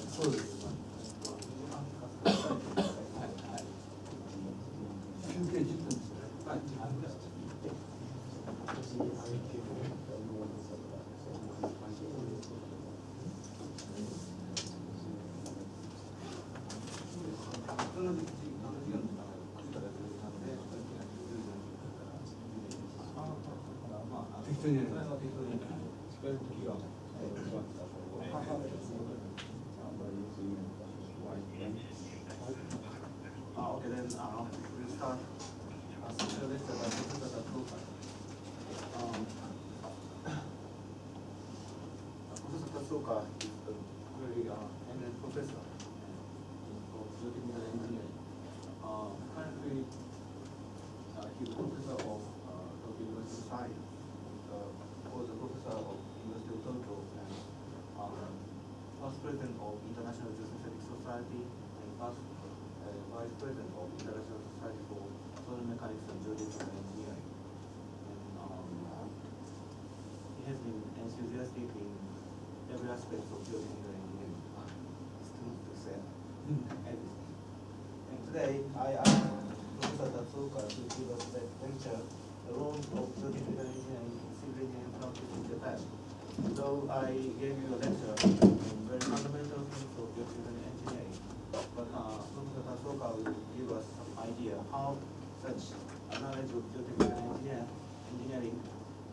そうです。休憩10分ですね。はい。適当にやります。Okay, then we'll start. So let's start by Professor Tatsuoka. Professor Tatsuoka is a very eminent professor of geotechnical engineering. Currently, he's a professor of Tokyo University of Science, was a professor of University of Tokyo, and past president of International Geosynthetic Society, and past Vice President of International Society for Soil Mechanics and Geotechnical Engineering. And he has been enthusiastic in every aspect of geotechnical engineering. It's too much to say everything. And today, I asked Professor Tatsuoka to give us a lecture, the role of geotechnical engineering in civil engineering practice in Japan. So I gave you a lecture on very fundamental things of geotechnical engineering. But Professor Tatsuoka will give us some idea how such a knowledge of geotechnical engineering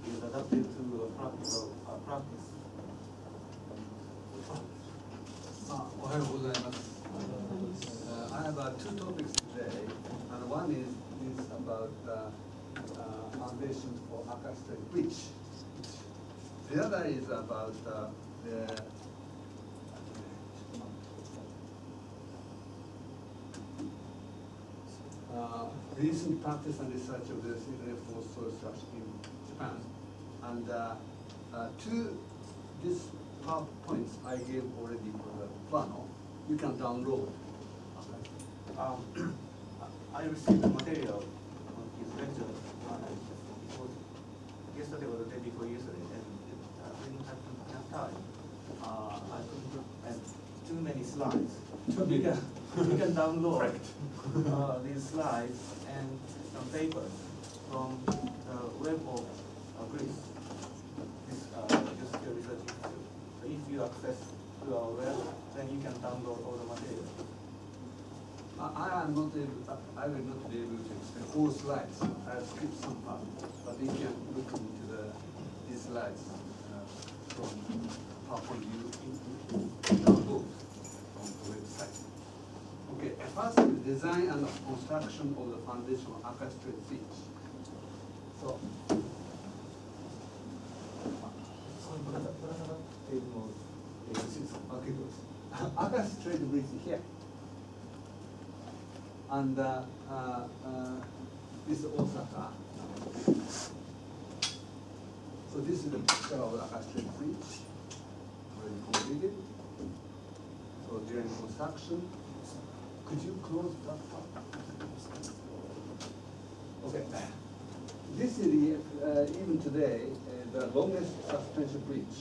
is adapted to a practical practice. おはようございます。I have two topics today, and one is about foundations for orchestral bridge. The other is about the recent practice and research of the civil soil structure in Japan. And these PowerPoints I gave already for the plano. You can download. I received the material on his lecture. It was yesterday or the day before yesterday, and we didn't have enough time. I couldn't put too many slides. You can download these slides and some papers from the web of GRIS, this Geotechnical Research Institute. So if you access to our web, then you can download all the material. I will not be able to explain all slides. I'll skip some part, but you can look into these slides from PowerPoint you download from the website. Okay, first is design and construction of the foundation of orchestrated bridge. So, okay, good. Orchestrated bridge here. And this is Osaka. So this is the picture of the orchestrated bridge, already completed. So during construction, could you close that part? Okay. This is even today the longest suspension bridge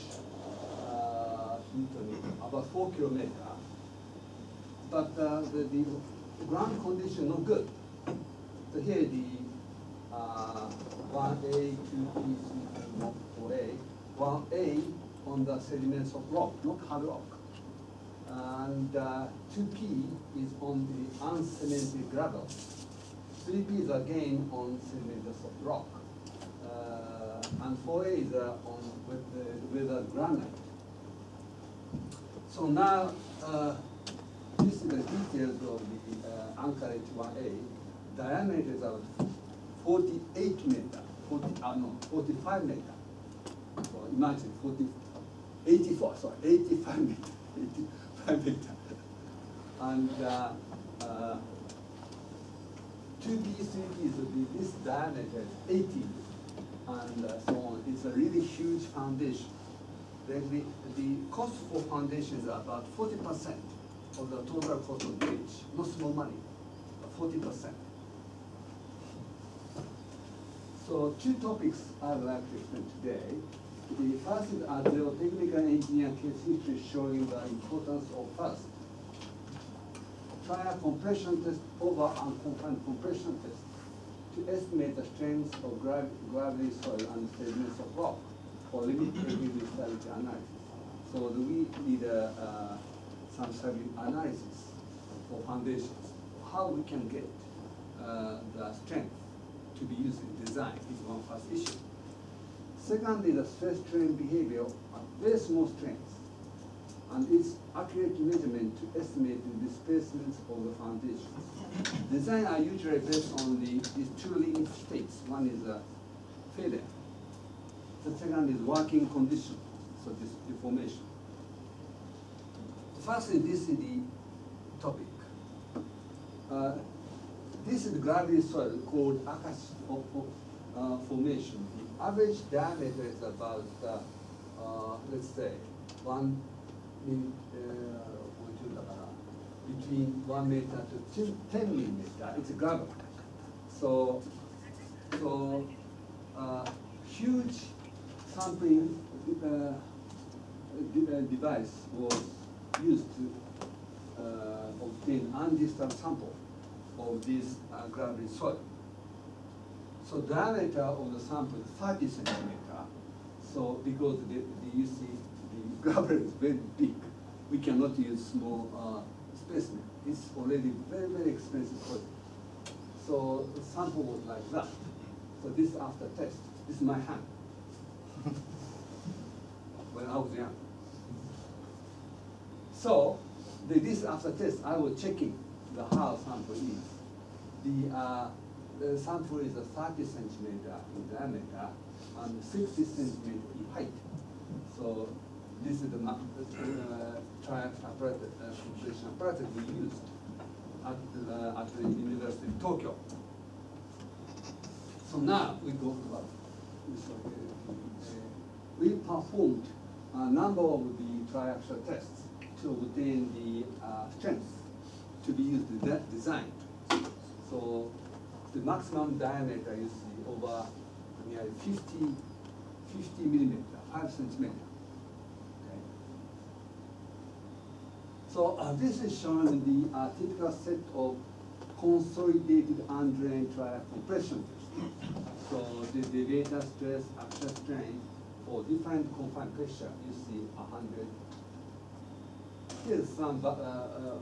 in Italy, about 4 kilometers. But the ground condition not good. So here the 1A, 2B, 3B, 4A, 1A on the sediments of rock, not hard rock. And 2P is on the uncemented gravel. 3P is again on sediments of rock. And 4A is on with the granite. So now this is the details of the anchorage 1A. Diameter is about 48 meters, 45 meters. So imagine 85 meters. 85 meters. And 2B, 3B is this diameter is 80, and so on. It's a really huge foundation. The cost for foundation is about 40% of the total cost of bridge. Not small money, but 40%. So 2 topics I would like to explain today. The first is a geotechnical engineering case history showing the importance of first trial compression test over unconfined compression test to estimate the strength of gravity, soil, and sediments of rock for limit stability analysis. So we need some stability analysis for foundations. How we can get the strength to be used in design is one first issue. Secondly, the stress strain behavior at very small strengths and its accurate measurement to estimate the displacements of the foundations. Design are usually based on these two limit states. One is failure. The second is working condition, so this deformation. Firstly, this is the topic. This is the gravity soil called Akash formation. The average diameter is about, let's say, between 1 meter to 10 millimeter. It's a gravel. So huge sampling device was used to obtain undisturbed sample of this gravity soil. So diameter of the sample is 30 centimeter. So because you see the gravel is very big, we cannot use small specimen. It's already very, very expensive project. So the sample was like that. So this after test. This is my hand when I was young. So this after test, I was checking how sample is. The sample is 30 centimeter in diameter and 60 centimeter in height. So this is the triaxial apparatus, compression apparatus we used at the University of Tokyo. So now we go about this. We performed a number of the triaxial tests to obtain the strength to be used in that design. So the maximum diameter you see over nearly 50 millimeter, 5 centimeter. Okay. So this is showing the typical set of consolidated undrained trial compression tests. So the deviator stress, axial strain for different confined pressure, you see 100. Here's some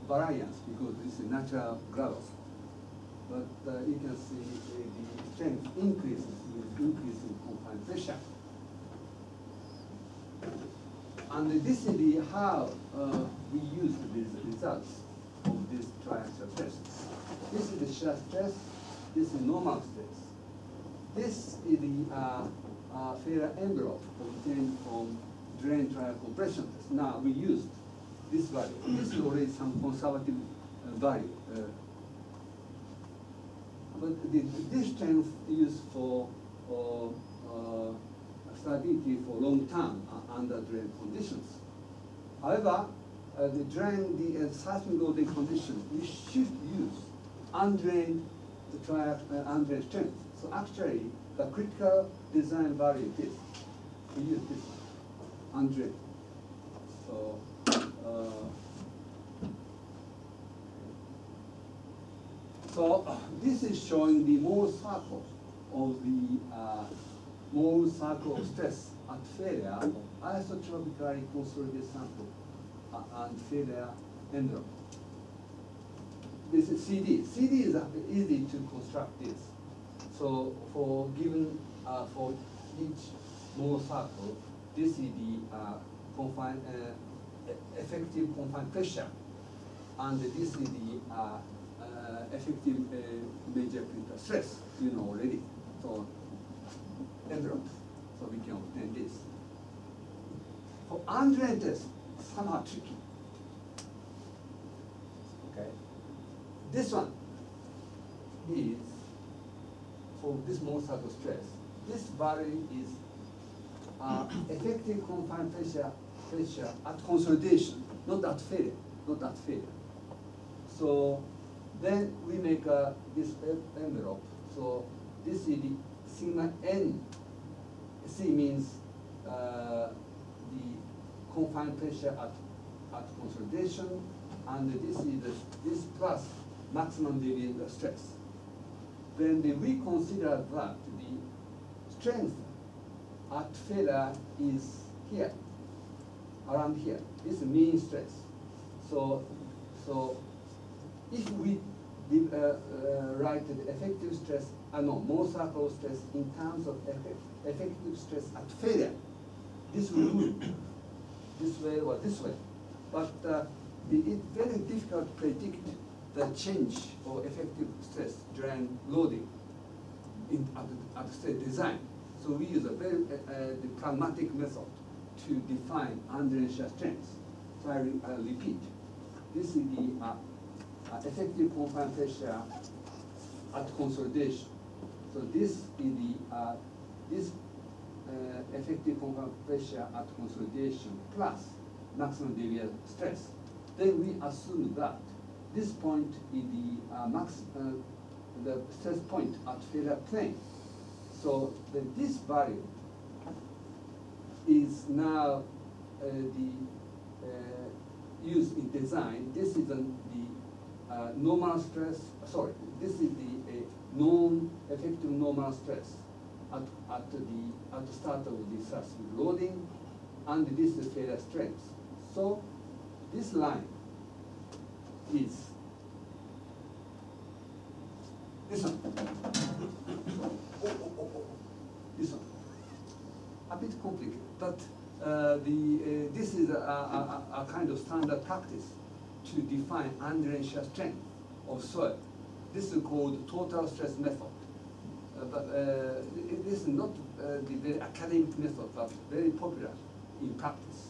variance because this is natural gravel. But you can see the strength increases with increasing confined pressure. And this is how we use these results of this triaxial test. This is the shear stress, this is normal stress. This is the failure envelope obtained from drain trial compression test. Now we used this value. This is already some conservative value. But this strength used for stability for long term under drain conditions. However, the seismic loading condition, we should use undrained undrained strength. So actually, the critical design value is this. We use this undrained. So this is showing the Mohr circle of the Mohr circle of stress at failure of isotropically consolidated sample and failure envelope. This is CD. CD is easy to construct this. So for given for each Mohr circle, this is the effective confined pressure, and this is the effective major critical stress, you know already. So envelope, so we can obtain this. For undrained test, somehow tricky. Okay, this one is for this Mohr circle stress. This value is effective confined pressure at consolidation, not at failure, So then we make this envelope. So this is the sigma n. C means the confined pressure at consolidation, and this is this plus maximum deviant stress. Then we consider that the strength at failure is here, around here. This is mean stress. So if we write the effective stress, Mohr-Sackur stress in terms of effective stress at failure, this will move this way or this way. But it's very difficult to predict the change of effective stress during loading at the state design. So we use a very the pragmatic method to define under-shear strength. So I repeat, this is the effective confined pressure at consolidation. So this is the effective confined pressure at consolidation plus maximum deviant stress. Then we assume that this point is the stress point at failure plane. So this value is now used in design. This is the normal stress. Sorry, this is the non-effective normal stress at the start of the successive loading, and this is failure strength. So this line is this one. This one. A bit complicated, but this is a kind of standard practice to define under-shear strength of soil. This is called total stress method. But this is not the very academic method, but very popular in practice.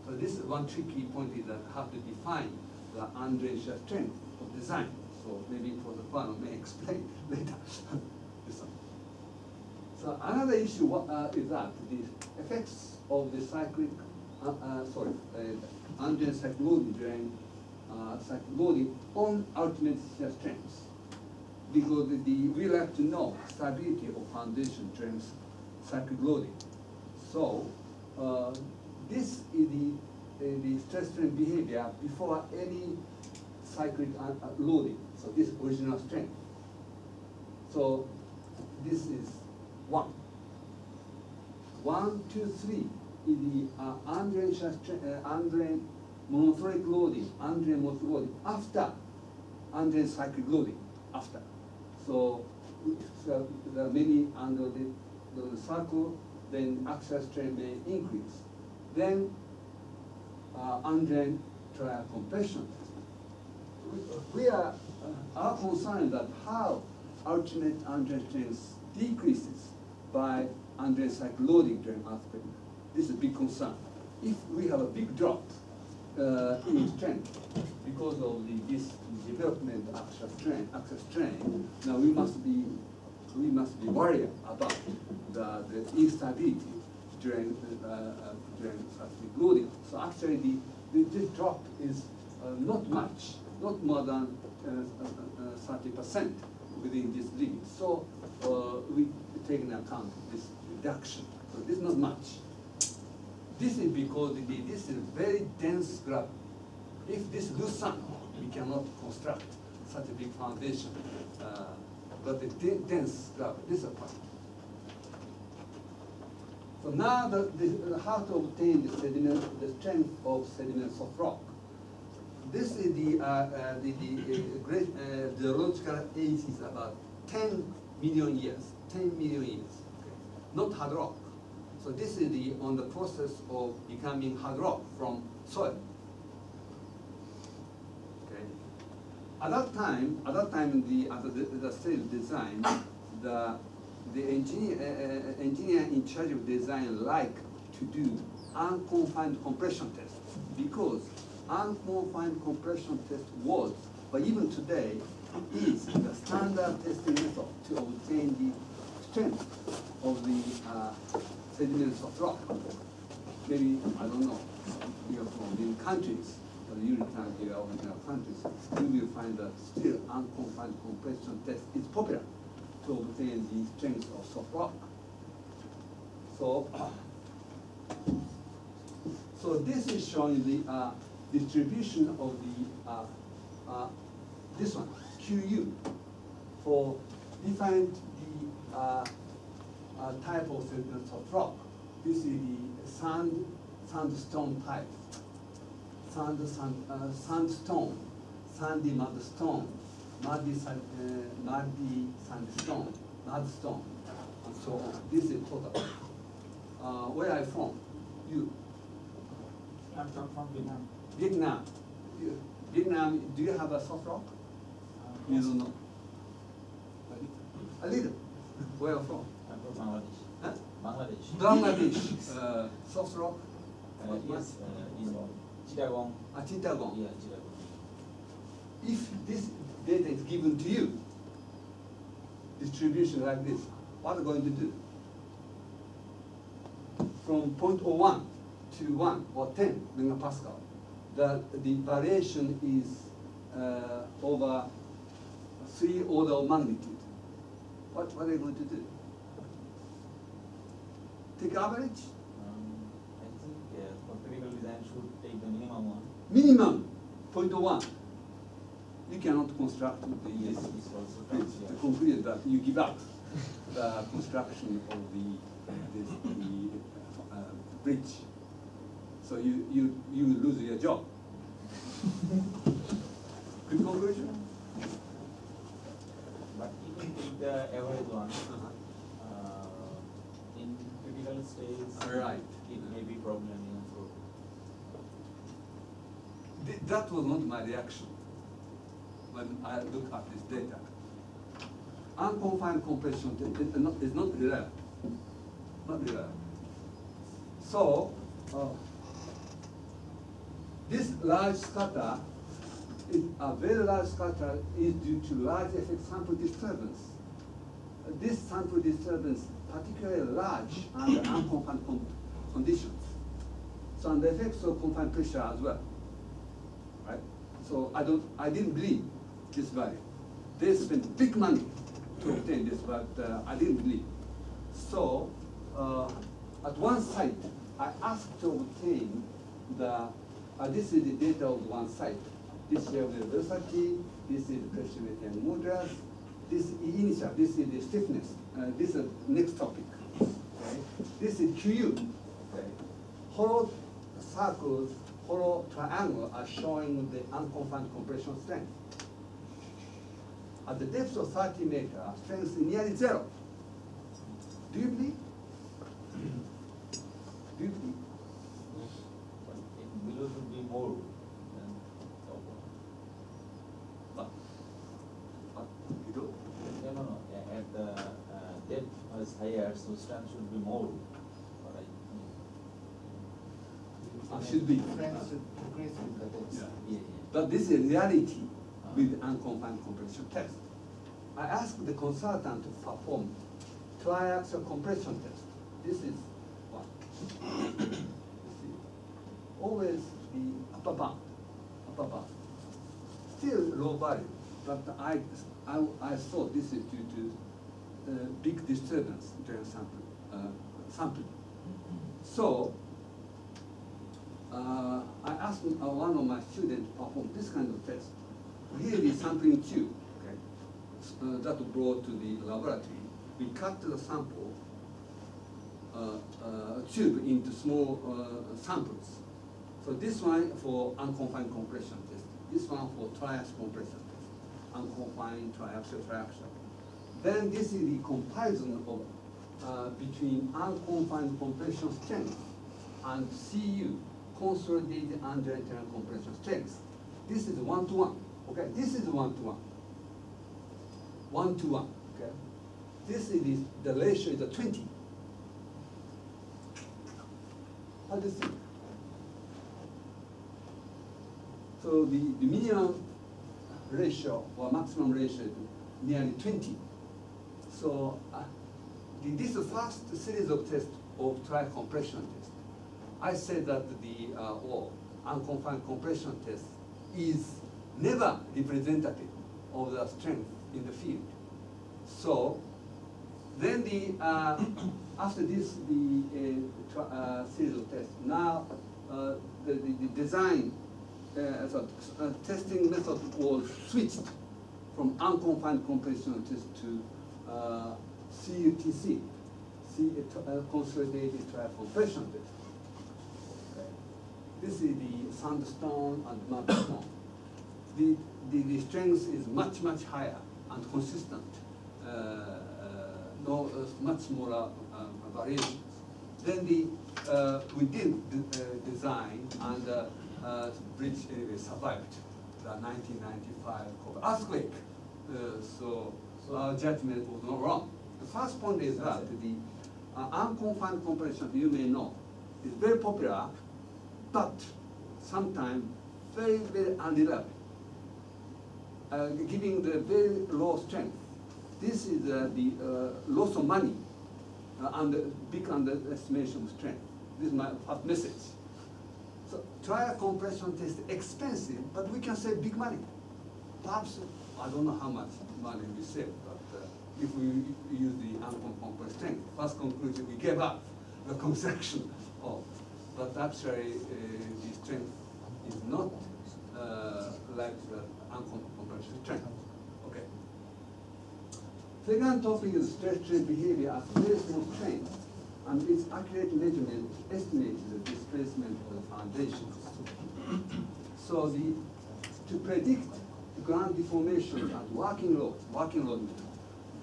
So this is one tricky point is that how to define the under-shear strength of design. So maybe Prof. may explain later. This one. So another issue is that the effects of the cyclic, under cyclic loading during cyclic loading on ultimate shear strengths, because we like to know stability of foundation during cyclic loading. So this is the stress strain behavior before any cyclic loading. So this original strength. So this is 1. 1, 2, 3 is the under monothoric loading, under monothoric loading after under cyclic loading after. So there are many under the circle, then axial strain may increase. Then under trial compression. We are concerned that how alternate under strength decreases by under cyclic loading during earthquake. This is a big concern. If we have a big drop in strength because of this development axial strain, now we must be worried about the instability during cyclic loading. So actually, this drop is not much, not more than 30% within this limit. So we take into account this reduction. So this is not much. This is because this is very dense gravel. If this loosen, we cannot construct such a big foundation. But the dense gravel, this is a point. So now how to obtain the strength of sediment soft rock. This is the great geological age is about 10 million years. 10 million years, okay. Not hard rock. So this is on the process of becoming hard rock from soil. Okay. At that time, the state design, the engineer in charge of design like to do unconfined compression tests, because unconfined compression test was, but even today, is the standard testing method to obtain the strength of the sediments of rock. Maybe, I don't know, you are from the countries, the European countries, you will find that still unconfined compression test is popular to obtain the strength of soft rock. So So this is showing the distribution of the this one, QU, for different type of sediments of rock. This is the sandstone type. Sandstone, sandy mudstone, muddy sandstone, mudstone, and so on. This is total. Where are you from? You? I'm from Vietnam. Vietnam. Vietnam, do you have a soft rock? You don't know? A little. Where are you from? I'm from Bangladesh. Huh? Bangladesh. Bangladesh. Soft rock? Yes, in Chittagong. Chittagong. Yeah, Chittagong. If this data is given to you, distribution like this, what are you going to do? From 0.01 to 1 or 10 megapascal, the variation is over 3 order of magnitude. What are you going to do? Take average? I think for critical design should take the minimum one. Minimum 0.01. You cannot construct the Yes, it's also bridge to conclude that you give up the construction of the bridge. So you lose your job. Good conclusion? But if you take the average one, in critical stage, Right. it may be problem in flow. That was not my reaction when I look at this data. Unconfined compression is not reliable. Not reliable. So, this large scatter, a very large scatter, is due to large effect sample disturbance. This sample disturbance particularly large under unconfined conditions. So, and the effects of confined pressure as well. Right? So I didn't believe this value. They spent big money to obtain this, but I didn't believe. So at one site, I asked to obtain this is the data of one site. This is the velocity, this is the pressure and modulus, this is initial, this is the stiffness. This is next topic. Okay? This is QU. Okay? Hollow circles, hollow triangle are showing the unconfined compression strength. At the depth of 30 meters, strength is nearly 0. Do you believe? Do you believe? But below should be more than top one. But below? No. At the depth was higher, so strength should be more. But Should be. Friends should increase with the depth. Yeah. But this is reality with unconfined compression test. I asked the consultant to perform triaxial compression test. This is one. Always the upper bound. Still low value, but I thought this is due to big disturbance during sampling. So I asked one of my students to perform this kind of test. Here is sampling tube, okay, that was brought to the laboratory. We cut the sample tube into small samples. So this one for unconfined compression test. This one for triaxial compression test. Unconfined, triaxial. Then this is the comparison of between unconfined compression strength and CU, consolidated under internal compression strength. This is 1-to-1. Okay, this is 1-to-1. 1-to-1. Okay, this is the ratio is a 20. How do you think? So the minimum ratio or maximum ratio is nearly 20. So this is the first series of tests of tri-compression test. I said that the unconfined compression test is never representative of the strength in the field. So Then the after this series of tests. Now the design testing method was switched from unconfined compression test to CUTC, consolidated trial compression test. Okay. This is the sandstone and mudstone. The strength is much higher and consistent. No, much smaller variations. Then we did design, and bridge anyway survived the 1995 earthquake. So our judgment was not wrong. The first point is that the unconfined compression, you may know, is very popular, but sometimes very unreliable, giving the very low strength. This is the loss of money and big underestimation of strength. This is my first message. So trial compression test expensive, but we can save big money. Perhaps, I don't know how much money we save, but if we use the unconfined strength, first conclusion, we gave up the construction of. But actually, the strength is not like the unconfined strength. Okay. Second topic is stress-strain behavior as very small strain, and its accurate measurement estimates the displacement of the foundations. So to predict the ground deformation and working load,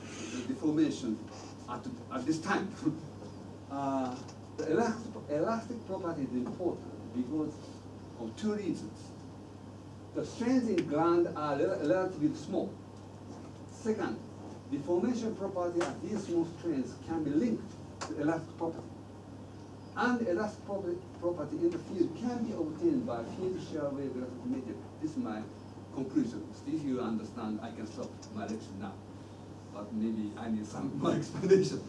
the deformation at this time, the elastic property is important because of two reasons. The strains in ground are relatively small. Second, deformation property at these small strains can be linked to elastic property. And elastic property in the field can be obtained by field shear wave elastic measurement. This is my conclusion. If you understand, I can stop my lecture now. But maybe I need some more explanation.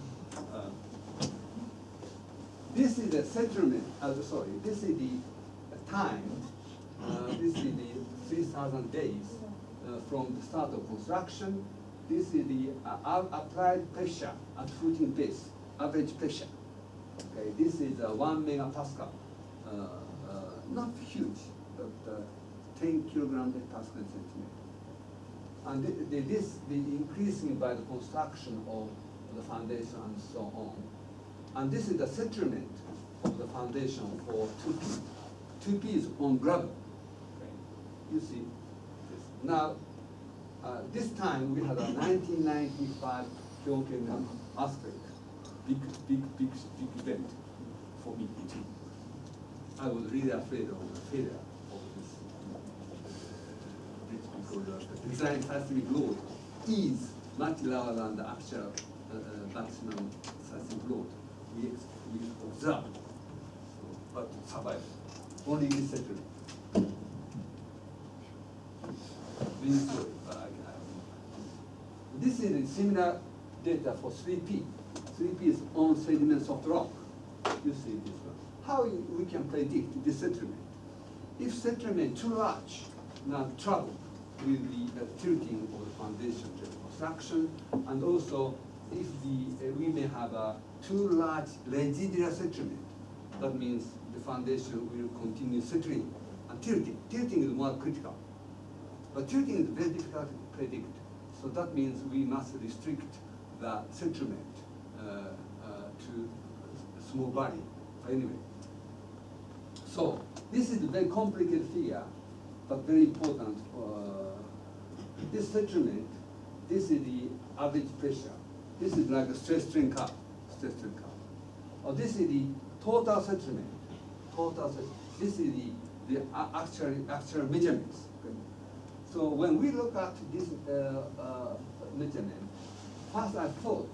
This is the settlement, this is the time, this is the 3,000 days from the start of construction. This is the applied pressure at footing base, average pressure. Okay, this is 1 megapascal, not huge, but 10 kilogram per Pascal centimeter. And the increasing by the construction of the foundation and so on. And this is the settlement of the foundation for 2P. 2P is on gravel. Okay. You see this. Now, this time we had a 1995 Kyoto earthquake. Big event for me too. I was really afraid of the failure of this bridge because the design seismic load is much lower than the actual maximum seismic load we observed, but survived. Only resettlement. Really sorry, but this is similar data for 3P. 3P is on sediment soft rock. You see this one. How we can predict the settlement? If settlement too large, now trouble with the tilting of the foundation during construction, and also if we may have a too large residual settlement, that means the foundation will continue settling and tilting. Tilting is more critical. But tilting is very difficult to predict. So that means we must restrict the settlement to a small body. Anyway. So this is a very complicated figure, but very important. This settlement, this is the average pressure. This is like a stress-strain curve. This is the total settlement. This is the actual measurements. Okay. So when we look at this measurement, first I thought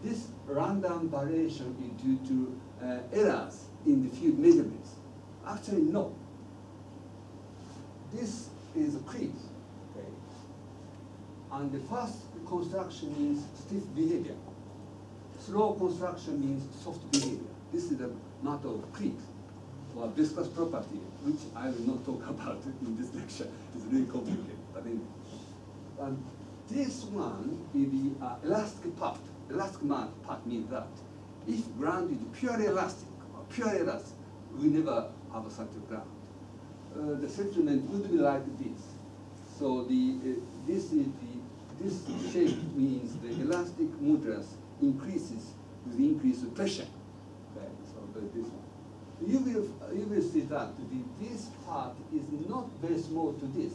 this random variation is due to errors in the field measurements. Actually, no. This is a creep. Okay. And the fast construction means stiff behavior. Slow construction means soft behavior. This is a matter of creep or viscous property, which I will not talk about in this lecture. It's really complicated. But anyway. And this one is the elastic part, elastic part means that if ground is purely elastic, we never have such a ground. The settlement would be like this. So this shape means the elastic modulus increases with increase of pressure. Okay, so this one. You will see that this part is not very small to this.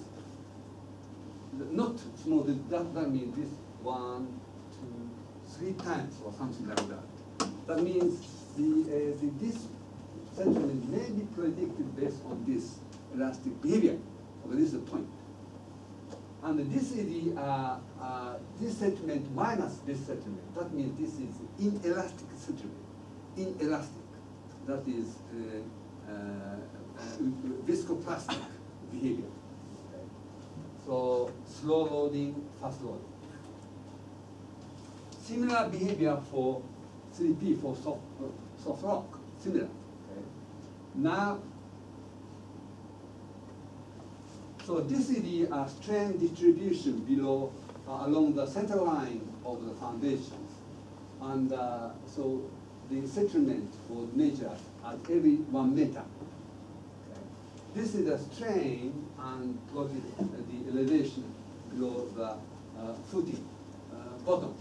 Not small. That means this 1, 2, 3 times or something like that. That means this settlement may be predicted based on this elastic behavior. Okay, this is the point. And this is the this settlement minus this settlement. That means this is inelastic settlement. Inelastic. That is viscoplastic behavior. Okay. So slow loading, fast loading. Similar behavior for 3P for soft rock. Similar. Okay. Now, so this is the strain distribution below along the center line of the foundations, and so the settlement was measured at every 1 meter. Okay. This is the strain and plotted the elevation below the footing, bottom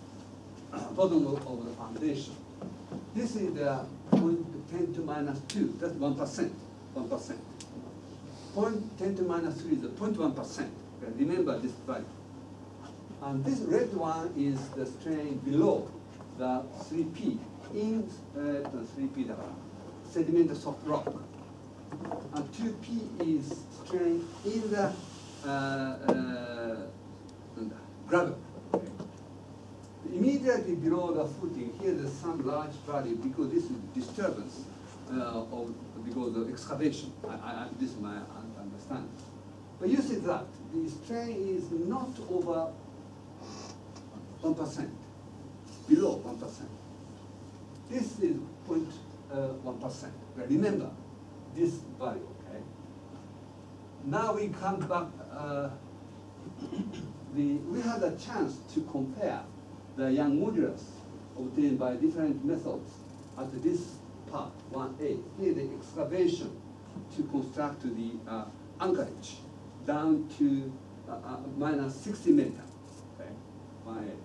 of the foundation. This is the 10 to minus 2, that's 1%. 1%. 10 to minus 3 is the 0.1%. Okay, remember this value. And this red one is the strain below the 3P in 3P sediment soft rock. And 2P is strain in the gravel. Okay. Immediately below the footing, here there's some large value because this is disturbance because of excavation. This is my understanding. But you see that the strain is not over 1%, below 1%. This is 0.1%. Remember this value, okay? Now we come back, we had a chance to compare the Young modulus obtained by different methods at this part, 1A. Here the excavation to construct the anchorage down to minus 60 meters, okay, 1A.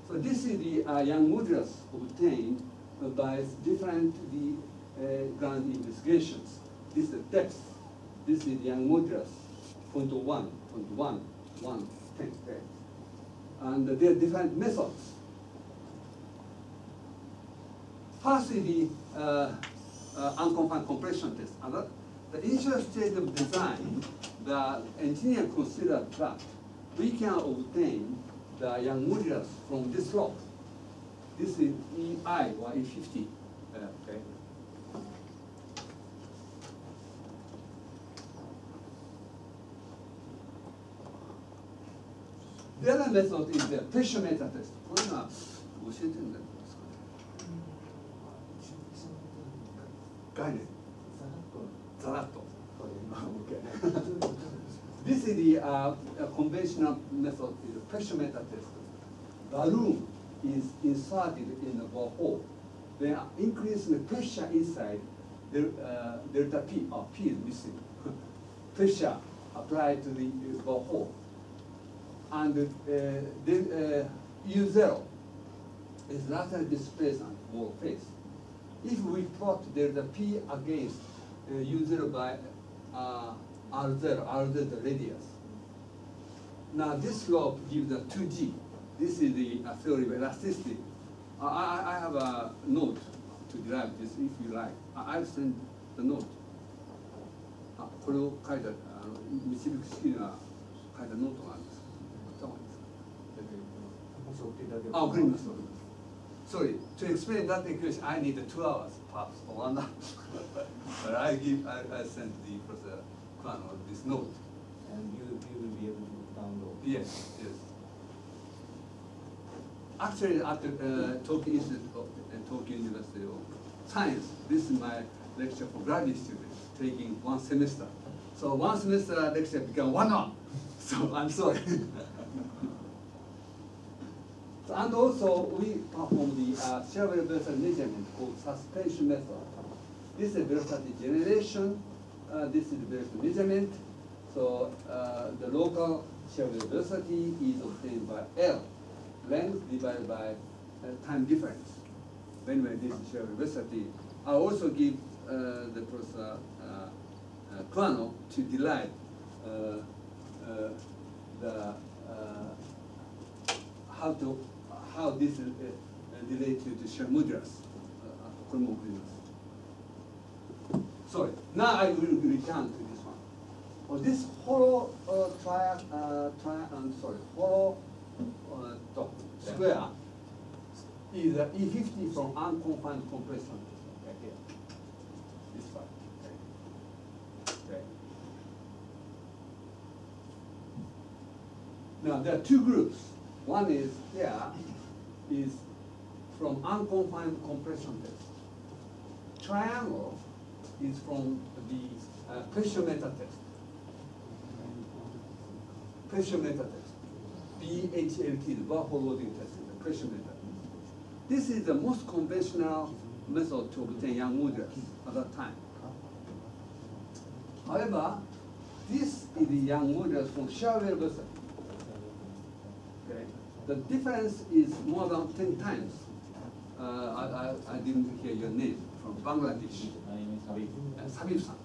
So this is the Young modulus obtained by different ground investigations. This is the depth. This is the Young modulus, 0.1, 0.1, 1, 10. Okay? And there are different methods. First is the unconfined compression test. And the initial stage of design, the engineer considered that we can obtain the Young modulus from this rock. This is EI or E50. Okay. The other method is the pressure meter test. これは教えてるんだよ。概念。ざらっと。Okay. This is the conventional method, is the pressure meter test. Balloon is inserted in the borehole. Then increase the pressure inside, delta P, or P is missing. Pressure applied to the borehole. And U0 is lateral displacement wall face. If we plot delta P against U0 by R0 the radius. Now this slope gives a 2G. This is the theory of elasticity. I have a note to derive this if you like. I'll send the note. これを書いた導く式には書いたノートがあるんです。送ります。Sorry, to explain that equation, I need 2 hours, perhaps, or 1 hour. But I sent the Professor Kwan this note. And you will be able to download. Yes, yes. Actually, at the Tokyo Institute and Tokyo University of Science, this is my lecture for graduate students, taking 1 semester. So 1 semester lecture became 1 hour. So I'm sorry. So, and also we perform the shear wave velocity measurement called suspension method. This is velocity generation. This is velocity measurement. So the local shear wave velocity is obtained by L, length divided by time difference. Anyway, this is shear wave velocity. I also give the Professor Plano to derive the how this is related to shear modulus. Sorry. Now I will return to this one. Well, this hollow hollow square is E50 from unconfined compression. Okay, here. This part. Okay. Now there are two groups. One is here is from unconfined compression test. Triangle is from the pressure meter test. Pressure meter test. BHLT, the Barford loading test, is the pressure meter. This is the most conventional method to obtain Young modulus at that time. However, this is the Young modulus from shear wave velocity. Okay. The difference is more than 10 times. I didn't hear your name, from Bangladesh. Sabir-san.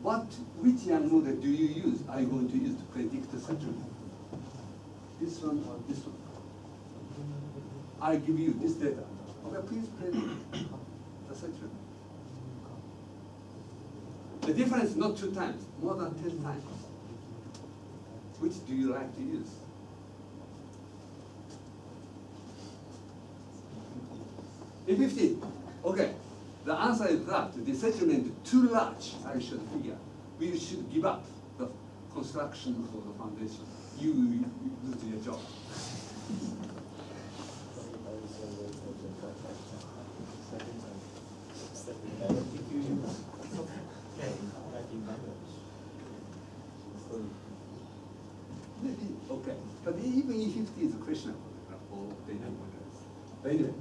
Which Young model do you use? Are you going to use to predict the settlement? This one or this one? I give you this data. Okay, please predict the settlement. The difference is not 2 times, more than 10 times. Which do you like to use? E50. Okay. The answer is that the settlement is too large, I should figure. We should give up the construction for the foundation. You lose your job. Okay, but even E50 is a question for data models. But anyway.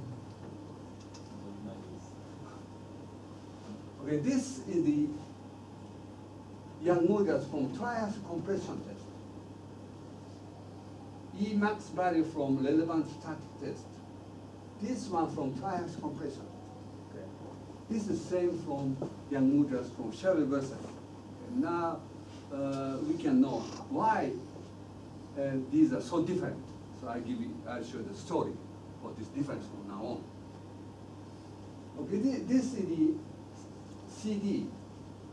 Okay, this is the Young modulus from trias compression test. E max value from relevant static test. This one from trias compression. Okay. This is same from Young modulus from shear wave velocity. Okay. Now we can know why these are so different. So I'll show the story for this difference from now on. Okay, this is the CD,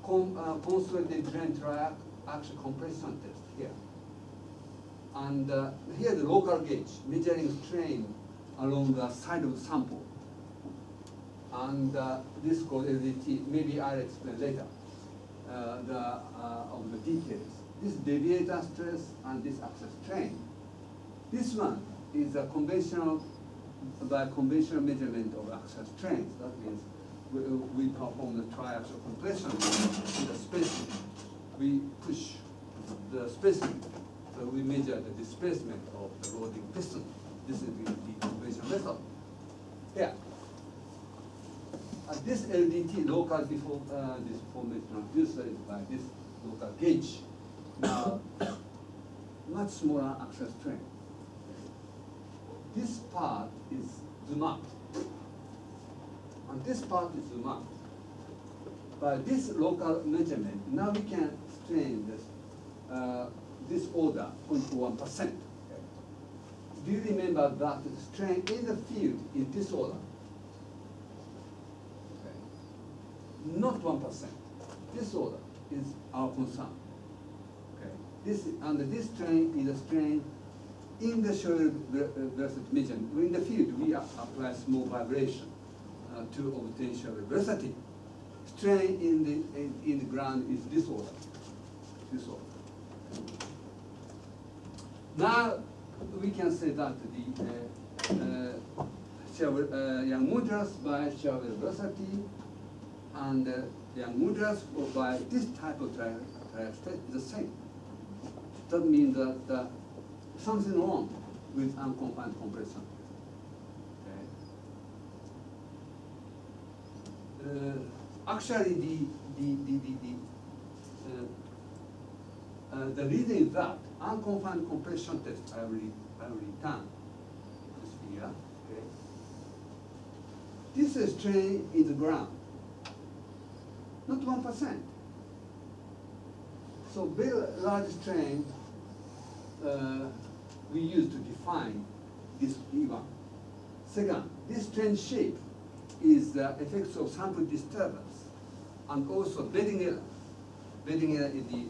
consolidated drain triaxial compression test here. And here the local gauge, measuring strain along the side of the sample. And this called LDT, maybe I'll explain later of the details. This deviator stress and this axis strain. This one is a conventional measurement of axis strain. That means we perform the triaxial compression in the spacing. We push the spacing, so we measure the displacement of the loading piston. This is the conventional method. Here. This LDT, local deformation transducer, is by this local gauge. Now, much smaller axis strain. This part is zoom up. And this part is zoom out. By this local measurement, now we can strain this order 0.1%. Okay. Do you remember that the strain in the field is this order? Okay. Not 1%. This order is our concern. Okay. And this strain is a strain in the shear velocity measurement. In the field, we apply small vibration to obtain shear velocity. Strain in the ground is this order. This order. Now we can say that the Young modulus by shear velocity and Young modulus by this type of triaxial is the same. That means that something wrong with unconfined compression. Okay. Actually, the reason is that unconfined compression test I will return this figure. Okay. This is strain in the ground, not 1%. So very large strain we use to define this E1. Second, this strain shape is the effects of sample disturbance and also bedding error. Bedding error is the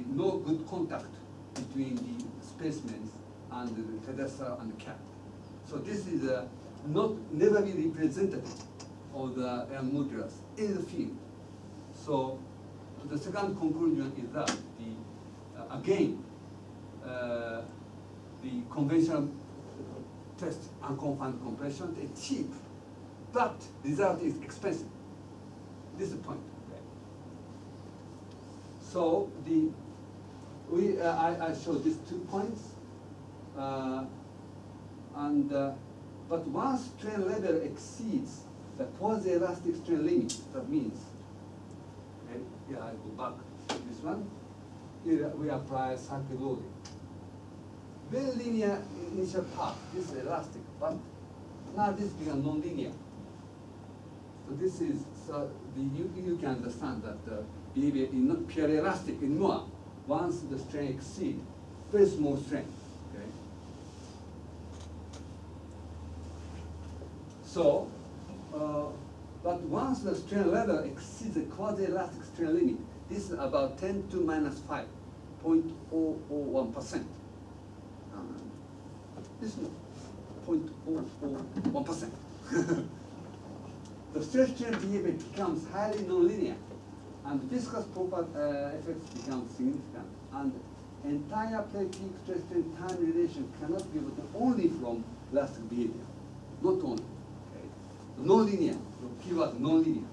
no good contact between the specimens and the pedestal and the cap. So this is never be representative of the modulus in the field. So the second conclusion is that again the conventional test unconfined compression is cheap, but result is expensive. This is the point. Okay. So I showed these 2 points, but once strain level exceeds the quasi-elastic strain limit, that means, okay, here I go back to this one. Here we apply circuit loading. Very linear initial path. This is elastic, but now this becomes non-linear. So this is you can understand that the behavior is not purely elastic anymore. Once the strain exceeds very small strain. Okay. So, but once the strain level exceeds the quasi-elastic strain limit, this is about 10 to minus 5, 0.001%. This is 0.001%. The stress strain behavior becomes highly nonlinear, and viscous effects become significant, and entire plate peak stress strain time relation cannot be obtained only from elastic behavior, not only. Okay. Nonlinear, the keyword nonlinear.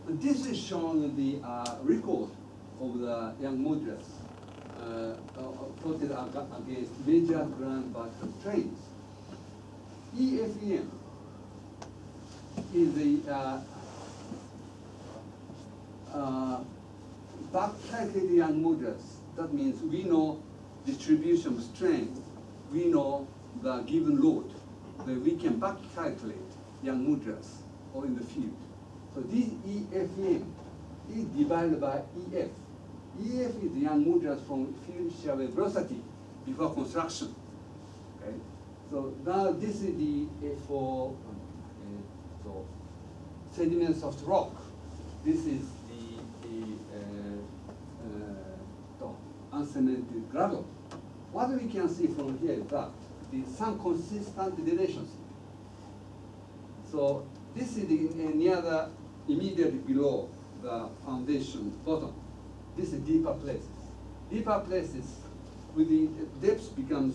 This is showing the record of the Young modulus plotted against major ground vertical strains. EFEM is the back calculated Young modulus. That means we know distribution of strain, we know the given load, that we can back calculate Young modulus or in the field. So this EFEM is divided by EF. EF is the Young modulus from field shear wave velocity before construction. Okay, so now this is the for so sediment soft rock. This is the uncemented gravel. What we can see from here is that some consistent relations. So this is near the immediately below the foundation bottom. This is deeper places. Deeper places, with the depth becomes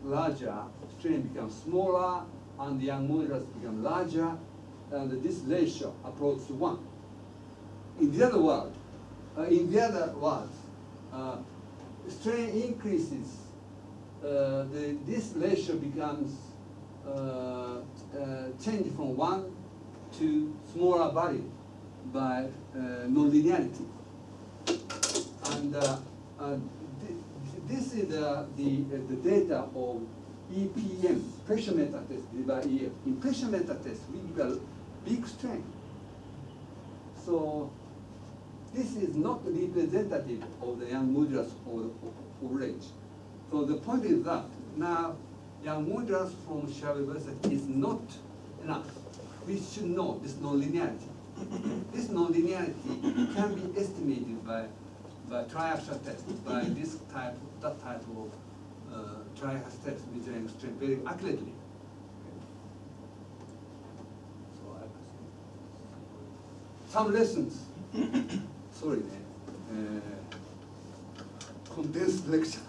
larger, strain becomes smaller, and the Young modulus become larger, and this ratio approaches 1. In the other words, strain increases, this ratio becomes changed from 1 to smaller value by nonlinearity. And this is the data of EPM, pressure meter test by EF. In pressure meter test, we give a big strain. So this is not representative of the Young modulus or range. So the point is that now Young modulus from shear wave velocity is not enough. We should know this nonlinearity. This nonlinearity can be estimated by triaxial test, by that type of triaxial test measuring strain very accurately. So some lessons. Sorry, condensed lecture.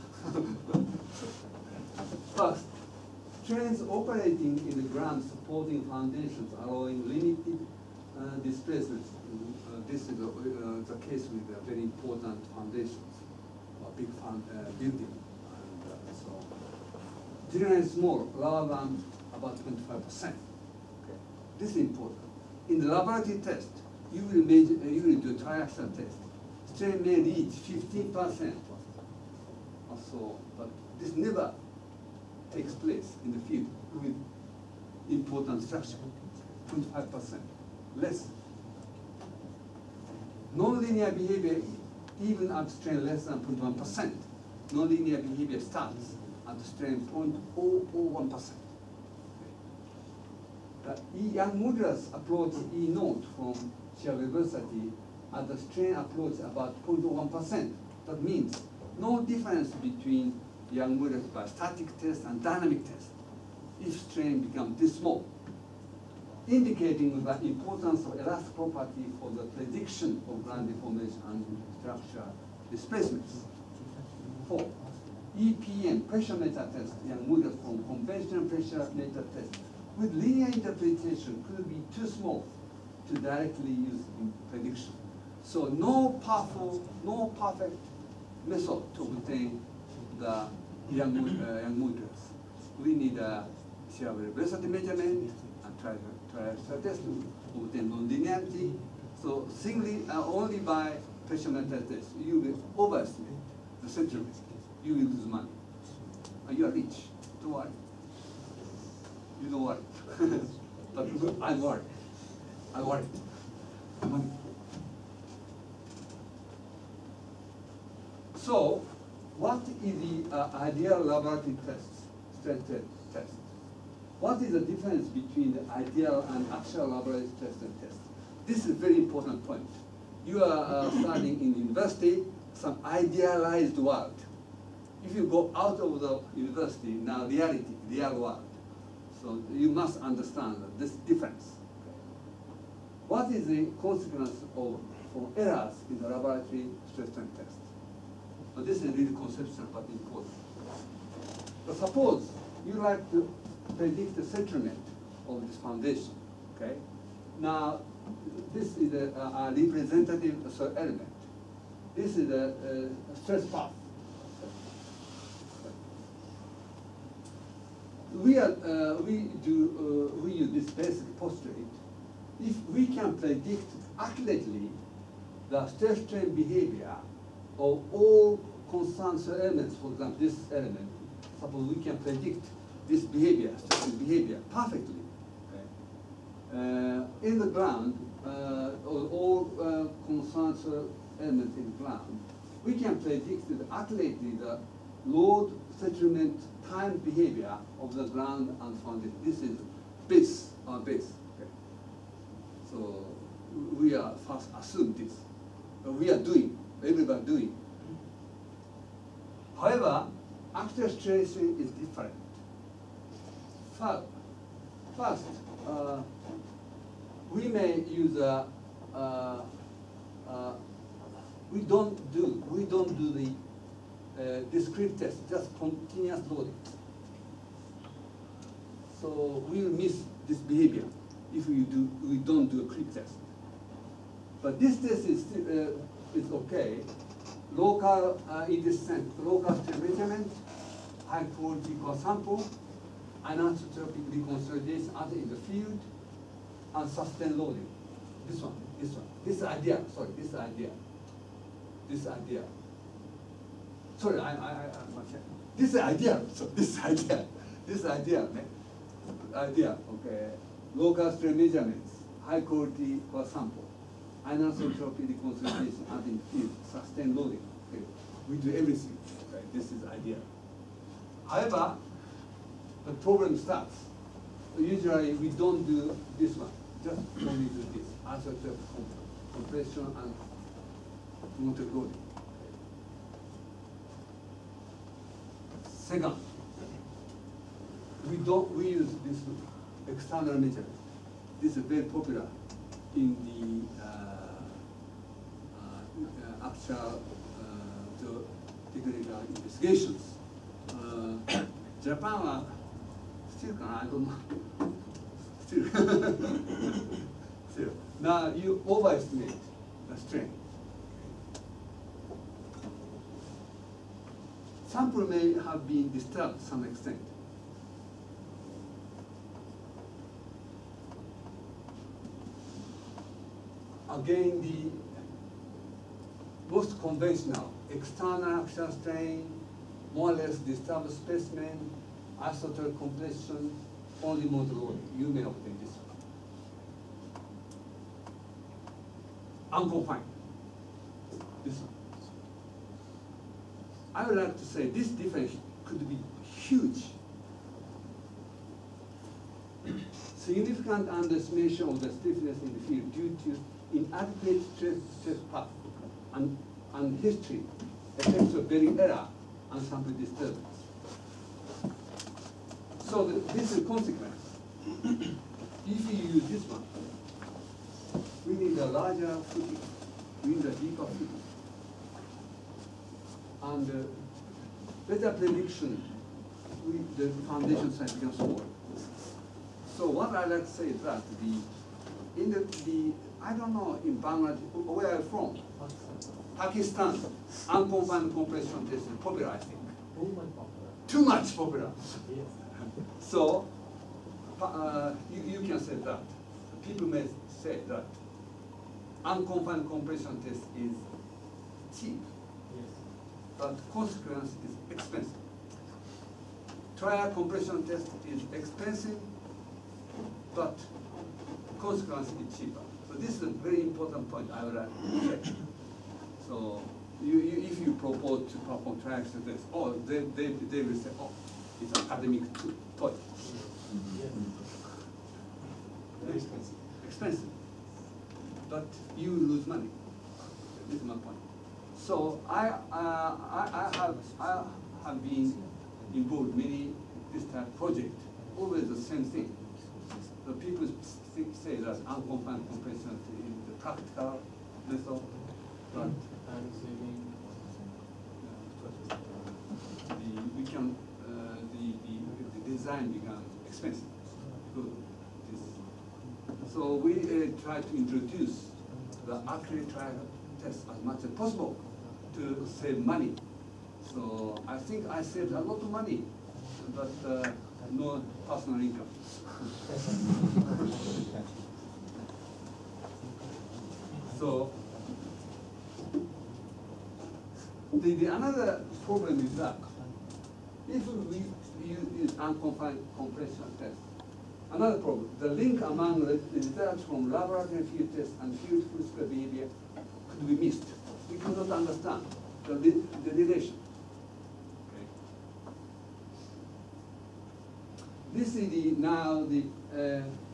First, strains operating in the ground supporting foundations allowing limited displacements. This is the case with very important foundations, or big building. And So generally small, lower than about 25%. Okay. This is important. In the laboratory test, you will do triaxial test. Strain may reach 15% or so, but this never takes place in the field with important structure, 25%, less. Nonlinear behavior, even at strain less than 0.1%, nonlinear behavior starts at strain 0.001%. The young modulus approach E naught from shear velocity at the strain approach about 0.01%. That means no difference between young modulus by static test and dynamic test if strain becomes this small, indicating the importance of elastic property for the prediction of ground deformation and structure displacements. 4. EPM, pressure meter test, young modulus from conventional pressure meter test with linear interpretation could be too small to directly use in prediction. So no perfect method to obtain the young modulus. We need a shear velocity measurement and triaxial test to obtain nonlinearity. So only by pressure meter test, you will overestimate the centrometry. You will lose money. You are rich. Don't worry. You don't worry. But I'm worried. I'm worried. Money. So, what is the ideal laboratory stress test? What is the difference between the ideal and actual laboratory stress test? This is a very important point. You are studying in university, some idealized world. If you go out of the university, now reality, real world. So you must understand this difference. What is the consequence of errors in the laboratory stress strain test? But this is really conceptual but important. But suppose you like to predict the centromet of this foundation. Okay. Now this is a representative element. This is a stress path. We use this basic postulate. If we can predict accurately the stress strain behavior of all concerned elements, for example, this element, suppose we can predict this behavior, stress strain behavior, perfectly. Okay. In the ground, all concerned elements in the ground, we can predict accurately the load settlement time behavior of the ground and foundation. This is our base. Okay. So we are first assume this. We are doing, everybody doing. However, actual situation is different. First, we may use we don't do the discrete test, just continuous loading. So we will miss this behavior if we don't do a creep test. But this test is okay. Local in this sense, local strain measurement, high quality core sample, anisotropic reconsolidation out in the field, and sustained loading. This one. This idea. Sorry, this idea. Sorry, this idea. So this idea. Okay. Local strain measurements, high quality core sample, anisotropic reconsolidation out in the field, sustained loading. Okay. We do everything. Okay. This is idea. However, the problem starts. Usually we don't do this one. Just only do this. Anisotropic compression and motor loading. Second, we use this external measurement. This is very popular in the actual geotechnical investigations. Japan still can, I don't know. Still. Now you overestimate the strain. sample may have been disturbed to some extent. Again, the most conventional external axial strain, more or less disturbed specimen, isotopic compression, only model loading. You may obtain this one. Unconfined. This one. I would like to say this difference could be huge. Significant underestimation of the stiffness in the field due to inadequate stress path and history, effects of bearing error, and sample disturbance. So this is a consequence. If you use this one, we need a larger footing, we need a deeper footing. And better prediction, the foundation side becomes small. So what I like to say is that I don't know in Bangladesh, where I'm from, Pakistan, unconfined compression test is popular, I think. Too much popular. Yes. So you can say that. People may say that unconfined compression test is cheap, Yes. but consequence is expensive. Trial compression test is expensive, but consequence is cheaper. So this is a very important point I would like to say. So if you propose to perform trial test, they will say, oh, it's an academic toy. Yes. Very expensive. Expensive. But you lose money. This is my point. So I have been involved many this type of project. Always the same thing. The people say that unconfined compression is the practical method, but the design becomes expensive. So we try to introduce the accurate trial test as much as possible to save money. So I think I saved a lot of money, but no personal income. So the another problem is that if we use unconfined compression test, another problem, the link among the results from laboratory field test and field physical behavior could be missed. We could not understand the relation. Okay. This is now the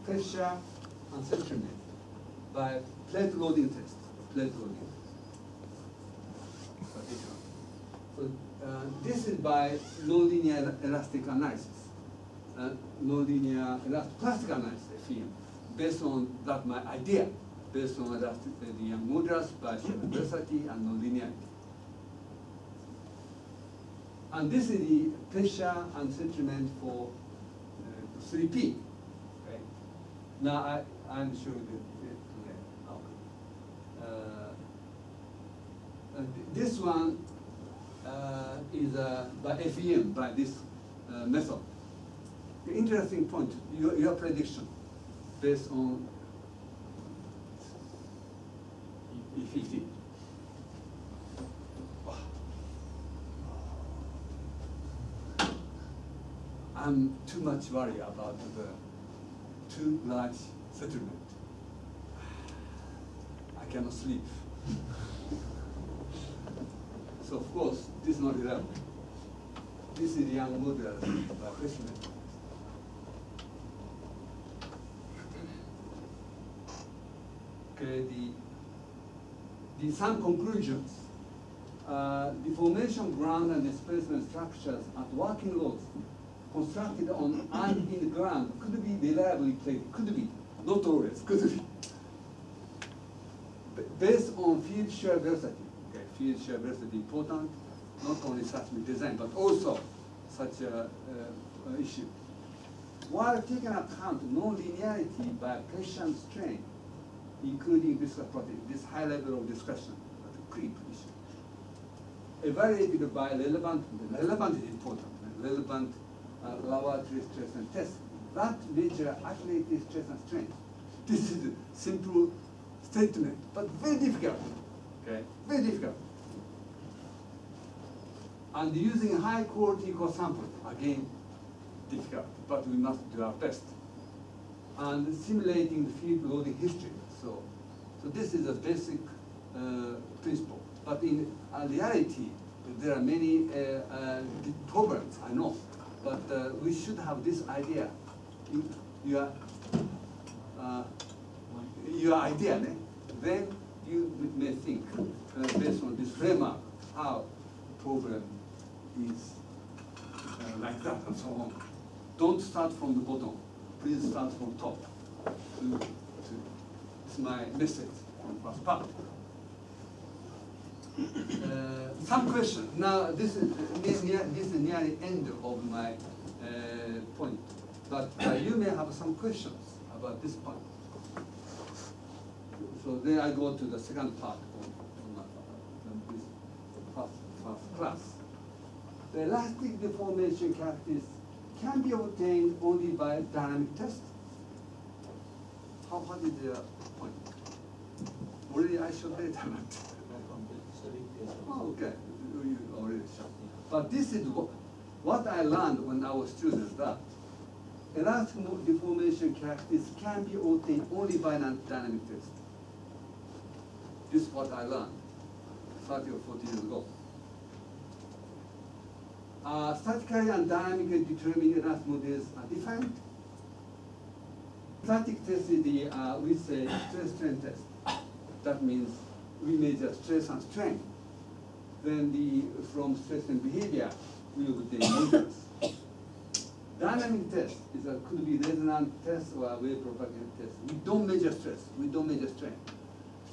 pressure and settlement by plate loading test. Plate loading. So this is by nonlinear elastic analysis. Nonlinear plastic analysis field, based on that my idea, based on elastic the Young modulus by diversity and nonlinearity. And this is the pressure and settlement for 3P. Okay. Now I'm showing it today. This one is by FEM, by this method. The interesting point, your prediction based on E50. I'm too much worried about the too large settlement. I cannot sleep. So of course, this is not reliable. This is the Young modulus by freshman. Okay, some conclusions. Deformation ground and displacement structures at working loads constructed on and in the ground could be reliably plated. Could be, not always. Could be. Based on field shear velocity. Okay, field shear velocity important, not only seismic design but also such a issue. While taking account non-linearity by pressure and strain, including viscous property, this high level of discussion, the creep issue. evaluated by relevant is important, relevant laboratory stress and test. That measure accurate stress and strain. This is a simple statement, but very difficult. Okay, very difficult. And using high quality core sample, again, difficult, but we must do our best. And simulating the field loading history. So this is a basic principle. But in reality, there are many problems, I know. But we should have this idea. Your idea, né? Then you may think, based on this framework, how problem is like that and so on. Don't start from the bottom. Please start from top. It's my message from first part. Some question. Now this is nearly end of my point. But you may have some questions about this point. So then I go to the second part of this first class. The elastic deformation characteristics can be obtained only by dynamic test. What is the point? Already I showed data. Oh, okay, you already showed. But this is what I learned when I was student, that elastic deformation characteristics can be obtained only by dynamic test. This is what I learned 30 or 40 years ago. Statically and dynamically determined elastic models are defined. Static test is the, we say, stress strain test. That means we measure stress and strain. Then from stress and behavior, we obtain models. Dynamic test could be resonant test or wave propagation test. We don't measure stress, we don't measure strain.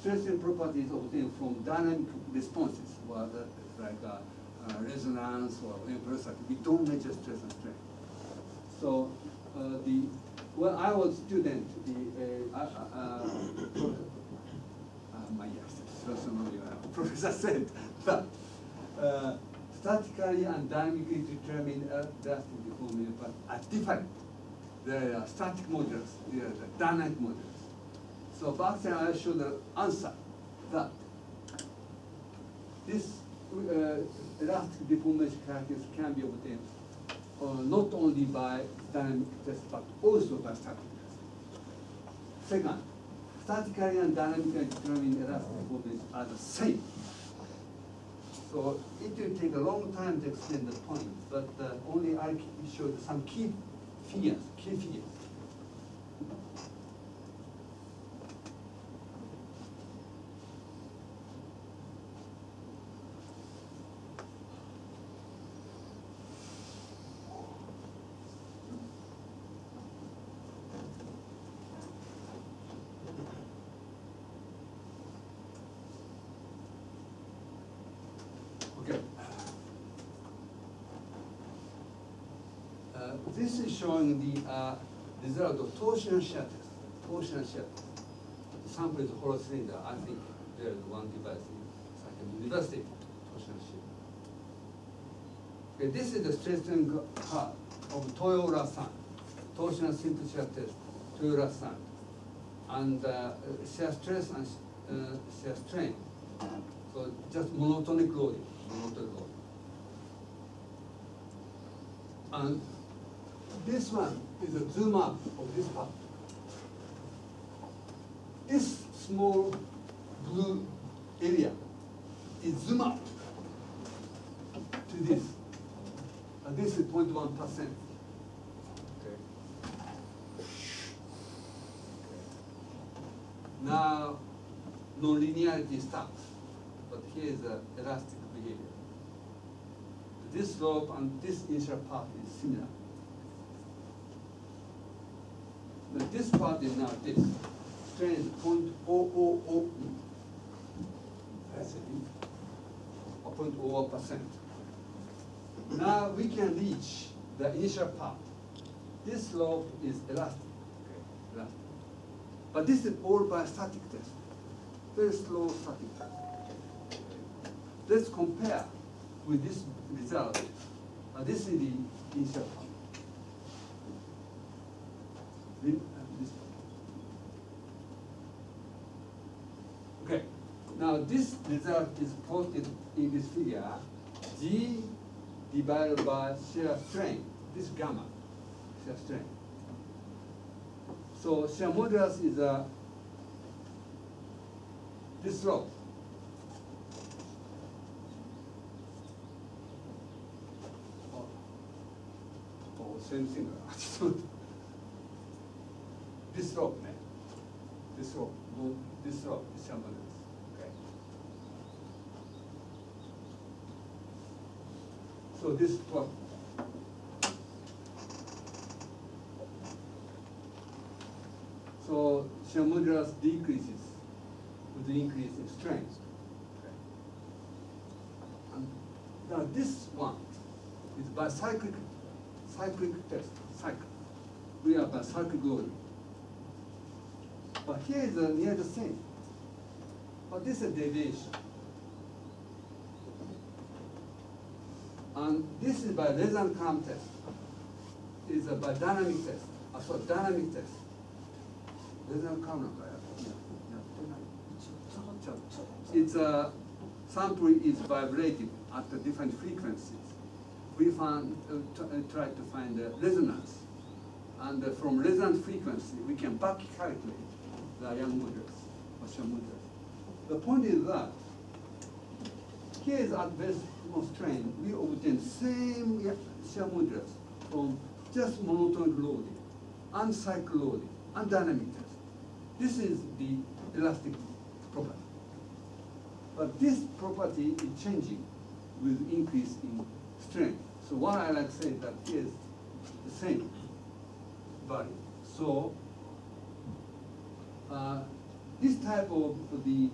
Stress and properties obtained from dynamic responses, like resonance or wave velocity. We don't measure stress and strain. So when I was student, professor said that statically and dynamically determined elastic deformation are different. There are static models, there are dynamic models. So back then I showed the answer that this elastic deformation characteristics can be obtained not only by dynamic test but also by static test. Second, statically and dynamically determined elastic deformation are the same. So it will take a long time to explain the point, but only I showed some key figures. This is showing the result of torsion shear test. Torsion shear test. The sample is a hollow cylinder. I think there is one device in Sakura University. Torsion shear. Okay, this is the stress strain curve of Toyora-san. Torsion simple shear test, Toyora-san, and shear stress and shear strain. So just monotonic loading. And this one is a zoom up of this part. This small blue area is zoom up to this. And this is 0.1%. Now, non-linearity starts, but here is the elastic behavior. This slope and this initial part is similar. But this part is now this. Strain is 0.000. That's it. 0.01%. Now we can reach the initial part. This slope is elastic. Elastic. But this is all by static test. Very slow static test. Let's compare with this result, this is the initial part. Okay, now this result is plotted in this figure, G divided by shear strain, this gamma, shear strain. So shear modulus is this slope. Same thing. This slope, man. This slope. This slope is shear modulus. Okay. So this plot. So shear modulus decreases with the increase in strength. Okay. And now this one is by cyclic test, cycle. We are by cyclic loading. But here is near the same. But this is a deviation. And this is by resonant current test. It is by dynamic test. Dynamic test. Resonant current. Its sample is vibrated at the different frequencies. We try to find the resonance. And from resonant frequency, we can back calculate the Young modulus or shear modulus. The point is that here is at base strain, we obtain same shear modulus from just monotonic loading, and cycle loading, and dynamic test. This is the elastic property. But this property is changing with increase in strain. So what I like to say is that here is the same value. So this type of the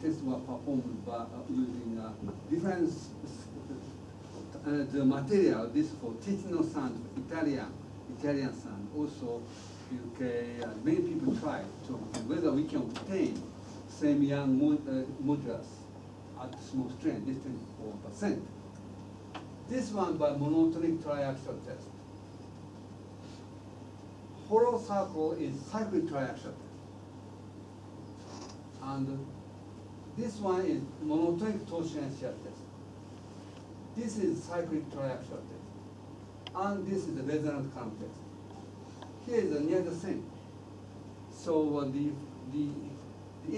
tests were performed by using different the material. This for Ticino sand, Italian sand, also UK. Many people try to whether we can obtain same Young modulus at small strain, this 24%. This one by monotonic triaxial test. Hollow circle is cyclic triaxial test. And this one is monotonic torsion shear test. This is cyclic triaxial test. And this is the resonant current test. Here is near the same. So in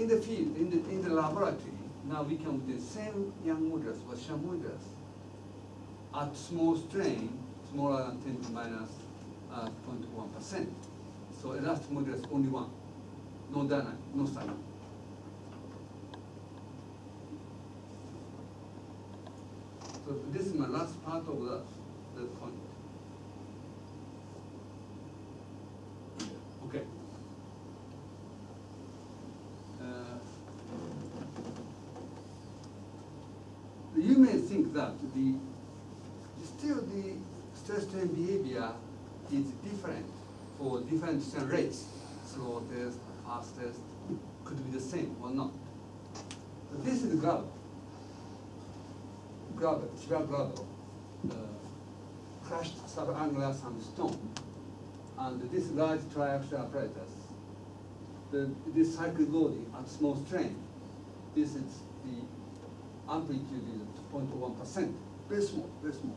the field, in the laboratory, now we can do the same Young modulus or shear modulus at small strain, smaller than 10 to minus 0.1%. So elastic modulus only one, no dynamic, no cycle. So this is my last part of the point. Okay. You may think that still the stress strain behavior is different for different strain rates. Slow test, fast test could be the same or not. But this is gravel, shear gravel, crushed subangular sandstone, and this large triaxial apparatus. This cyclic loading at small strain. This is the amplitude is 0.1%, very small, very small.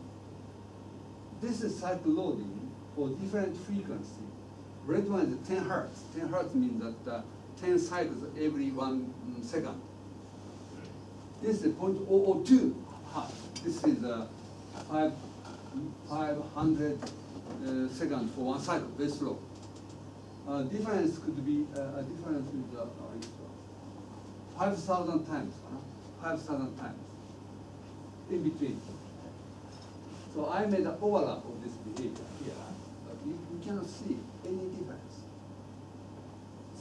This is cycle loading for different frequency. Red one is 10 hertz. 10 hertz means that 10 cycles every 1 second. This is 0.002 hertz. This is 500 seconds for 1 cycle, very slow. Difference could be a difference is 5,000 times, 5,000 times in between. So I made an overlap of this behavior here, but you cannot see any difference.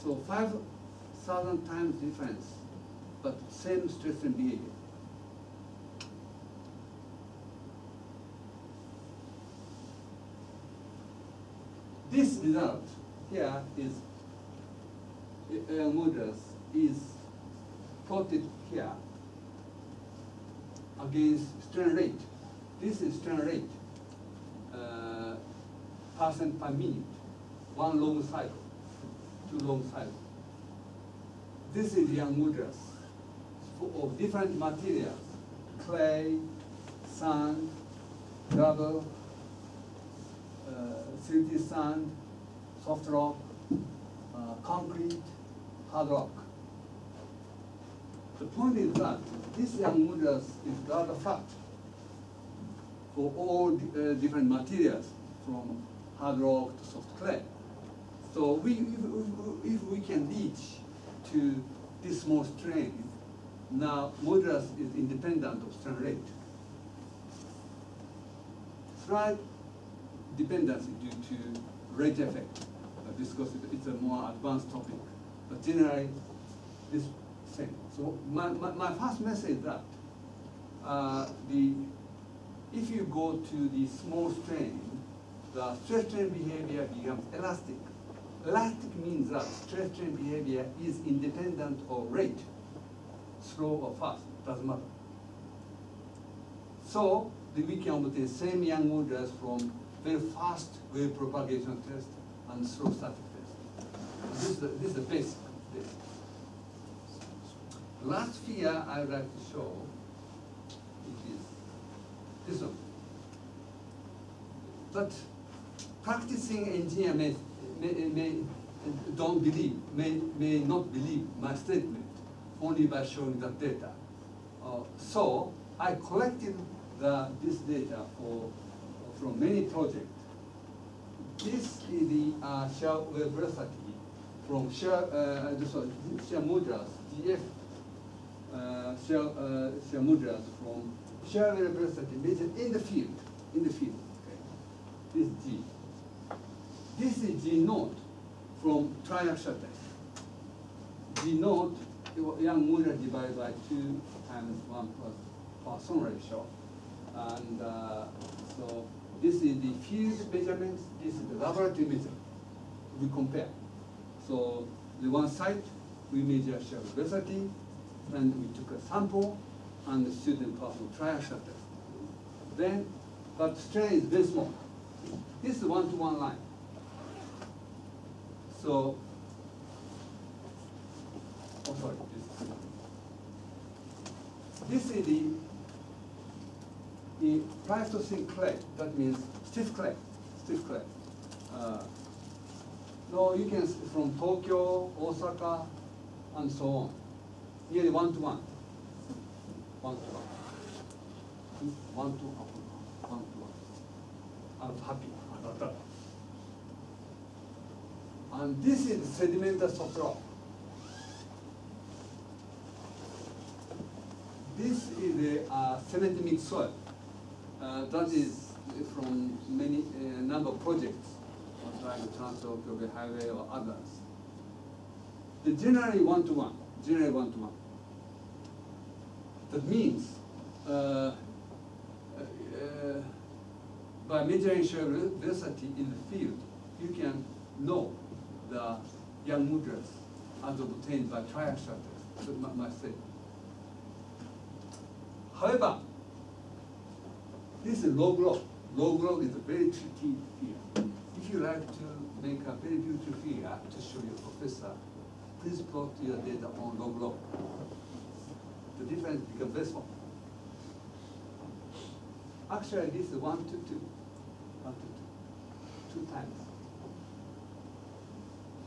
So 5,000 times difference, but same stress and behavior. This result here is modulus is plotted here, against strain rate. This is strain rate, percent per minute, one long cycle, two long cycles. This is Young modulus of different materials, clay, sand, gravel, silty sand, soft rock, concrete, hard rock. The point is that this Young modulus is rather flat for all different materials, from hard rock to soft clay. So if we can reach to this small strain, now modulus is independent of strain rate. Slight dependency due to rate effect, because it's a more advanced topic. But generally, this same. So my first message is that if you go to the small strain, the stress strain behavior becomes elastic. Elastic means that stress strain behavior is independent of rate, slow or fast, doesn't matter. So we can obtain same Young modulus from very fast wave propagation test and slow static test. This is the basic. Last figure I would like to show is this one. But practicing engineer may not believe my statement only by showing the data. So I collected this data from many projects. This is the shear wave velocity from shear modulus, GF shear modulus from shear wave velocity measured in the field. Okay. This is G. This is G naught from triaxial test. G naught, Young modulus divided by 2 times 1 plus Poisson ratio. And so this is the field measurements, this is the laboratory measurement. We compare. So the one side, we measure shear velocity, and we took a sample, and the student performed triaxial test. Then, but strain is very small. This is one-to-one line. So, oh sorry, this is the Pleistocene clay. That means stiff clay. No, you can from Tokyo, Osaka, and so on. Nearly one-to-one. I'm happy about that. And this is sedimentary soft rock. This is a cement mixed soil. That is from many number of projects, like Tatsuoka Highway or others. The generally one-to-one. That means by measuring shear velocity in the field, you can know the Young modulus as obtained by triaxial test. That's my statement. However, this is log log. Log log is a very tricky figure. If you like to make a very beautiful figure to show your professor, please plot your data on log log. The difference becomes very small. Actually, this is 1 to 2. 2 times.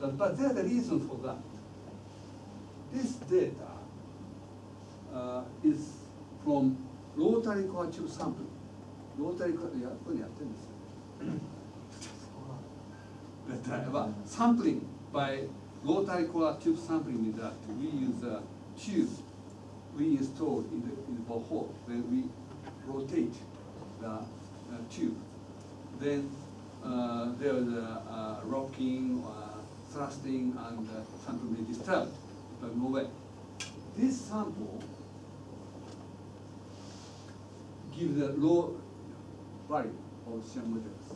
But there's a reason for that. This data is from rotary core tube sampling. Rotary core, sampling by rotary core tube sampling means that we use a tube we install in the borehole when we rotate the tube. Then there is a rocking, thrusting, and sample may disturb, but no way. This sample gives a low value of shear modulus.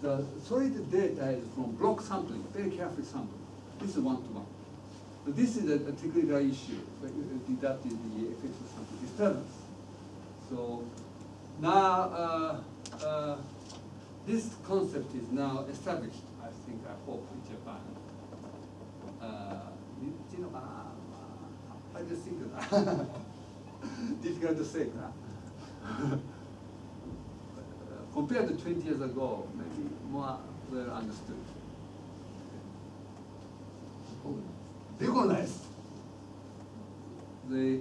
The solid data is from block sampling, very carefully sampled. This is one-to-one. But this is a technical issue. That is the effect of sample disturbance. So now this concept is now established, I think, I hope, in Japan. I just think difficult to say. Compared to 20 years ago, maybe more well understood. Recognize the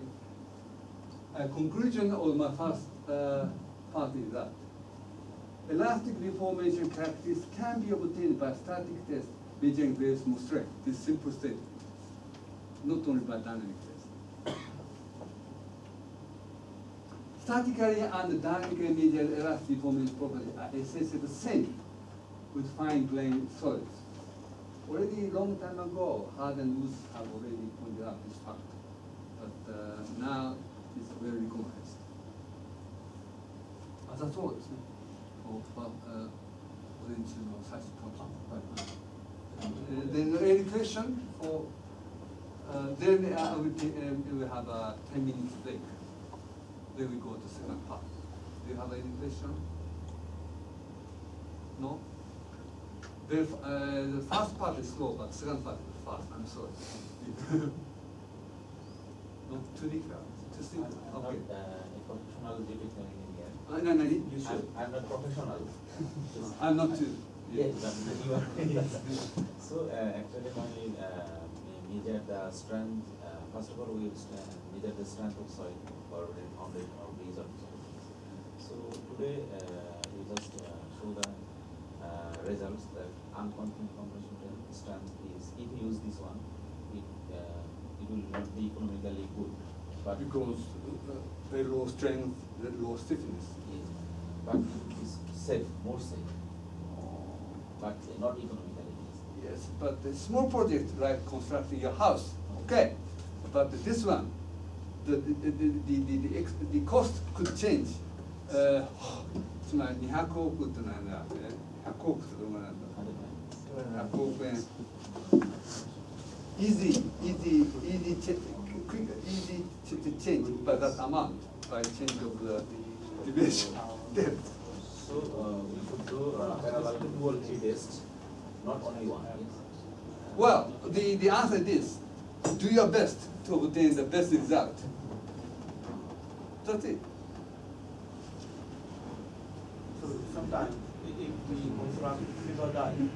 conclusion of my first part is that elastic deformation characteristics can be obtained by static test measuring very small strength. This simple statement, not only by dynamic test. Statically and dynamically measured elastic deformation properties are essentially the same with fine-grained solids. Already a long time ago, Hard and Woods have already pointed out this fact, but now it's very recognized. そうですね。午前中の最初ポイント。Then any question? Or then we will have a 10 minutes break. Then we go to second part. Do you have any question? No? The first part is slow, but second part is fast. I'm sorry. Not too difficult. Too simple. Okay. I'm not a professional geotechnical engineer. No, you should. I'm not professional. I'm not too. Yes, but you are. So actually, when we measure the strength, first of all, we measure the strength of soil for foundation or base of soil. So today, we just show the results that unconfined compression strength is, if you use this one, it will not be economically good. But because very low strength, very low stiffness. Yes, but it is safe, more safe. But not economically. Yes, but the small project like constructing your house, okay. But this one, the cost could change. つまり200億ってなんだ、100億ってどのぐらいなんだ。100億円。Easy to change by that amount by change of the deviation depth. So we could do parallel to 2 or 3 tests, not only one. Well, the answer is this: do your best to obtain the best result. That's it. So sometimes, if we construct river dive,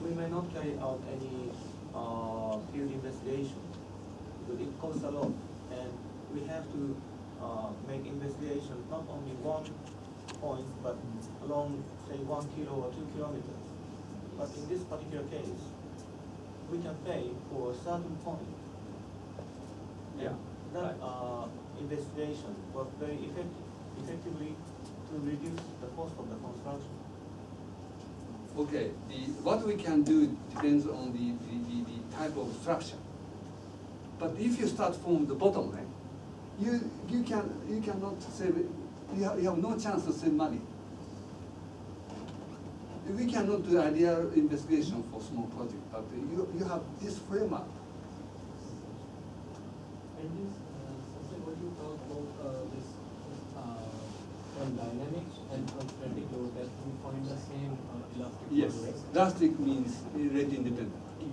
we may not carry out any field investigation because it costs a lot, and we have to make investigation not only one point but along, say, 1 kilo or 2 kilometers. But in this particular case, we can pay for a certain point. Yeah. That investigation was very effectively to reduce the cost of the construction. Okay, what we can do depends on the type of structure. But if you start from the bottom, right, you cannot save. You have no chance to save money. We cannot do ideal investigation for small project, but you have this framework. And this, what you talk about this on dynamics and on static load, that we find the same elastic. Yes, load, right? elastic means rate independent. Yeah.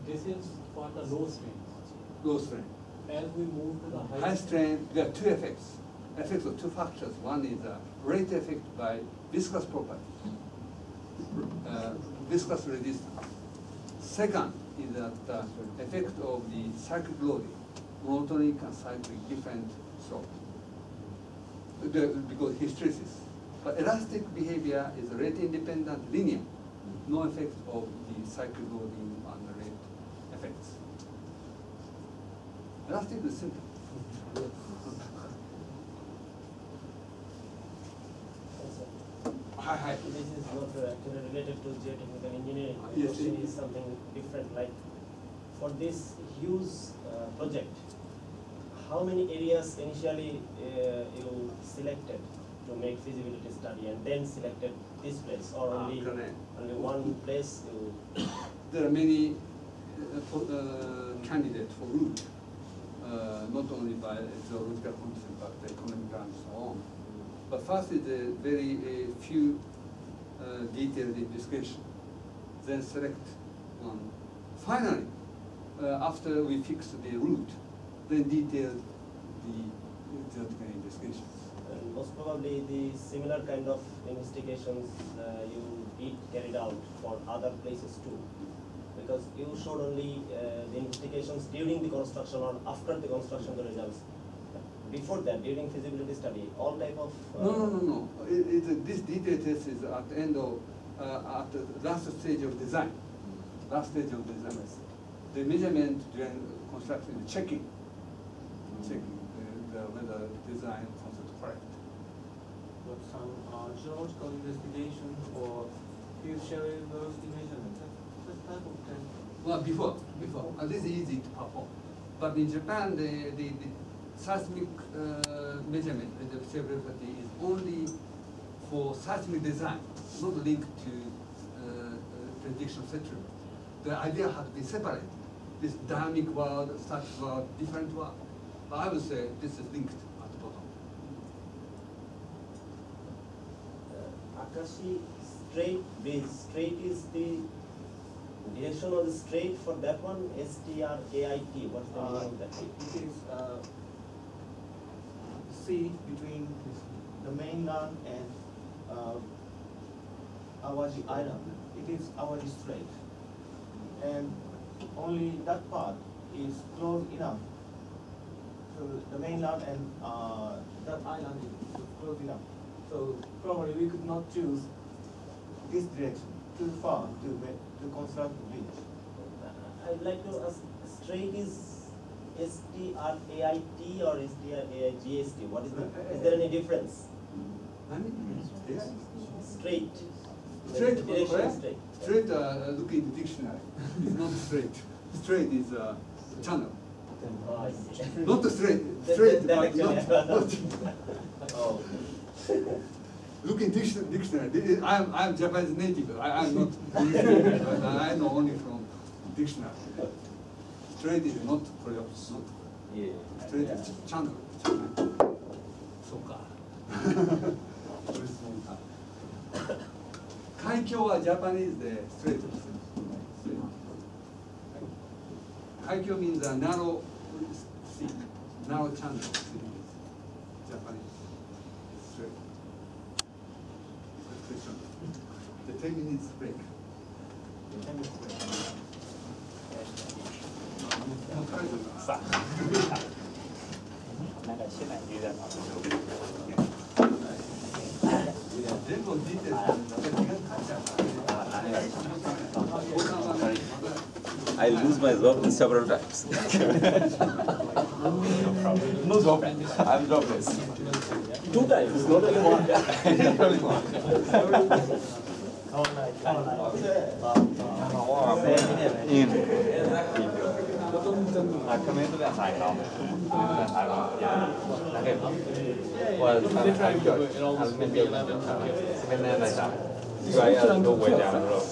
This is for the low strain. Low strain. As we move to the High strain, there are two effects. Effects of two factors. One is a rate effect by viscous property, viscous resistance. Second is that the effect of the cyclic loading, monotonic and cyclic different slope. Because hysteresis. But elastic behavior is rate independent, linear. No effect of the cyclic loading and the rate effects. Elastic is simple. Hi. This is not actually related to geotechnical engineering. My Yes, question is something different. Like for this huge project, how many areas initially you selected to make feasibility study, and then selected this place, or only one place? There are many candidates for route, not only by geological condition, but the economic and so on. first is a very few detailed investigation, then select one. Finally, after we fix the route, then detail the geotechnical investigations. And most probably the similar kind of investigations you did carried out for other places too, because you showed only the investigations during the construction or after the construction the results. Before that, during feasibility study, all type of No. This detail test is at the end of at the last stage of design. Last stage of design. The measurement during construction is checking whether design concept correct. But some geological investigation or field sharing velocity measurement, that type of test. Well, before. This is easy to perform. But in Japan, the seismic measurement at the velocity is only for seismic design, not linked to prediction settlement. The idea has to be separate. This dynamic world, static world, different world. But I would say this is linked at the bottom. Akashi straight base. Straight is the direction of the straight for that one. STRAIT. What's the meaning of that? It is sea between the mainland and Awaji Island. It is Awaji Strait, and only that part is close enough to the mainland, and that island is close enough. So probably we could not choose this direction too far to construct the bridge. I'd like to ask, straight is STRAIT or STRAIGST? What is there any difference? Yes. Straight. Straight, Direction correct? straight. Straight, look in the dictionary. It's not straight. Straight is a channel. Oh, I see. Not straight. Straight, That but not. Oh. Look in dictionary. I'm Japanese native. I'm not. But I know only from dictionary. Straight is not collapse. Not. Yeah. Straight is channel. Soか。海峡はジャパニーズでストレートです。海峡 means a narrow sea, narrow channel sea. Japanese straight. Question. The 10 minutes break. さなんかしてない理由だな。全部ディテールなんか時間かかっちゃうからね。I lose my job several times. No job. I'm jobless. 2 times, not only one. Only one. 変わらない。変わらない。Recommend that I know. Well, I'm go way down the road.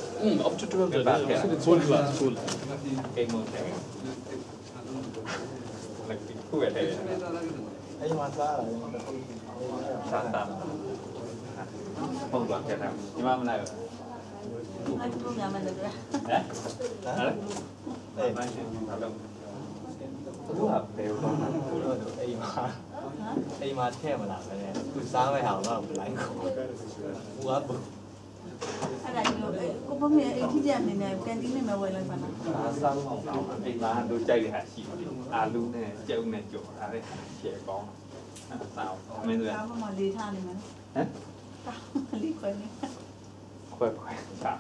Up to 12. Full class, full. Like, who are they? 今さ、Không đoạn kẹt nào. Nhưng mà này. Anh cũng nhà mình được rồi. Đấy. Đây. Phù hợp đều con là phù hợp. Ây mà theo mà làm cái này. Sáng mai hảo nó lạnh khổ. Phù hợp. Hay là cũng có người thích làm này cái tí này mà quay lại phần nào. Sao không nào mà mà đồ chơi thì hả chị. Lu này, chơi này chỗ à đây trẻ con. Sao? Mấy người. Sao mà đi than này mà. Hả? Sao đi quay này. Khỏe chả.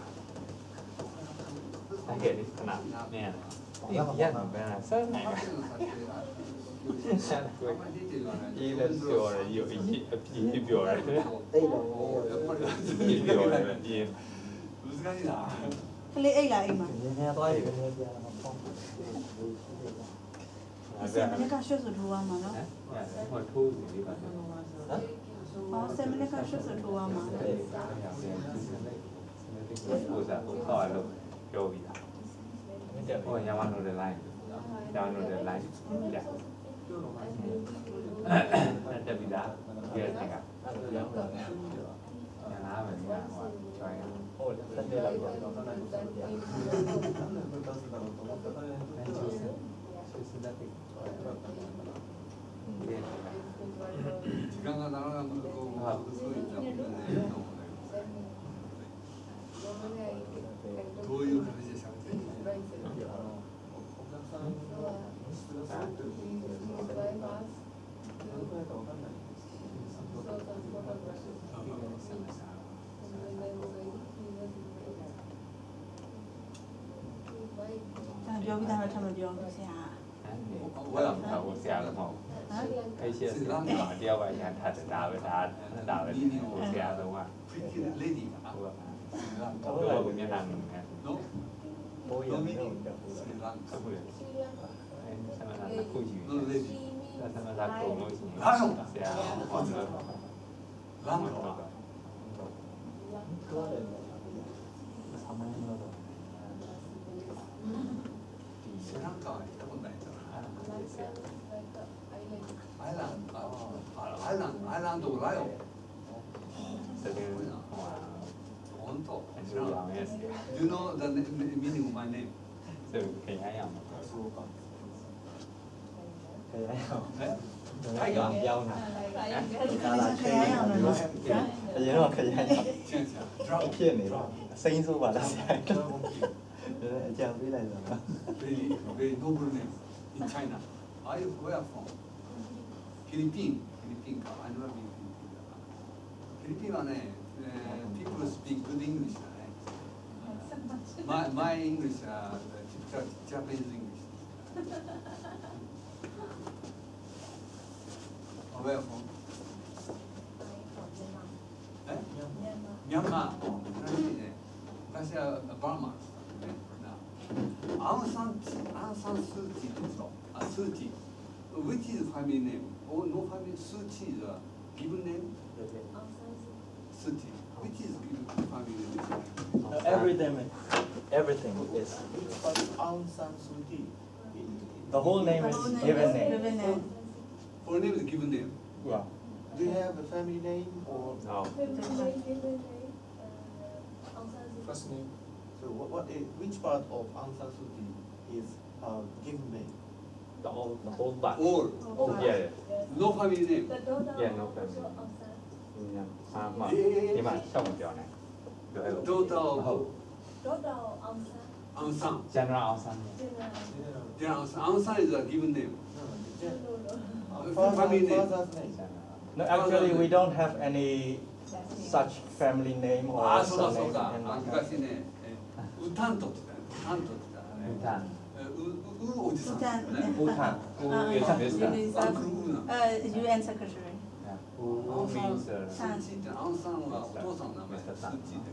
Ta hiểu đi, nào, nè. Đi dân bên là sớm này. Ý là biểu là yêu ý biểu là ý biểu là ý. Cái lấy ấy là em mà. Xem mấy cái show thua mà nó. Hồi thu thì đi vào. Xem mấy cái show thua mà. Ủa dạ, cũng tỏi luôn. Rồi bị ôi, nhà ăn đồ lại. Nhà ăn đồ lại. Dạ. Đã bị đá. Kia thành cả. giống rồi. Nhà lá mình nhà ngoài trời Ôi, tất nhiên là còn có này cũng sao vậy?時間が長くこうそういったことでどういう感じでしゃべってるの？ပြောပြီးသားတော့ထပ်မပြောဘူးဆရာ 我也不我下了嘛，那些是老掉吧，像他的大卫他大卫我下的话， Pretty lady かな？我我面上呢， No? 我也没有讲过。スリランカ。不是，他们那过去， No lady。那他们那狗东西，ラロン。是啊，我知道。ランカは。スリランカは行ったことないんだな。アイランドライオン。这边本当。很重要的是， You know the meaning of my name? 这个可以安养吗？ Cái đấy không? え？ Cái làm dâu nè. Ta là ခရမ်းအောင်လို့ cái gì nó cái gì? 違う違う。Dragon. 骗你吧？声音说把它写。这样比来着。 Very noble name in China. Are you where from? フィリピンか。I never been フィリピンはね、people speak good English だね。My English は typical Japanese English. Where from? え？ミャンマー。昔はバーマー。アウンサンスーチーでしょ。あ、スーチー。Which is family name? Oh, no family. スーチー is a given name. スーチー。Which is given family name? Everything is. Aung San Suu Kyi. The whole name is given name. given name Her name is given name. Yeah. Do you have a family name or No. first name? So which part of Aung San Suu Kyi is given name? The whole part. All. Yeah. No family name. Yeah, no family. Mà nhưng mà sao mình chọn này? Daughter of Aung San. General Aung San. Aung San is a given name. Father's Family name. name. No, actually, we don't have any such family name あ or あ、そうだそう surname だ。 in 昔ね、ウタントって言ったね。ウタントって言ったらね。ウおじさん。ウタン。 Who is Mr. UN secretary Who means スーチーってアウンサンはお父さんの名前でスーチーって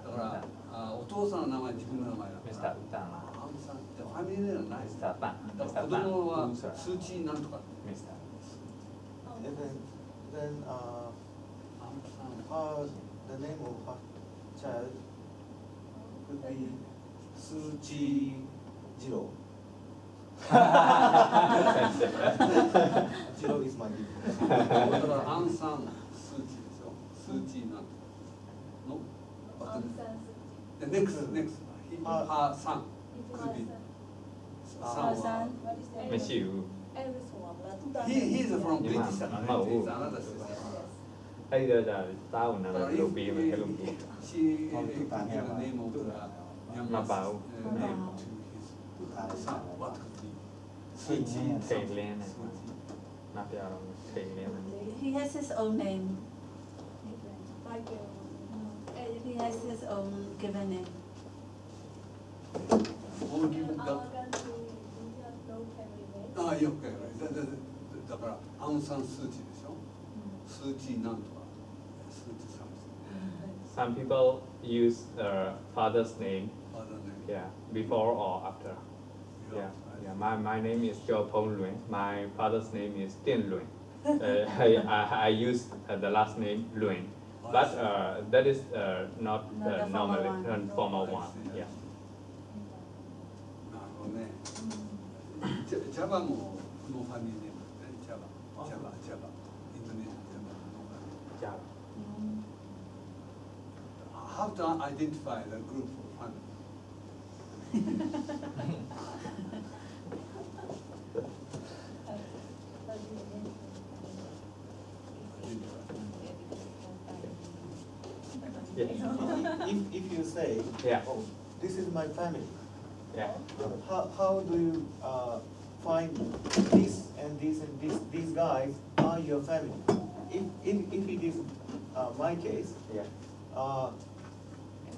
だからお父さんの名前自分の名前だ Mr. から Utan. アウンサンってファミリーネームない Mr. Tan. だから Mr. 子 Tan. 供は Who's スーチーなんとか Mr. And then the name of her child could be Suu Kyi Jiro. Jiro is my name. だからアウンサンスーチーでしょスーチーなんとかの The next her son could be son Monsieur. he is from Nhưng mà British だからね mẫu. It's another system. Bây giờ là tao là Lupi mà cái Lupi. She gave the name of Myanmar's Mabau. name to his son. What could be? Suchi. Thầy lên này. Nạp vào thầy lên này. he has his own name he has his own given name All given the ああよくだからアウンサンスーチーでしょスーチーなんとかスーチーさん Some people use father's name, father name. yeah, before or after. Yeah, yeah. My name is Joe Pong Luen. My father's name is Tian Luen. I use the last name Luen, but that is not the normally formal one. formal one. Yeah. なるほどね。ジャバもノーファミリーネームだね。ジャバ。インドネシアジャバのノーファミリー。Java. have to identify the group of family. If you say, Yeah. oh, this is my family, Yeah. how do you find this and this and this? These guys are your family. If it is my case, Yeah.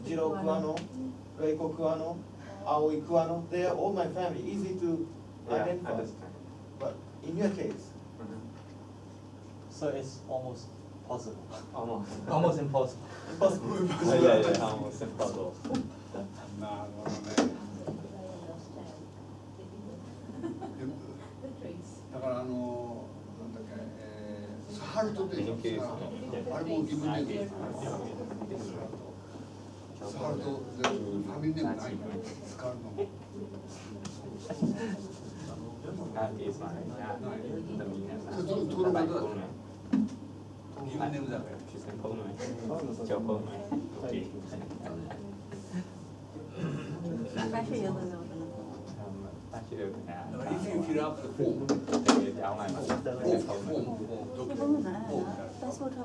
Jiro Kuano, Reiko Kuano, Aoi Kuano, they are all my family. Easy to Yeah, identify. understand. But in your case, So it's almost possible. Almost. Almost impossible. impossible. Yeah, almost impossible. なるほどね。だからなんだっけ、サハルトでしょ。あれも義務で。サハルトでファミリーネームないから使うのも。That is my the meaning. 登録はどうだった？義務ネームだから。She's in Poland. Joe Poland. Okay. 大学有的有的。大学有的。If you fill up the form, เอาไงมา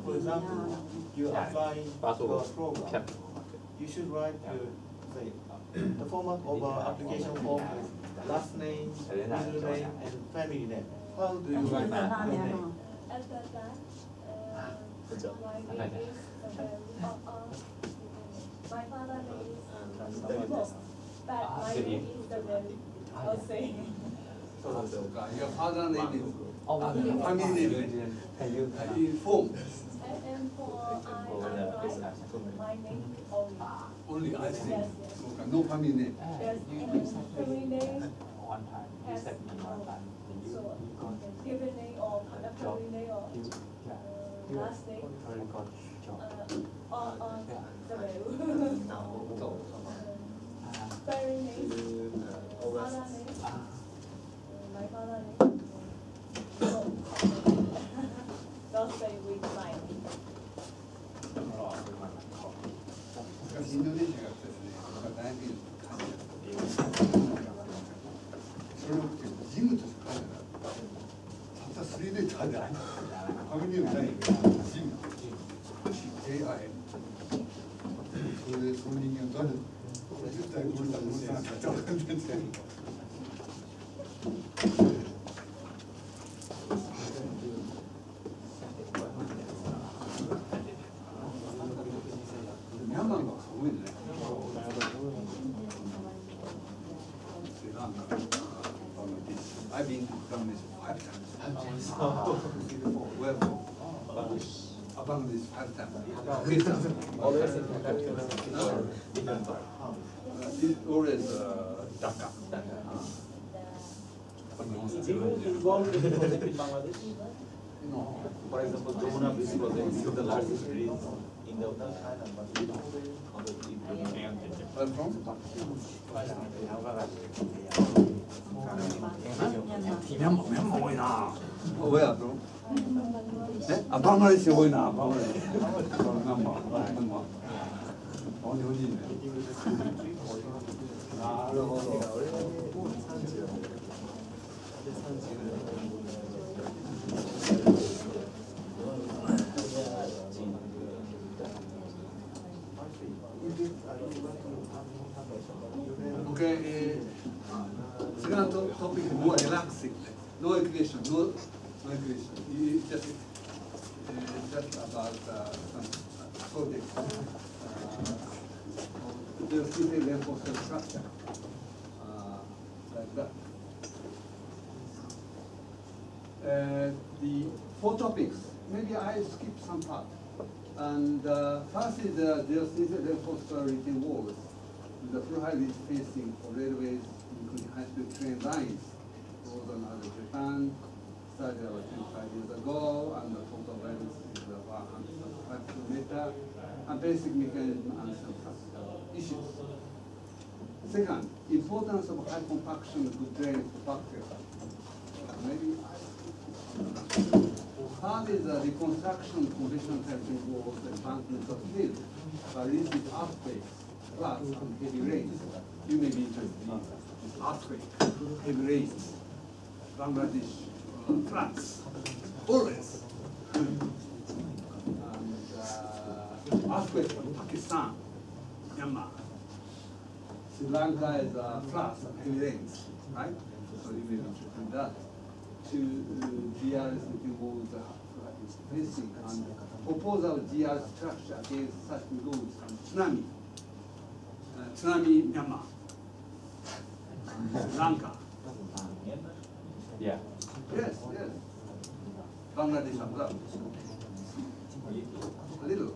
For example, you apply for a program, you should write say, the format of our application form is last name, middle name, and family name. How do you write that? After that, my name is my father name is Prof, but my name is the very same. Your father name is family name. In form. And for my name Only I see. Yes, Okay, no family name. yes. Family name one time. You said me one time. so given name or family name or last name or the value. Family name, father name, my father name. Don't say with mine. 昔インドネシアがですね、大学に感じた。それを事務として書いてある。たった3で書いてある。ファミリーネームない。事務。AI。それでその人間誰？絶対これだこれだって分かんないんですよ。ミャンマーがすごいね。I've been to Bangladesh 5 times. Where? Bangladesh 5 times. Always in It's always Dhaka. Do you involved in the project in Bangladesh? No. For example, Domuna Beach project is the largest GRIS in the China, but we don't Where from? ミャンマー多いな。Where from? あ、バングラデシュ多いな。バングラデシュ。ミャンマー。日本人ね。なるほど。Okay, second topic is more relaxing. No equation, no equation. You just about some project. There's still a reinforcement structure, like that. The 4 topics. Maybe I skip some part. And first is there's this reinforcement retaining walls. The full height facing for railways, including high-speed train lines. Northern Japan started about 25 years ago, and the total length is about 105 kilometers, and basic mechanism and some practical issues. Second, importance of high compaction good drainage factor. Maybe Part is the reconstruction conventional typing walls and mountains of field. But this is earthquakes, floods, and heavy rains. You may be interested in this earthquake, heavy rains, Bangladesh, floods, always. And earthquake in Pakistan, Myanmar. Sri Lanka is floods and heavy rains, right? So you may be interested in that. To GRS walls is facing and proposal GRS structure against such loads and tsunami. Tsunami Myanmar, Sri Lanka. Yeah. Yes, yes. Bangladesh as well. A little.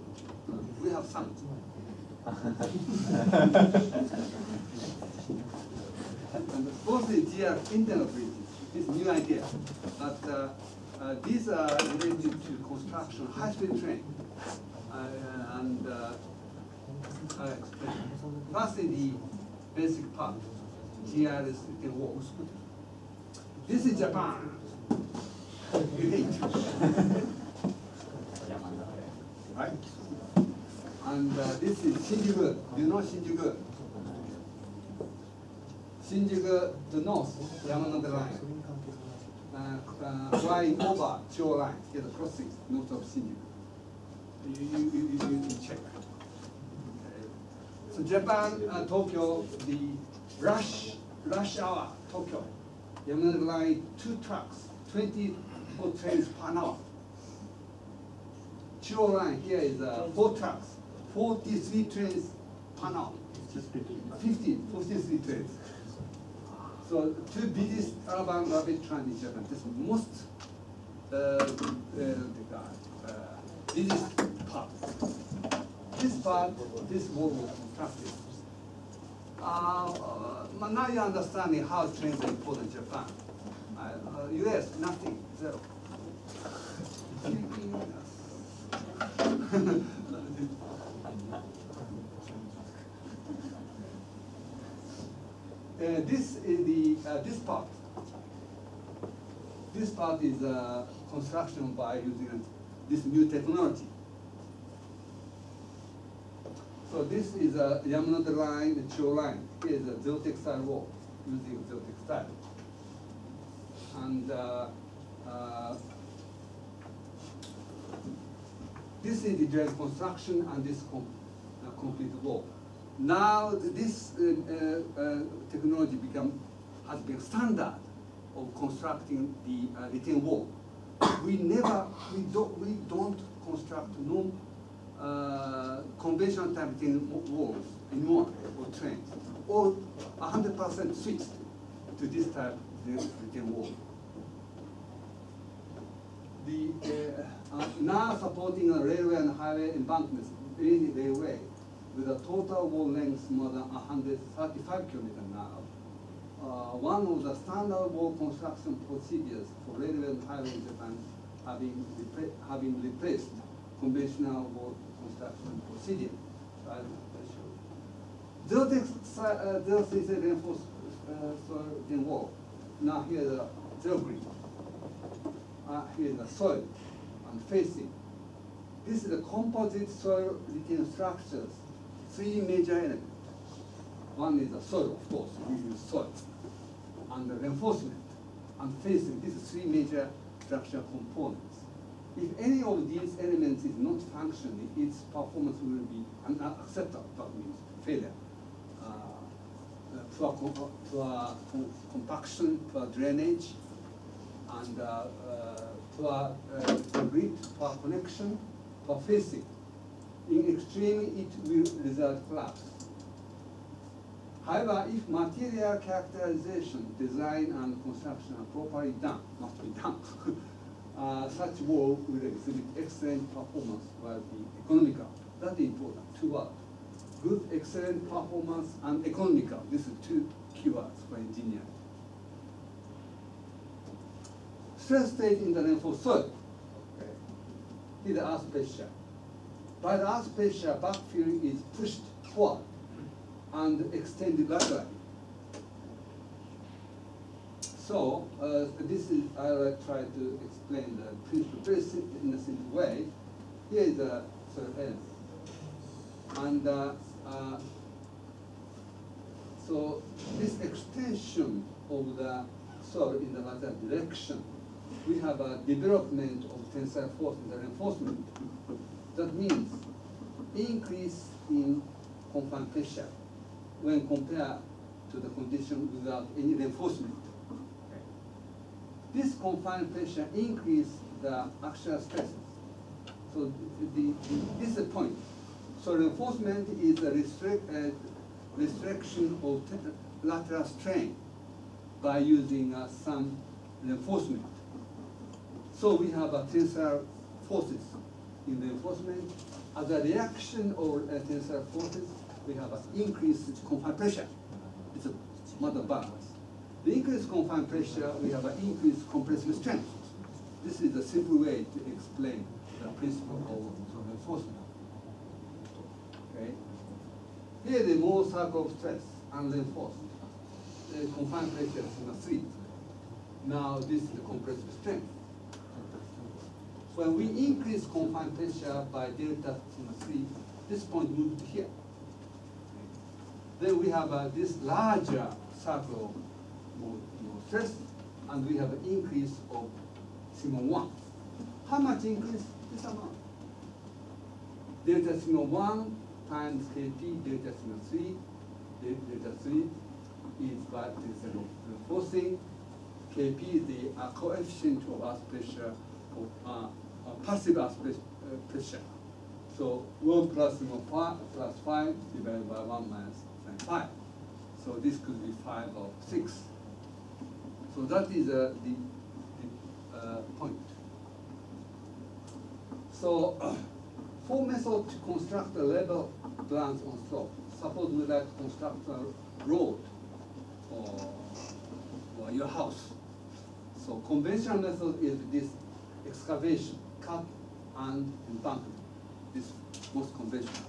We have some. And mostly GR internal bridges. This new idea, but these are related to construction, high-speed train, and I'll explain. First is the basic part, GRS in walls. This is Japan. You hate. Right? And this is Shinjuku. Do you know Shinjuku? Shinjuku, the north, Yamanote line. Flying over Chiyo line, get the crossing north of Shinjuku. You check. Okay. So Japan, Tokyo, the rush hour, Tokyo. Yamanote line, 2 trucks, 24 trains per hour. Chiyo line here is 4 trucks, 43 trains per hour. 43 trains. So 2 busiest urban rapid transit Japan. This is most busiest part. This part, this wall was constructed. Now you're understanding how trains are important in Japan. US, nothing, zero. This is the this part. This part is construction by using this new technology. So this is a Yamanote line, the Chiyo line. Here is a geotextile wall using geotextile. And this is the direct construction and this complete wall. Now this technology has been standard of constructing the retaining wall. We don't construct conventional type retaining walls anymore or trains. All 100% switched to this type of retaining wall. The now supporting a railway and highway embankments, mainly railway, with a total wall length more than 135 kilometers now. One of the standard wall construction procedures for railway and highway in Japan having replaced conventional wall construction procedure. So I'll show you. Geotextile reinforced soil wall. Now here is a geogrid. Here is the soil and facing. This is the composite soil retaining structures. 3 major elements. One is the soil, of course, we use soil. And the reinforcement and facing, these are 3 major structural components. If any of these elements is not functioning, its performance will be unacceptable, that means failure. Poor compaction, poor drainage, and poor grid, poor connection, poor facing. In extreme, it will result collapse. However, if material characterization, design, and construction are properly done, must be done, such wall will exhibit excellent performance while be economical. That's important, 2 words. Good, excellent performance, and economical. These are 2 keywords for engineering. Stress state in the reinforced soil. Okay. Is the earth pressure. By the earth pressure, backfill is pushed forward and extended laterally. So this is, I'll try to explain the principle very in a simple way. Here is the soil element. And so this extension of the soil in the lateral direction, we have a development of tensile force in the reinforcement. That means increase in confined pressure when compared to the condition without any reinforcement. This confined pressure increase the axial stresses. So this is the point. So reinforcement is a restriction of lateral strain by using some reinforcement. So we have tensile forces in reinforcement. As a reaction of tensile forces, we have an increased confined pressure. It's a matter of balance. The increased confined pressure, we have an increased compressive strength. This is a simple way to explain the principle of reinforcement. Okay. Here the Moore circle of stress and reinforced. The confined pressure is 3. Now this is the compressive strength. When we increase confined pressure by delta 3, this point moves to here. Then we have this larger circle of stress, and we have an increase of sigma 1. How much increase? This amount. Delta sigma 1 times Kp delta sigma 3. Delta 3 is by tensile reinforcing. Kp is the coefficient of earth pressure, of passive earth pressure. So 1 plus sigma 5 plus 5 divided by 1 minus 5. So this could be 5 or 6. So that is the point. So 4 methods to construct a level plans on slope. Suppose we like to construct a road or your house. So conventional method is this excavation, cut and embankment. This most conventional.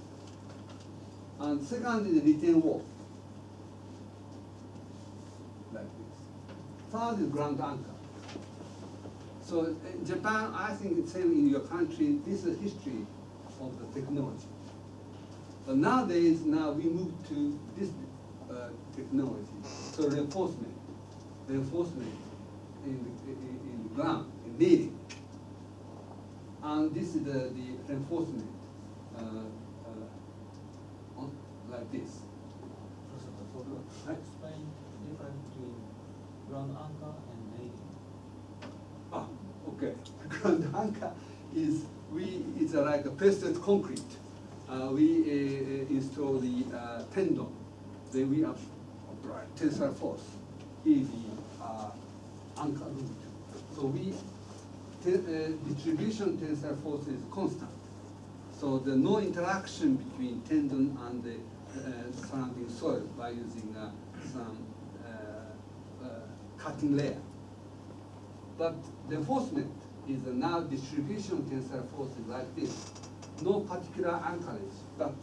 And second is retain wall, like this. Third is ground anchor. So in Japan, I think it's same in your country, this is history of the technology. But nowadays, now we move to this technology. So reinforcement in the ground, in kneading. And this is the reinforcement like this. Explain the difference between ground anchor and kneading. Okay. Ground anchor is it's like a pasted concrete. We install the tendon. Then we apply tensile force. Here is the anchor root. So distribution tensile force is constant. So there's no interaction between tendon and the surrounding soil by using some cutting layer. But the reinforcement is now distribution tensile force is like this. No particular anchorage, but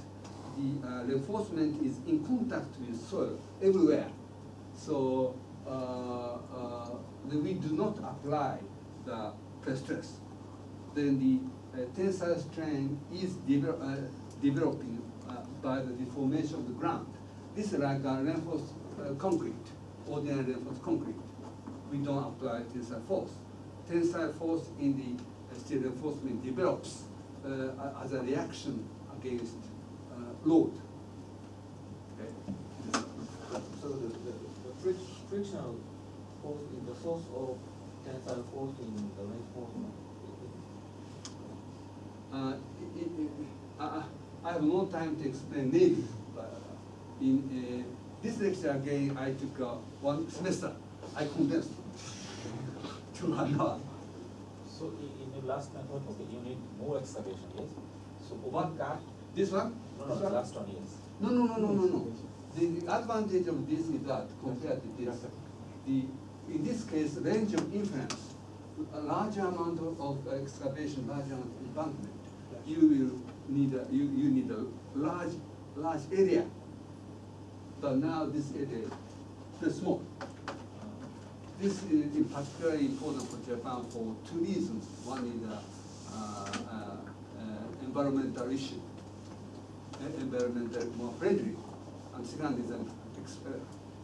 the reinforcement is in contact with soil everywhere. So then we do not apply the press stress. Then the tensile strain is developing by the deformation of the ground. This is like a reinforced concrete, ordinary reinforced concrete. We don't apply tensile force. Tensile force in the steel reinforcement develops as a reaction against load. Okay. So the frictional force is the source of tensile force in the reinforcement. I have no time to explain maybe, but in this lecture again, I took 1 semester. I condensed to 1 hour. So in the last method, okay, you need more excavation, yes? So What? cut? This one? No, This no, one? last one, yes. No. The advantage of this is that compared to this, in this case, range of influence, a large amount of excavation, large amount of embankment, you will need you need a large area. But now this area is too small. this is in particularly important for Japan for two reasons. One is environmental issue, environmental more friendly, and second is an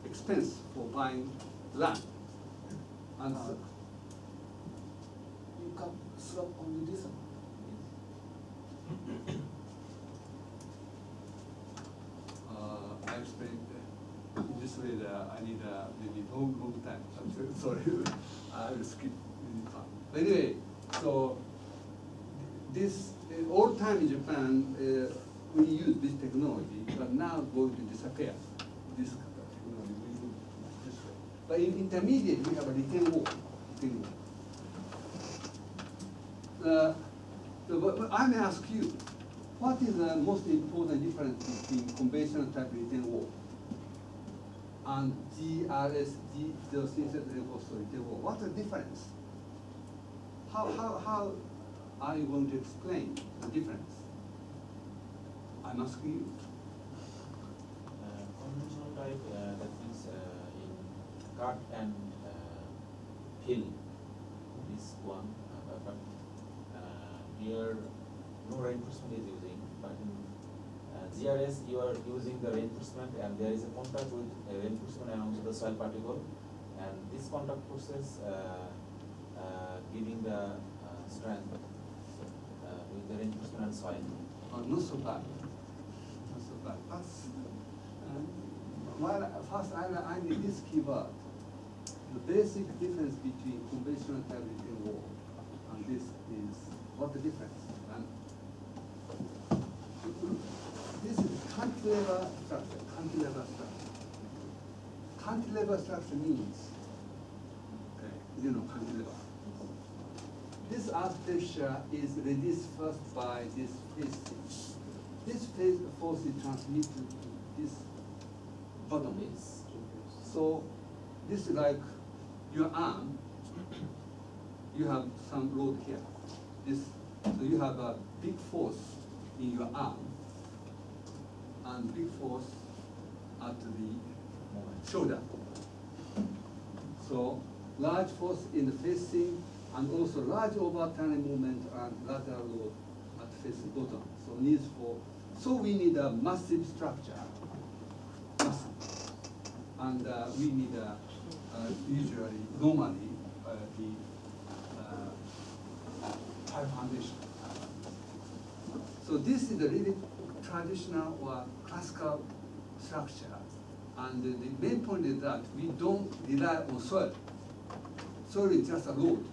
expense for buying land. And you can swap only this one. I explained in this way that I need maybe long time. I'm sorry, I will skip this part. But anyway, so this all time in Japan we use this technology, but now going to disappear. This technology we use this way. But in intermediate we have a retain wall. But I may ask you, what is the most important difference between conventional type retain wall and GRS, geosynthetic reinforced retain wall? What's the difference? How are you going to explain the difference? I'm asking you. Conventional type, that means in cut and fill, this one, but here no reinforcement is using, but in GRS you are using the reinforcement and there is a contact with a reinforcement and also the soil particle, and this contact process giving the strength with the reinforcement and soil. Not so bad. Not so bad. First I need this keyword. The basic difference between conventional type retain wall and this is what the difference. And this is cantilever structure. Cantilever structure. Cantilever structure means, you know, cantilever. This architecture is reduced first by this phase. This phase force is transmitted to this bottom. So this is like your arm. You have some load here. So you have a big force in your arm and big force at the shoulder. So large force in the facing and also large overturning moment and lateral load at facing bottom. So we need a massive structure, and we need usually, normally, the pipe foundation. So this is a really traditional or classical structure, and the main point is that we don't rely on soil. Soil is just a load.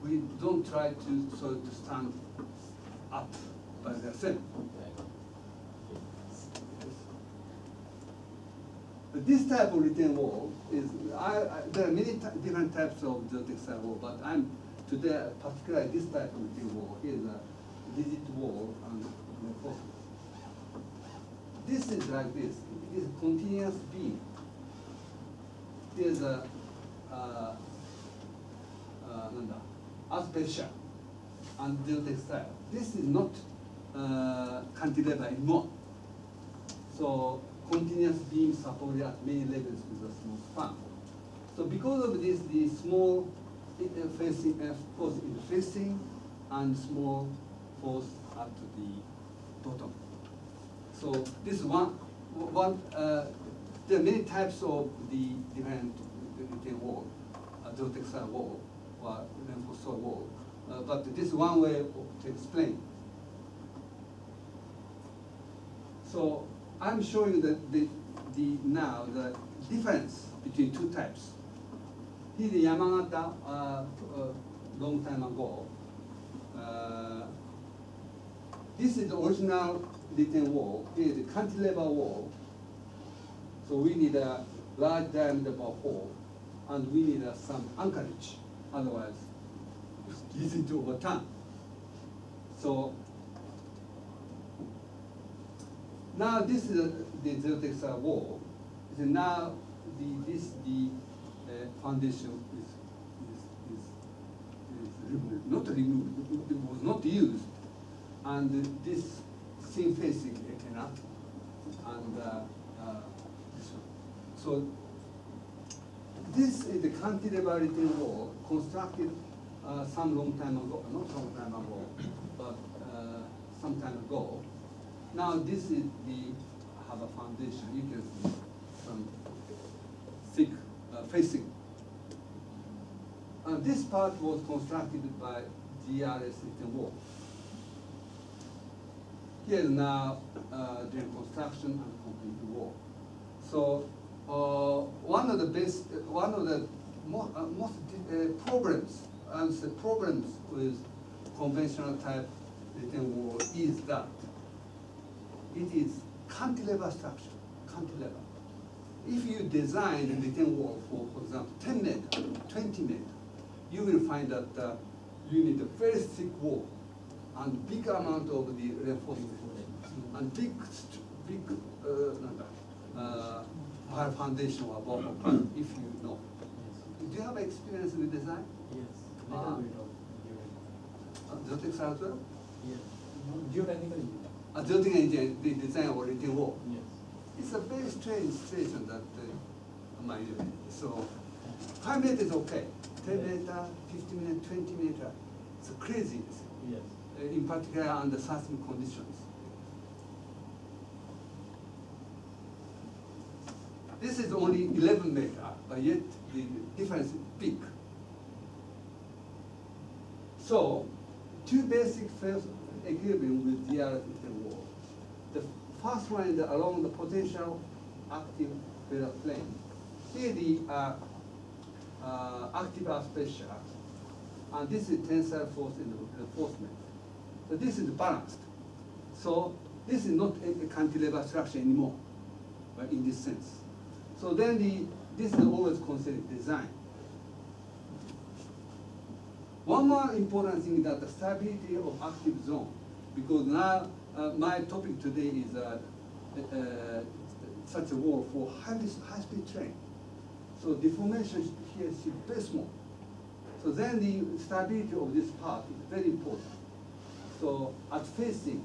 We don't try to soil to stand up by themselves. But this type of retain wall is, there are many different types of geotextile wall, but today, particularly this type of retain wall is a rigid wall and reinforcement. This is like this. It is a continuous beam. Here's a earth pressure and geotextile. This is not cantilever anymore. So continuous beam supported at many levels with a small span. So because of this, the small facing force in the facing and small force at the bottom. So this is one. There are many types of the different retain wall, geotextile wall or reinforced soil wall, but this is one way to explain. So I'm showing you now the difference between two types. Here is Yamagata long time ago. This is the original retain wall. Here is the cantilever wall. So we need a large diameter hole, and we need some anchorage. Otherwise, it's easy to overturn. So now this is the geotextile wall. So now the foundation is removed, not removed. It was not used, and this thin facing cannot, and this one. So this is the cantilever retaining wall constructed some long time ago, not long time ago, but some time ago. Now this is the have a foundation. You can see some thick facing. This part was constructed by GRS retaining wall. Here is now during construction and complete wall. So one of the most problems, and the problems with conventional type retaining wall is that it is cantilever structure, cantilever. If you design a retaining wall for example, 10 meters, 20 meters, you will find that you need a very thick wall and big amount of the reinforcement and big high foundation or above, if you know. Do you have experience with design? Yes. Geotech as well? Yes. Geotechnical engineering. Geotechnical engineering, the design of retaining wall. Yes. It's a very strange situation that so 5 meters is okay. 10 meter, 15 meter, 20 meter. It's crazy. Yes. In particular under seismic conditions. This is only 11 meters, but yet the difference is big. So, two basic fields equilibrium with DRS wall. The first one is along the potential active failure plane. Here the active earth pressure, and this is tensile force in the reinforcement. So this is balanced. So this is not a cantilever structure anymore, but in this sense. So then this is always considered design. One more important thing is that the stability of active zone, because now my topic today is such a wall for high-speed train. So deformation here is very small. So then the stability of this part is very important. So at facing,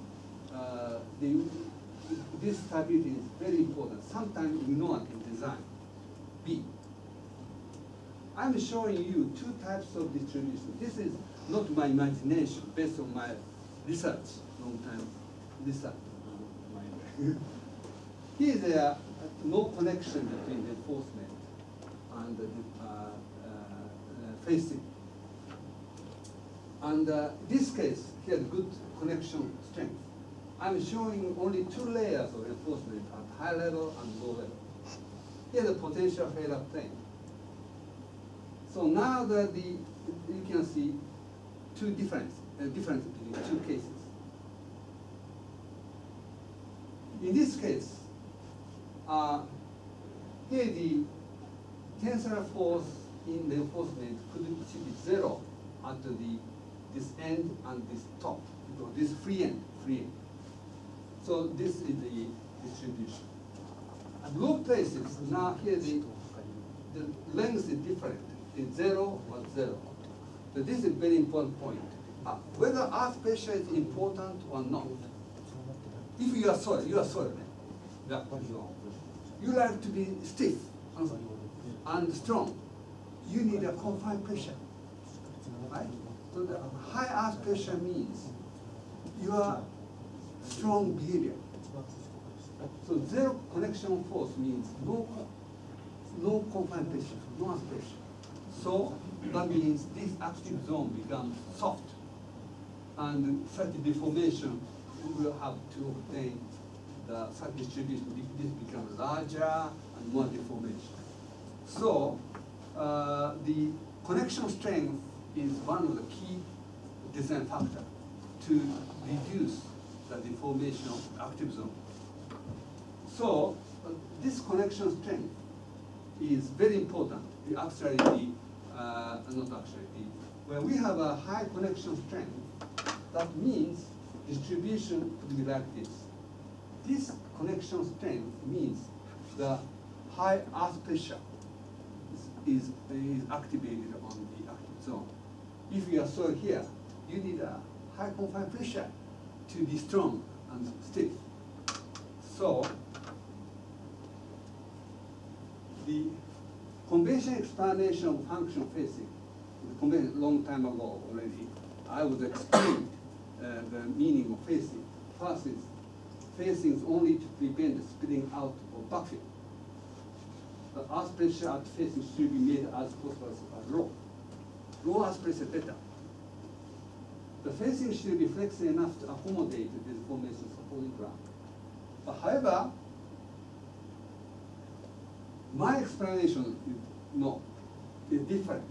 this stability is very important, sometimes ignored in design. B. I'm showing you two types of distribution. This is not my imagination, based on my research, long time research. Here is no connection between reinforcement and the facing. And this case, here good connection strength. I'm showing only two layers of reinforcement at high level and low level. Here the potential failure plane. So now that you can see two difference between two cases. In this case, here the tensile force in reinforcement could be zero at this end and this top, because this free end. So this is the distribution. At low places, now here the length is different. It's 0 or 0. So this is a very important point. Whether earth pressure is important or not. If you are soil, yeah. You like to be stiff and strong. You need a confined pressure, right? So the high earth pressure means you are strong behavior. So zero connection force means no confined pressure, no earth pressure. So that means this active zone becomes soft, and such deformation we will have to obtain the such distribution. This becomes larger and more deformation. So the connection strength is one of the key design factors to reduce the deformation of the active zone. So this connection strength is very important. When we have a high connection strength, that means distribution could be like this. This connection strength means the high earth pressure is activated on the active zone. If you are soil here, you need a high confined pressure to be strong and stiff. So conventional explanation of function facing, long time ago already, I would explain the meaning of facing. First is, facing is only to prevent the spilling out of backfill. The earth pressure at facing should be made as possible as low. Low earth pressure better. The facing should be flexible enough to accommodate the deformation supporting ground. But however, my explanation is different.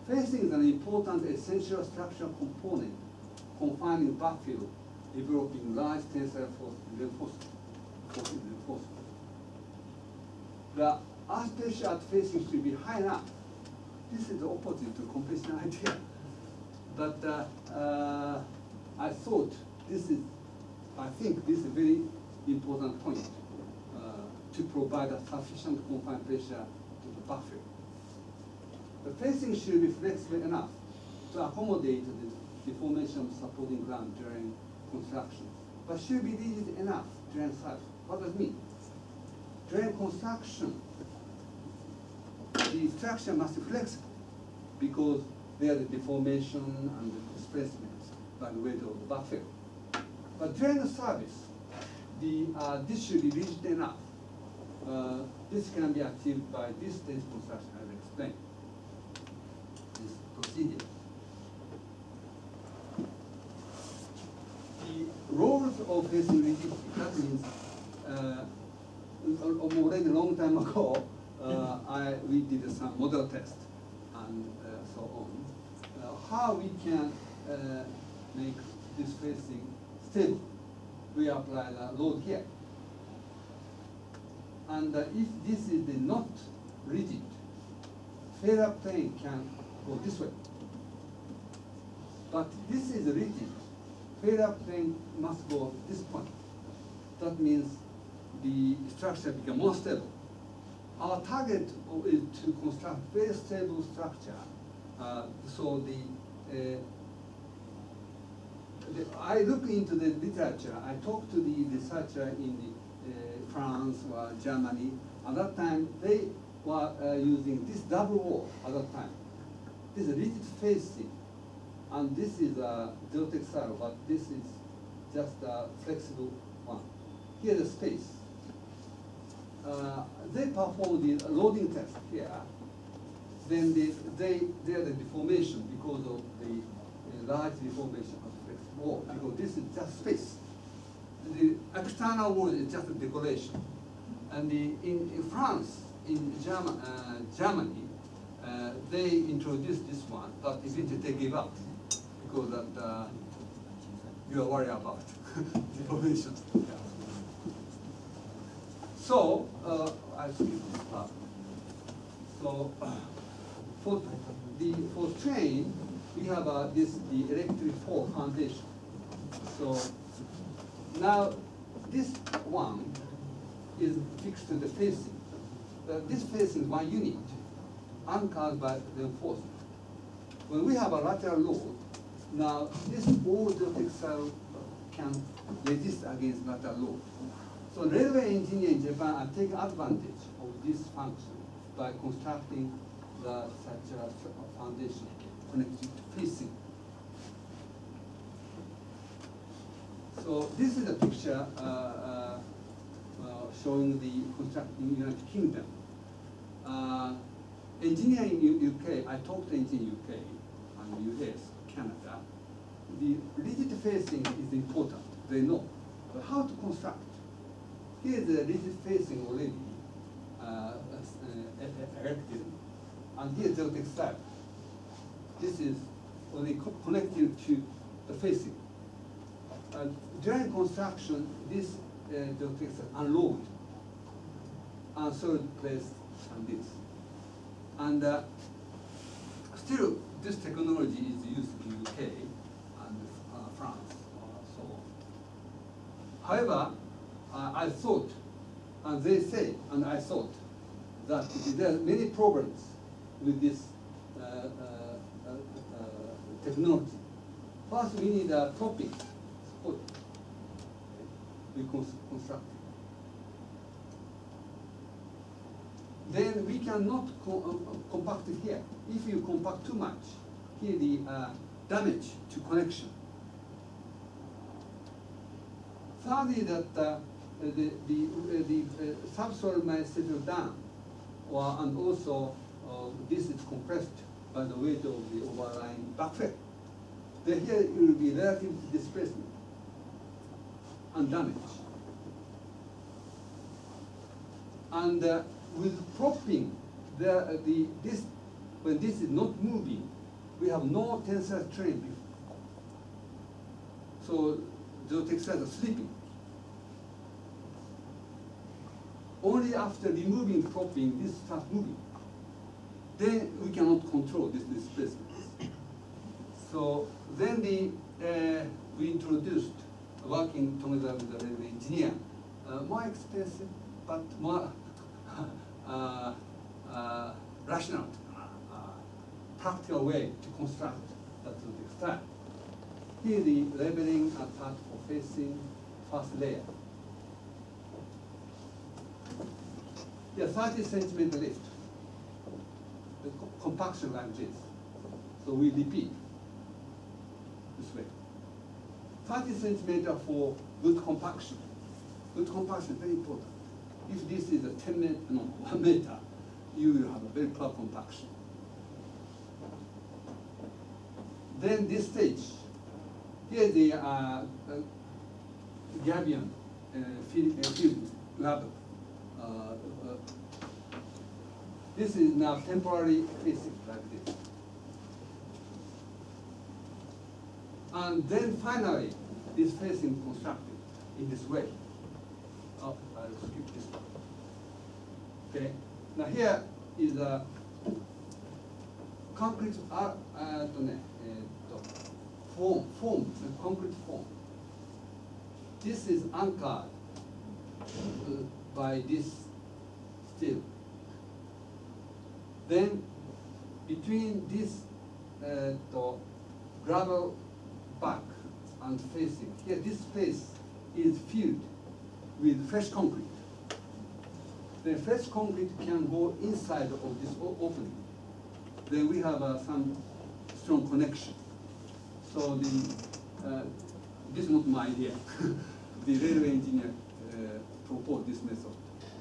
Facing is an important essential structural component confining backfill, developing large tensile force reinforcement. The earth pressure at facing should be high enough. This is the opposite to conventional idea. But I think this is a very important point to provide a sufficient confined pressure to the backfill. The facing should be flexible enough to accommodate the deformation of supporting ground during construction, but should be rigid enough during service. What does it mean? During construction, the structure must be flexible because there are the deformation and the displacement by the weight of the backfill. But during the service, this should be rigid enough. This can be achieved by this stage construction as explained. This procedure. The roles of facing rigidity, that means already a long time ago, we did some model test and so on. How we can make this facing stable? We apply the load here. And if this is not rigid, failure plane can go this way. But this is rigid. Failure plane must go this point. That means the structure becomes more stable. Our target is to construct very stable structure. So I look into the literature. I talked to the researcher in France or Germany. At that time, they were using this double wall at that time. This is rigid facing, and this is a geotextile, but this is just a flexible one. Here is space. They performed the loading test here. Then they are the deformation because of the large deformation of the flexible wall, because this is just space. The external wall is just a decoration. And in France, in Germany, they introduced this one, but eventually they gave up because that you are worried about deformation. Yeah. So I skip this part. So for train, we have the electric force foundation. So now this one is fixed to the facing. This facing is one unit, anchored by the reinforcement. When we have a lateral load, now this all geotextile can resist against lateral load. So railway engineers in Japan are taking advantage of this function by constructing such a foundation connected to facing. So this is a picture showing the construction in the United Kingdom. Engineering in UK, I talked to engineering in UK and US, Canada. The rigid facing is important, they know. But how to construct? Here is the rigid facing already erected, and here is the geotextile. This is only connected to the facing. During construction, this geotextile unload and so placed on this. And still, this technology is used in UK and France, so on. However, I thought, and they say, and I thought, that there are many problems with this technology. First, we need a topic support. We construct. then we cannot compact it here. If you compact too much, here the damage to connection. Thirdly, that the subsoil might settle down, and also this is compressed by the weight of the overlying backfill. Then here it will be relative displacement and damage. And with propping, when this is not moving, we have no tensile strain before. So geotextiles are sleeping. Only after removing propping, this starts moving. Then we cannot control this displacement. So then we introduced working together with the railway engineer, more expensive but more rational, practical way to construct that textile. Here the leveling and part for facing first layer. Here 30 centimeter lift, the compaction like this. So we repeat this way. 30 centimeter for good compaction. Good compaction is very important. If this is a 10 meter, no, 1 meter, you will have a very poor compaction. Then this stage, here the gabion field level. This is now temporary facing like this. And then finally, this facing constructed in this way. Oh, I'll skip this one. Okay. Now here is a concrete form, a concrete form. This is anchored by this steel. Then between this gravel back and facing, here this space is filled with fresh concrete. The fresh concrete can go inside of this opening. Then we have some strong connection. So this is not my idea. The railway engineer proposed this method.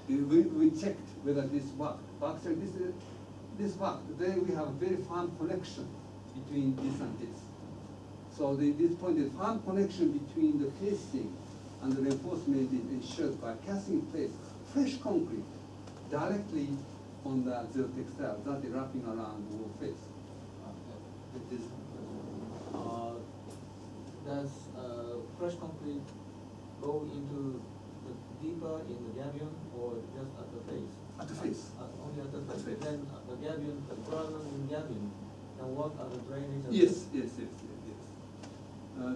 We checked whether this worked. Actually, this worked. Then we have a very firm connection between this and this. So this point is firm connection between the facing and the reinforcement is ensured by casting in place fresh concrete directly on the geotextile that is wrapping around the whole face. Does fresh concrete go into the deeper in the gabion or just at the face? At the face. Only at the face. Then the gabion, the problem in gabion can work as a drainage. Yes.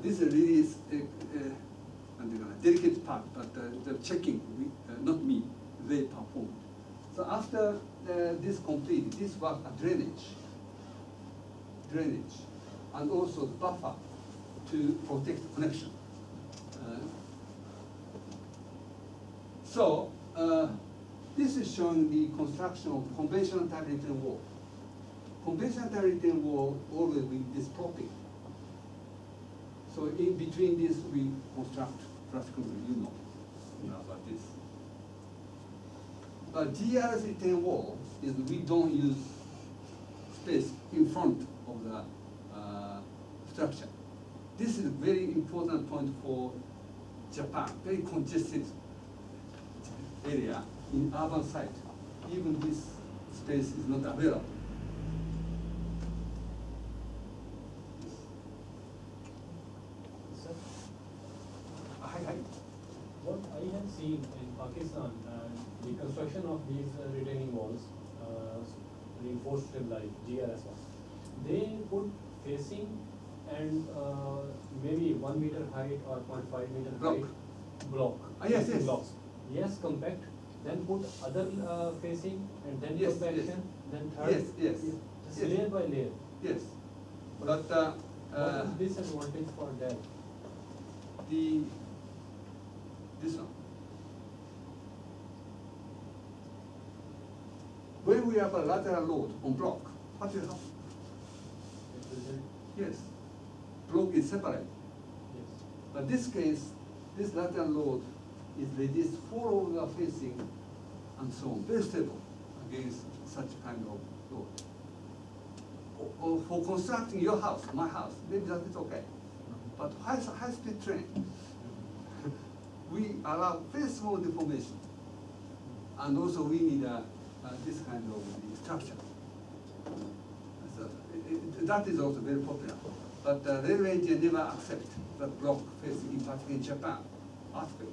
This is really delicate part, but the checking, not me, they performed. So after this completed, this was a drainage, and also the buffer to protect connection. This is showing the construction of conventional type retaining wall. Conventional type retaining wall always with this propping. So in between this, we construct practically, you know about this. But GRS retaining wall is we don't use space in front of the structure. This is a very important point for Japan, very congested area in urban site. Even this space is not available. What I have seen in Pakistan, the construction of these retaining walls, reinforced stabilized GRS ones, they put facing and maybe 1 meter height or 0.5 meter height block. Yes. Blocks. Yes, compact, then put other facing and then Yes, compaction, then third. Yes. Just layer by layer. Yes. But what is disadvantage for that? This one. we have a lateral load on block, what will happen? Yes, block is separate. Yes. But this case, this lateral load is reduced for over facing and so on, very stable against such kind of load. Or for constructing your house, my house, maybe that is okay. But high-speed train, we allow very small deformation. And also we need this kind of structure. So that is also very popular. But the railway engineer never accept that block facing, in particular in Japan, earthquake.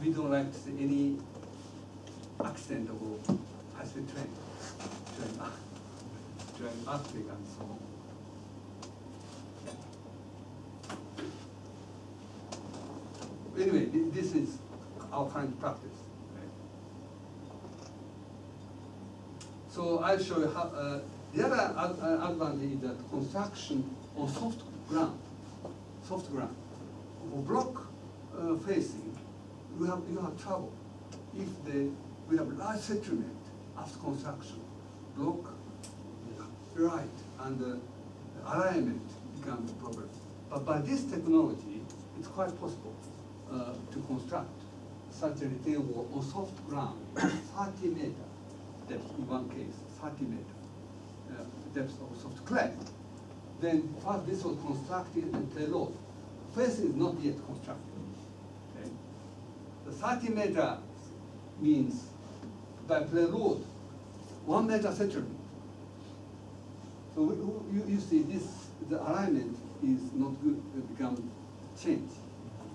We don't like to see any accident of high-speed train, earthquake and so on. Anyway, this is our current practice. So I'll show you how, the other advantage is that construction on soft ground. For block facing, you have trouble. If we have large settlement after construction, block right and alignment becomes a problem. But by this technology, it's quite possible to construct such a retaining wall on soft ground, 30 meter depth in one case, 30 meter depth of soft clay. Then first this was constructed and payload. Face is not yet constructed. Okay? The 30 meter means by payload 1 meter settlement. So you see this, the alignment is not good, it becomes changed.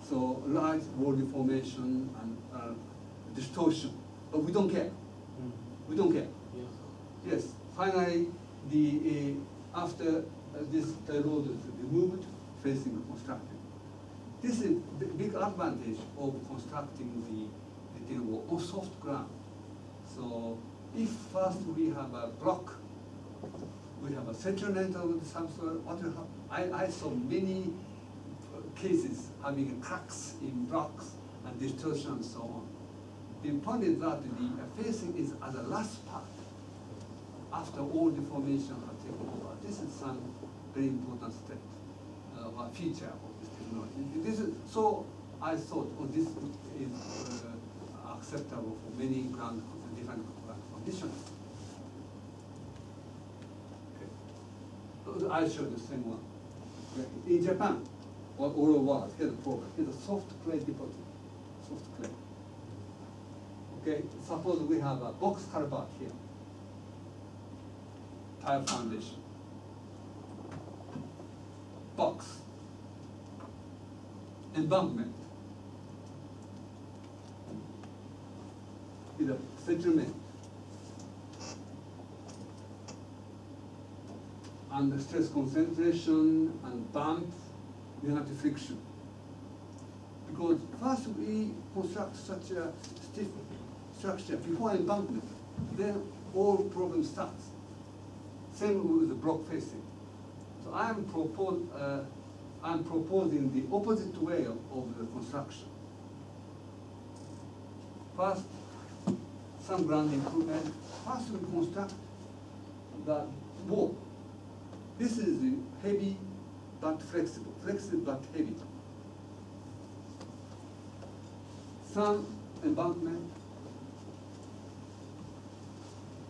So large wall deformation and distortion, but we don't care. We don't care. Yes. Finally, after this payload is removed, facing constructed. This is the big advantage of constructing the retaining wall on soft ground. So if first we have a block, we have a settlement of the subsoil, what will happen? I saw many cases having cracks in blocks and distortion and so on. The point is that the facing is at the last part, after all deformation have taken over. This is some very important step, or feature of this technology. So I thought, this is acceptable for many different ground conditions. Okay. I showed the same one. In Japan, all over the world, here's a problem. Here's a soft clay deposit, soft clay. Okay, suppose we have a box culvert here, tile foundation, box, embankment, with a settlement, and the stress concentration and bump, we have the friction. Because first we construct such a stiff structure before embankment, then all problem starts. Same with the block facing. So I'm proposing the opposite way of the construction. First, some ground improvement. First we construct the wall. This is heavy but flexible, flexible but heavy. Some embankment,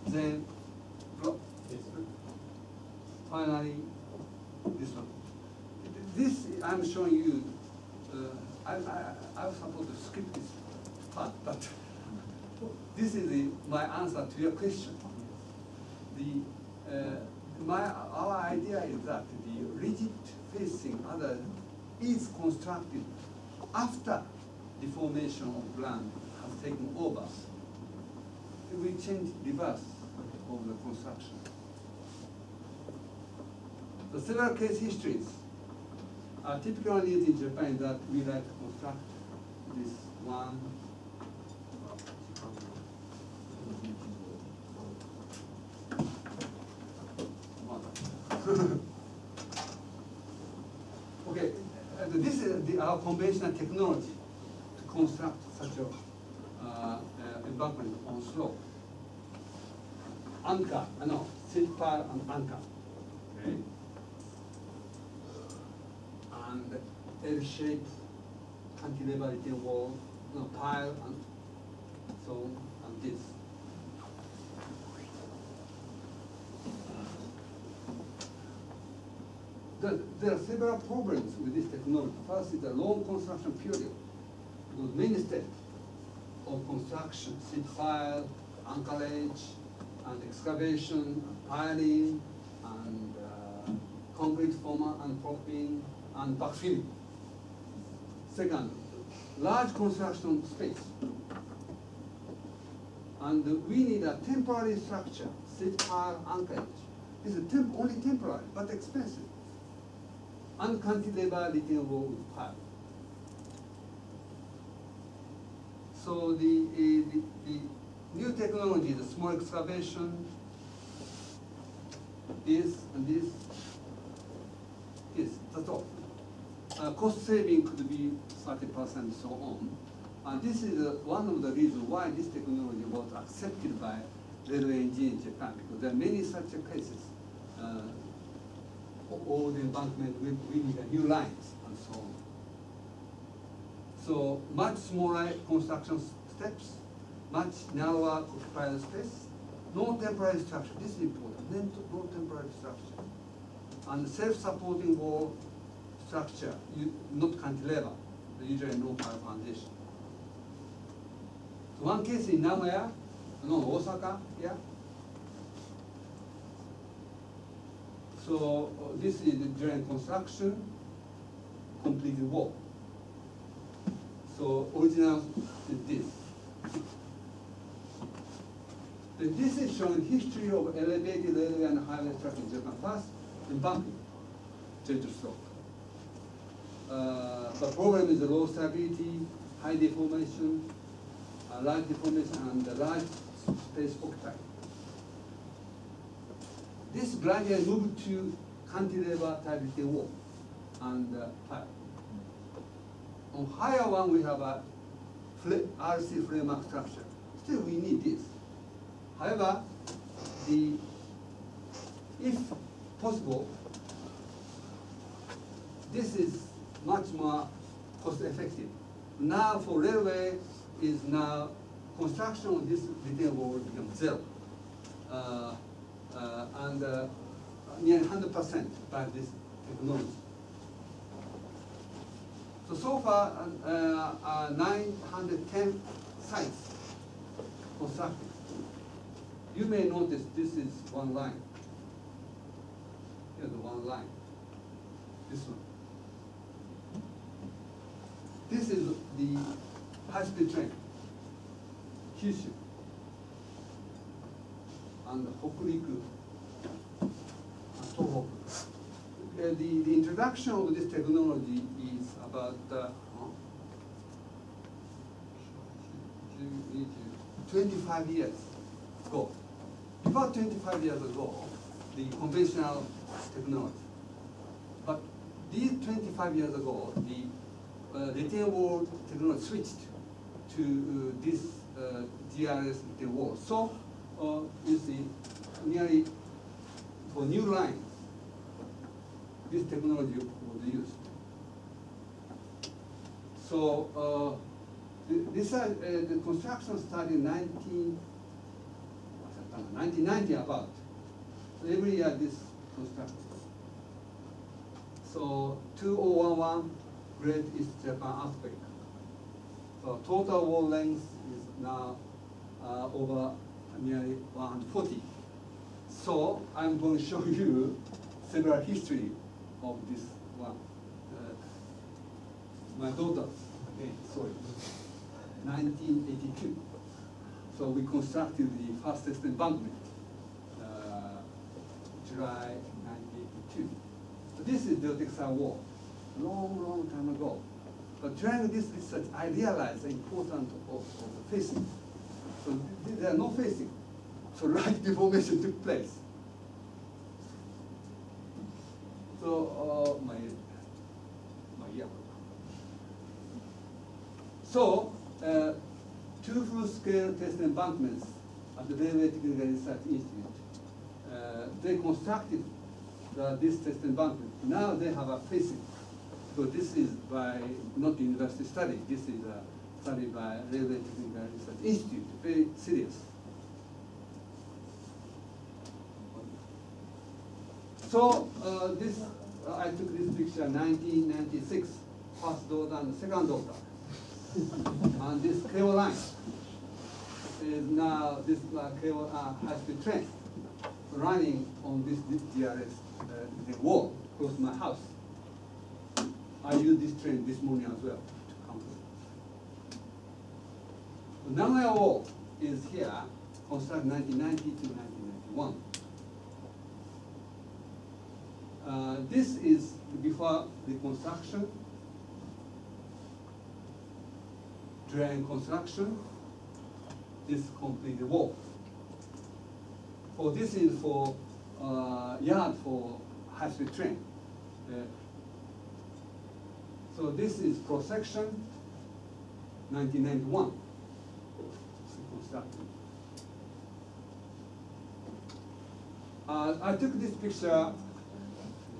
then block. Finally, this one. This I'm showing you. I was supposed to skip this part, but this is my answer to your question. Our idea is that the rigid facing other is constructed after deformation of land has taken over. We change reverse of the construction. The several case histories are typically used in Japan that we like to construct this one. Okay, this is our conventional technology to construct such a embankment on slope. Anchor, no, seed pile and anchor. Okay. And L-shaped cantilever retaining wall, no, pile and so on, and this. There are several problems with this technology. First is the long construction period, because many steps of construction, seed pile, anchorage, and excavation, and piling, and concrete former and propping, and backfilling. Second, large construction space. And we need a temporary structure, seed pile, anchorage. This is only temporary, but expensive. And cantilever retaining wall with pile. So the new technology, the small excavation, this and this, that's all. Cost saving could be 30% and so on. And this is one of the reasons why this technology was accepted by railway engineers in Japan, because there are many such cases. All the embankment, we need new lines and so on. So much smaller construction steps, much narrower occupied space, no temporary structure. This is important. No temporary structure, and self-supporting wall structure, not cantilever. Usually no pile foundation. So one case in Nagoya, no, Osaka, yeah. So this is during construction, completed wall. So original is this. This is showing history of elevated railway and highway structure in Japan. First, embankment, gentle slope. The problem is the low stability, high deformation, large deformation, and the large space occupied. This gradually moved to cantilever type retaining wall and pile. On higher one, we have a RC framework structure. Still, we need this. However, if possible, this is much more cost effective. Now for railway is now construction of this retaining wall will become zero. And nearly 100% by this technology. So far, 910 sites constructed. You may notice this is one line. Here's the one line. This one. This is the high-speed train, Kyushu, and Hokuriku, and Tohoku. The introduction of this technology is about 25 years ago. About 25 years ago, the conventional technology. But these 25 years ago, the retaining wall technology switched to this GRS retaining wall. So you see, nearly for new lines, this technology was used. So the construction started in 1990 about. So every year this construction. So 2011 Great East Japan earthquake. So total wall length is now over nearly 140. So I'm going to show you several history of this one. My daughter, okay, sorry, 1982. So we constructed the fastest embankment, July 1982. So this is the Geotechnical wall, long time ago. But during this research, I realized the importance of the facing. So there are no facing. So large deformation took place. So my ear. So 2011 two full-scale test embankments at the Railway Technical Research Institute. They constructed this test embankment. Now they have a facing. So this is by not university study. This is a study by Railway Technical Research Institute. Very serious. So I took this picture in 1996, first daughter and second daughter. And this cable line is now this cable high-speed train running on this GRS the wall close to my house. I used this train this morning as well to come. The Nagoya wall is here, constructed 1990 to 1991. This is before the construction, drain construction. This complete wall. So this is for yard for high-speed train. So this is cross section, 1991. Constructed. I took this picture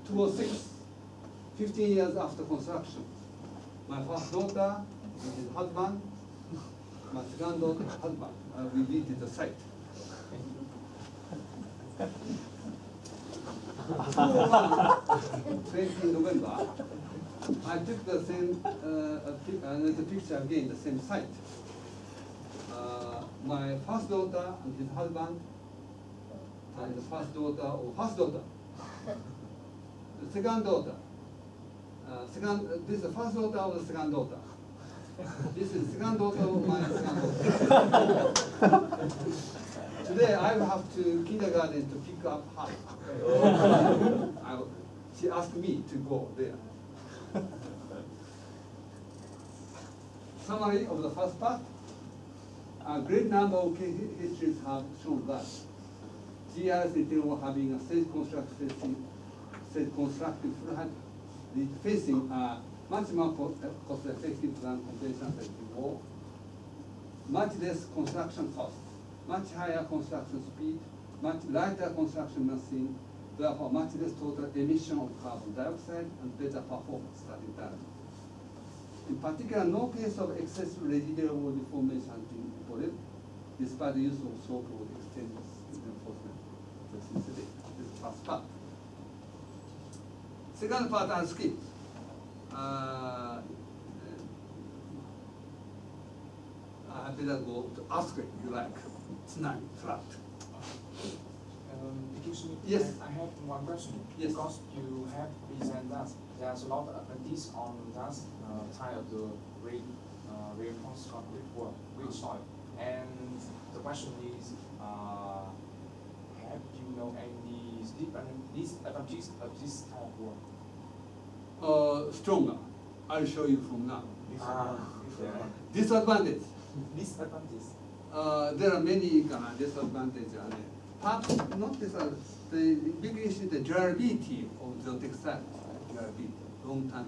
2006, 15 years after construction. My first daughter, his husband, my second daughter, husband. We visited the site. 20 November, I took the same another picture again, the same site. My first daughter and his husband, and the first daughter. The second daughter. This is the first daughter of the second daughter. This is the second daughter of my second daughter. Today I will have to kindergarten to pick up her. She asked me to go there. Summary of the first part. A great number of case histories have shown that GRS interior having a state-constructed full-height facing are much more cost-effective than conventional facing wall, much less construction cost, much higher construction speed, much lighter construction machine, therefore much less total emission of carbon dioxide and better performance starting time. In particular, no case of excessive residual wall deformation has been reported, despite the use of so-called extended reinforcement. This is the first part. Second part, I'll skip. I better go to earthquake, you like. Tsunami, flood. Excuse me. Yes. I have one question. Yes. Because you have presented that there's a lot of apprentices on that type of the reinforced concrete work with soil. And the question is, have you know any disadvantages of this type of work? Stronger. I'll show you from now. Disadvantage. There are many disadvantages. Perhaps not the big issue is the durability of the textile. Durability, long-term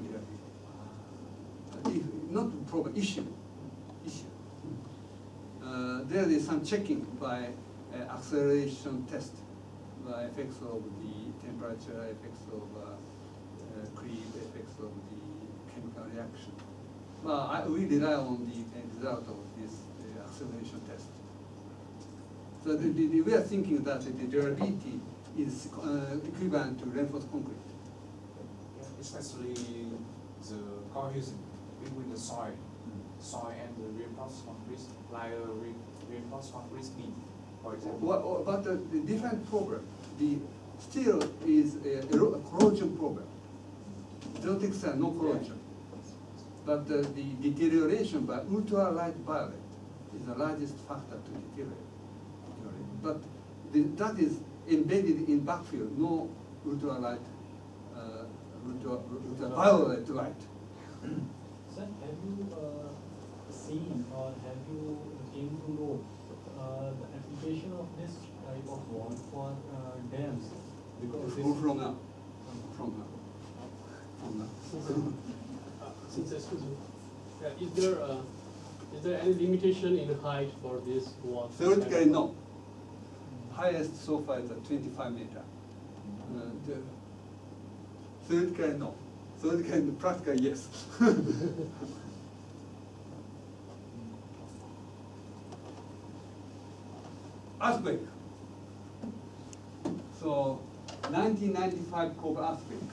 durability. Not problem, issue. There is some checking by acceleration test, the effects of the temperature, effects of creep, effects of the chemical reaction. We rely on the result of this acceleration test. So we are thinking that the durability is equivalent to reinforced concrete. Especially the cohesion between the soil and the reinforced concrete, like reinforced concrete beam, for example. But the different problem. The steel is a corrosion problem. Geotextile, no corrosion. But the deterioration by ultraviolet is the largest factor to deteriorate. But that is embedded in backfield, no ultraviolet light. Sir, have you seen or have you came to know the application of this type of wall for dams? Because from now. Since excuse me, is there Is there any limitation in height for this wall? Theoretically, no. Highest so far is 25 meter. Theoretically, no. Theoretically, practically, yes. Earthquake. So, 1995 Kobe earthquake.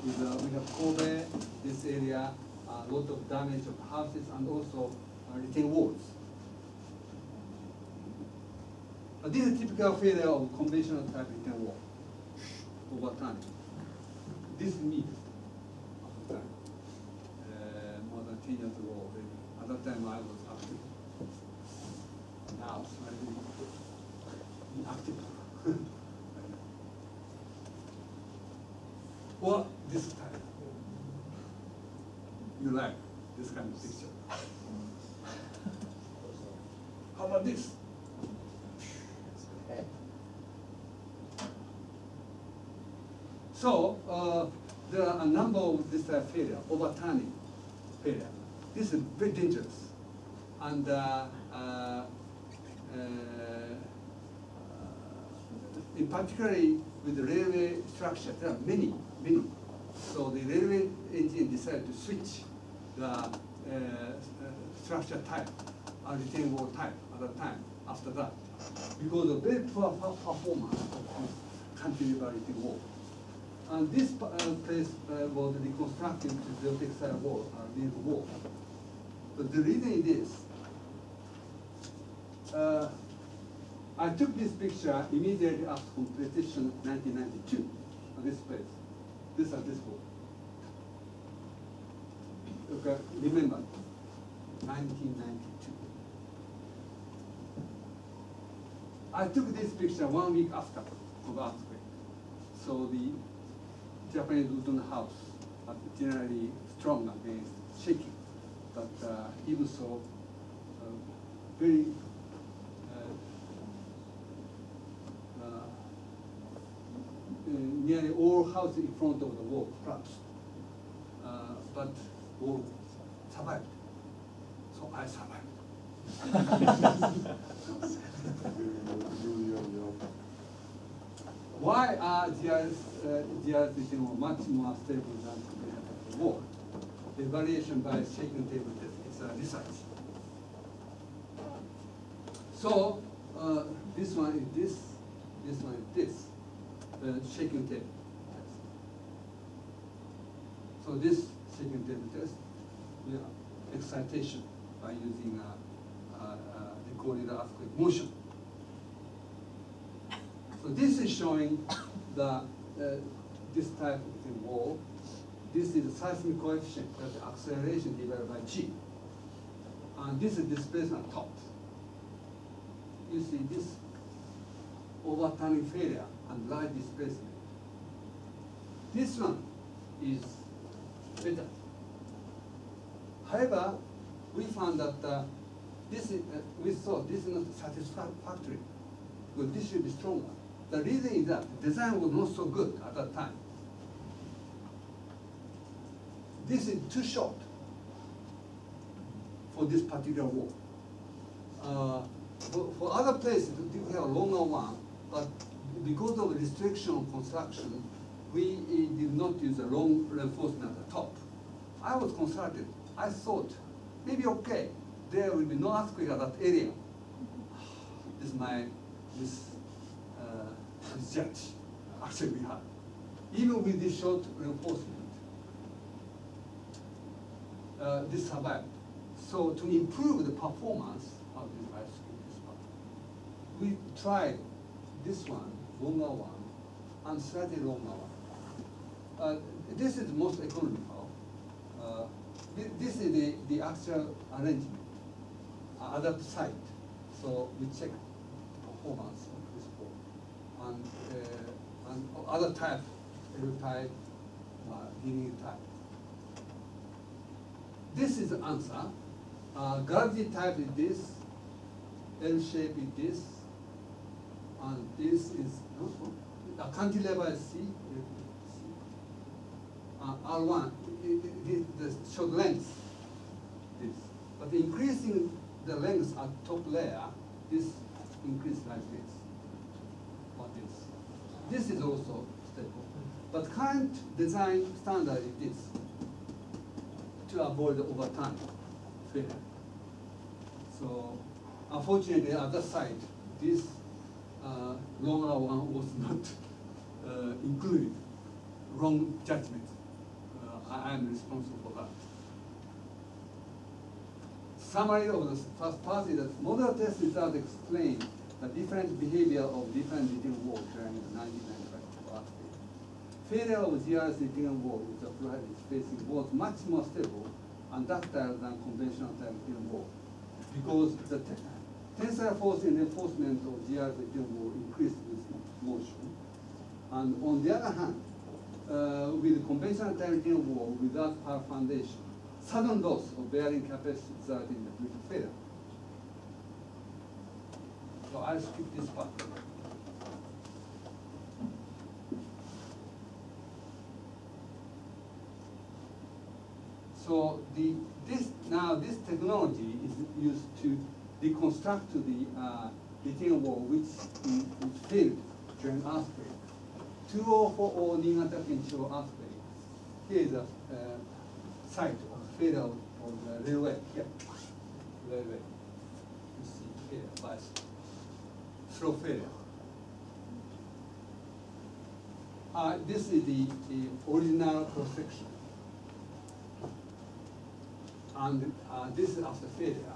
We have Kobe, this area, a lot of damage of houses and also retaining walls. This is a typical failure of conventional type retaining wall over time. This is me at the time, more than 10 years ago already. At that time I was active. Now I'm inactive. Or this type. You like this kind of picture. How about this? So there are a number of this type of failure, overturning failure. This is very dangerous. And in particularly with the railway structure, there are many. So the railway engineer decided to switch the structure type and retaining wall type at that time, after that, because of very poor performance of cantilever retaining wall. And this place was reconstructed to geotextile wall, wall. But the reason is this. I took this picture immediately after completion 1992 of this place. This is this wall. Okay, remember, 1992. I took this picture 1 week after the earthquake. So the Japanese wooden house are generally strong against shaking. But even so, very nearly all houses in front of the wall collapsed. But wall survived. So I survived. Why are GRS much more stable than the wall? The variation by shaking table test is a research. So this one is this one is this. Shaking table test. So this shaking table test, excitation by using recorded earthquake motion. So this is showing the this type of wall. This is the seismic coefficient, that's the acceleration divided by g. And this is displacement top. You see this overturning failure and large displacement. This one is better. However, we found that we thought this is not satisfactory, because this should be stronger. The reason is that the design was not so good at that time. This is too short for this particular wall. For other places, we have a longer one, but because of restriction on construction, we did not use a long reinforcement at the top. I was consulted. I thought, maybe okay, there will be no earthquake at that area. This is my judge. Actually, we had. Even with this short reinforcement, this survived. So to improve the performance of this ice cream, we tried this one, longer one, and slightly longer one. This is most economical. This is the actual arrangement at that site. So we check performance of this board. And other type, L type, linear type. This is the answer. Gravity type is this, L shape is this, and this is a cantilever is C. R1, the short length, this. But increasing the length at top layer, this increase like this, or this. This is also stable. But current design standard is this, to avoid overtime failure. So unfortunately, at the site, this longer one was not included. Wrong judgment. I am responsible for that. Summary of the first part is that model test results explain the different behavior of different retaining walls during the 1995 earthquake. Failure of GRS retaining wall with the flood spacing was much more stable and ductile than conventional type retaining wall, because the tensile force in reinforcement of GRS retaining wall increased with motion. And on the other hand, with conventional type retaining wall without power foundation, sudden loss of bearing capacity resulted in the brittle failure. So I'll skip this part. So this technology is used to reconstruct the retaining wall which failed during earthquake. 2040 Niigata Kensho earthquake. Here is a site of failure of the railway here. Railway. You see here by slow failure. This is the original cross section. And this is after failure.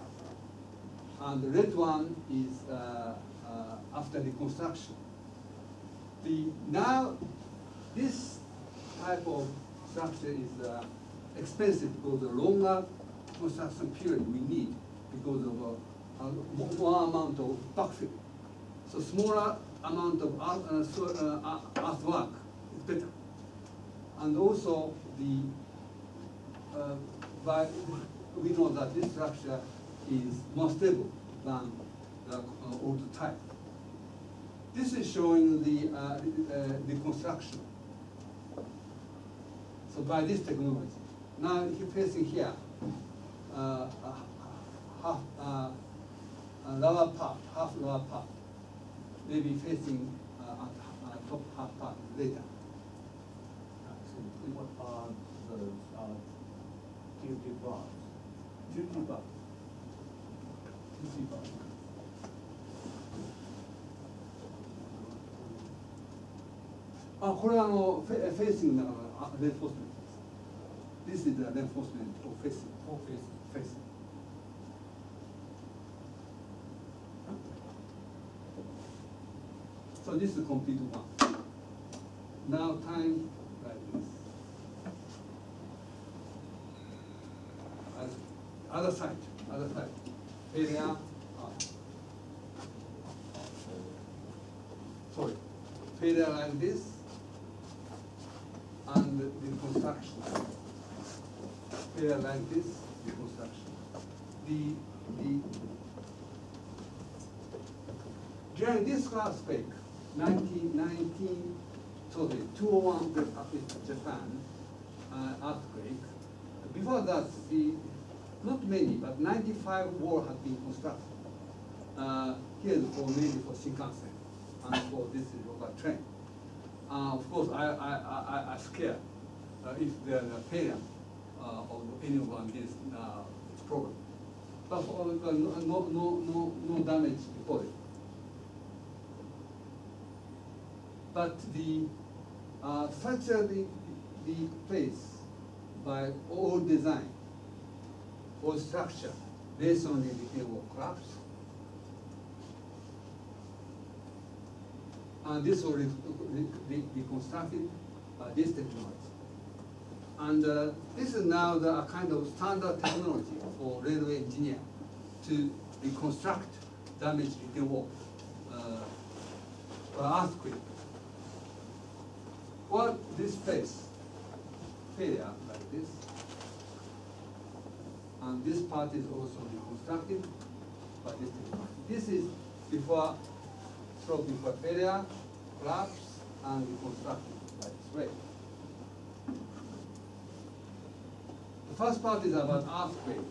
And the red one is after reconstruction. Now, this type of structure is expensive because the longer construction period we need because of more amount of backfill. So smaller amount of earthwork is better. And also we know that this structure is more stable than the old type. This is showing the construction. So by this technology. Now facing here, half lower part, half lower part, maybe facing top half part later. What are the duty bars? Duty bar. Duty bar. Facing the reinforcement. This is the reinforcement of facing. Facing. So this is a complete one. Now time like this. Other side. Failure. Sorry. Failure like this. And the construction. Failure like this, the construction. During this earthquake, 201 Japan earthquake. Before that, not many, but 95 walls had been constructed. Here is mainly for Shinkansen, and for this is local train. Of course, I scared if there's a failure of any one this problem. But no damage recorded. But structure the place by all design, all structure based on the detail of collapse. And this will be constructed by this technology. And this is now a kind of standard technology for railway engineer to reconstruct damaged retaining wall for earthquake. Or this place, failure like this. And this part is also reconstructed by this technology. This is before failure, collapse, and reconstruction by this way. The first part is about earthquake.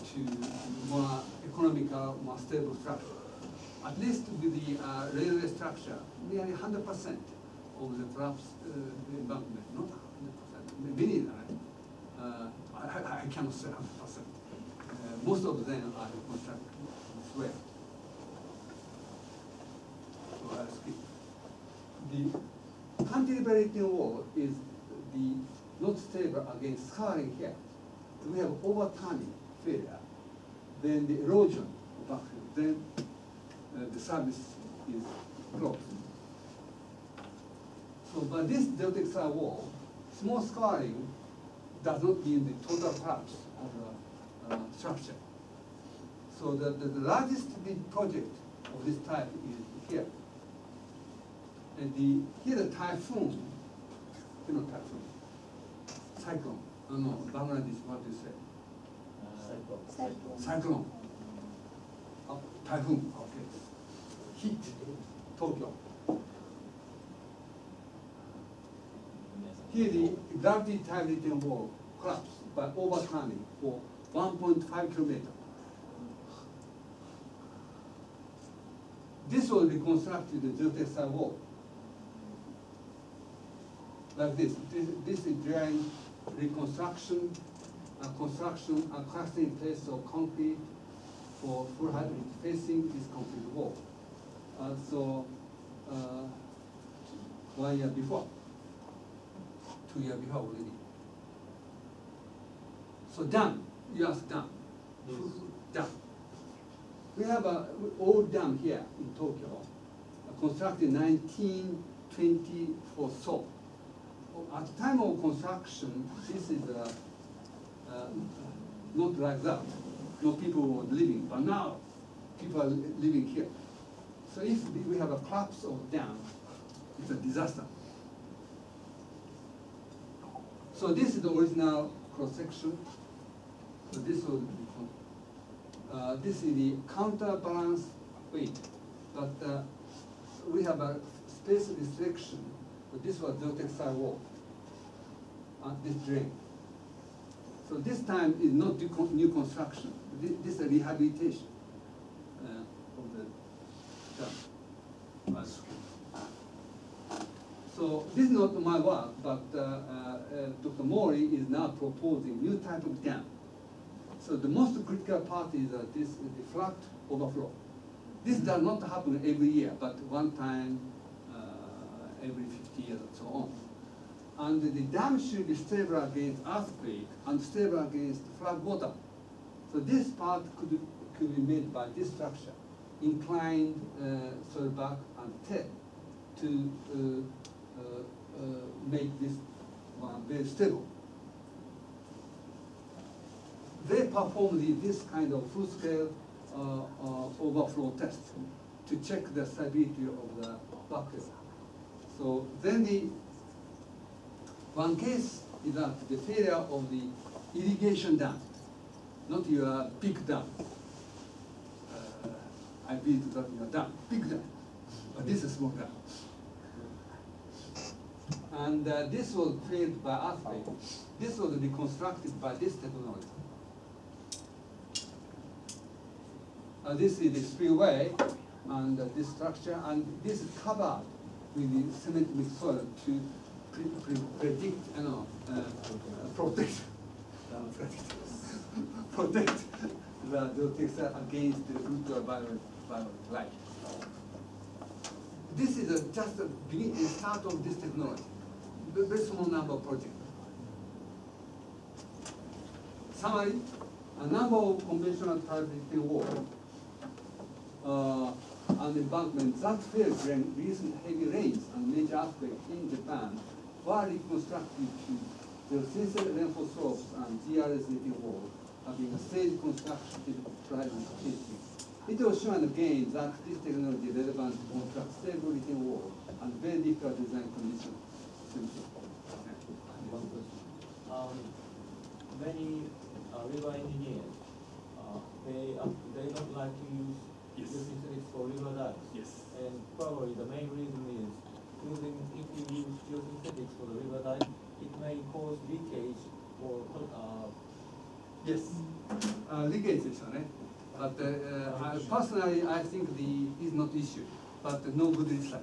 to more economical, more stable structure. At least with the railway structure, nearly 100% of the collapse embankment, not 100%, many, I cannot say 100%. Most of them are constructed this way. So I'll skip. The cantilever wall is the not stable against scarring here. We have overturning failure, then the erosion of backfill, then the service is closed. So by this geotextile wall, small scarring does not mean the total collapse of the structure. So the largest big project of this type is here. And here the typhoon, not typhoon, cyclone. No, Bangladesh, what do you say? Cyclone. Typhoon, okay. Hit Tokyo. Here the gravity time return wall collapsed by overturning for 1.5 kilometers. This was reconstructed the geotextile wall. Like this. This is during reconstruction, construction, and casting in place of concrete for full height facing this concrete wall. So 1 year before, 2 years before already. So dam, you ask dam. Yes. Dam. We have an old dam here in Tokyo, constructed in 1924 so. At the time of construction, this is not like that. No people were living, but now people are living here. So if we have a collapse of dam, it's a disaster. So this is the original cross section. So this will be this is the counterbalance weight, but we have a space restriction. But this was geotextile wall. This drain. So this time is not new construction. This is a rehabilitation of the dam. So this is not my work, but Dr. Mori is now proposing new type of dam. So the most critical part is this the flat overflow. This does not happen every year, but one time every 50 years and so on. And the dam should be stable against earthquake and stable against flood water. So this part could be made by this structure, inclined soil back and tail to make this one very stable. They performed this kind of full-scale overflow test to check the stability of the backfill. So then one case is that the failure of the irrigation dam, not your big dam. I built that your dam, big dam, but this is small dam. And this was failed by earthquake. This was reconstructed by this technology. This is the spillway and this structure, and this is covered with the cement mixed soil to predict, protect the geotextile against the ultraviolet light. This is just the start of this technology. Very small number of projects. Summary: a number of conventional type retaining walls and embankments that failed during recent heavy rains and major earthquakes in Japan were reconstructed to the sensor reinforced slopes and GRS retaining walls, having a stage construction driving capacity. It was shown again that this technology is relevant to construct stable retaining walls and very difficult design conditions. One question. Many river engineers, they don't like to use geosynthetics for river dives. Yes. And probably the main reason is if you use geosynthetics for the river dive, it may cause leakage or yes. leakage ですよね。But personally, I think is not issue. But no good research.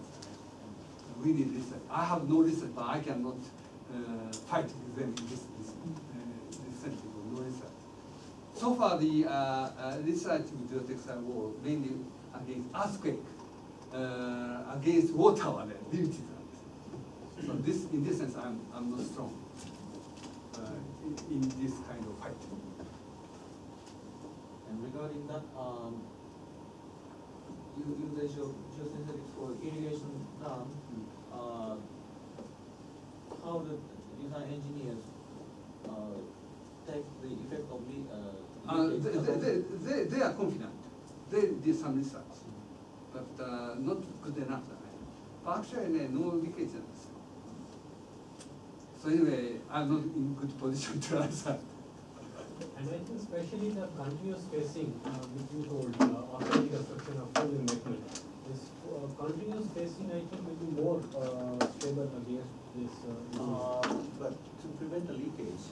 We need research. I have no research, but I cannot fight with them in this sensitive no research. So far, the research with geotechnical wall mainly against earthquake, against water, limited. So this, in this sense, I'm not strong in this kind of fight. And regarding that, you use geosynthetics for irrigation dam. How the design engineers take the effect of they are confident. They did some research, but not good enough. But actually, no leakage. So anyway, I'm not in good position to answer. And I think especially the continuous spacing, which you told after the construction of full embankment, this continuous spacing I think will be more stable against this. But to prevent the leakage,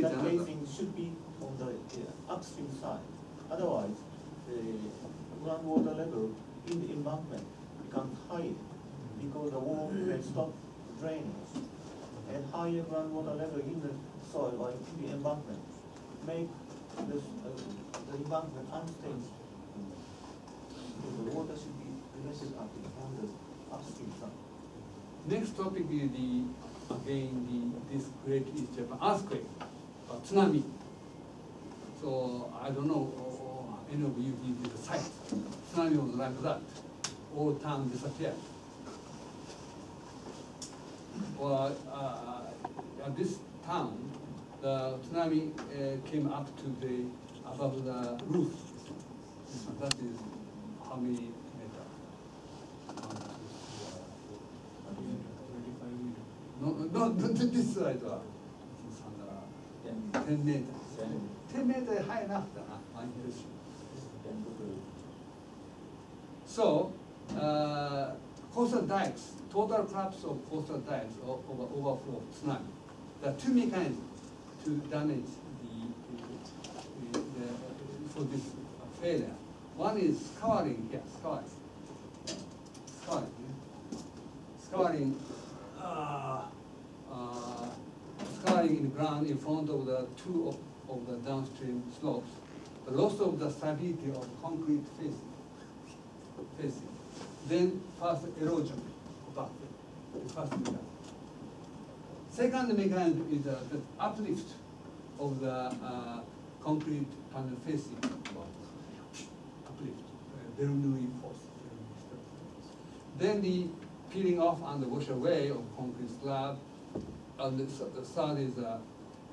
that spacing should be on the upstream side. Otherwise, the groundwater level in the embankment becomes high because the wall may stop drainage. And higher groundwater level in the soil or in the embankment make this, the embankment unstable. So the water should be prevented on the upstream side. Next topic is this great East Japan earthquake, tsunami. So I don't know any of you been to the site. Tsunami was like that. All town disappeared. Or at this town, the tsunami came up to the above the roof. That is how many meters? 25 meters. No, this side was 10 meters. 10 meters high enough. So, coastal dikes, total collapse of coastal dikes or overflow tsunami. There are two mechanisms to damage for this failure. One is scouring here, scouring in the ground in front of the two of the downstream slopes. The loss of the stability of concrete facing. Then first erosion back, the first mechanism. Second mechanism is the uplift of the concrete panel facing. Uplift, Bernoulli force. Then the peeling off and the wash away of concrete slab. And the third is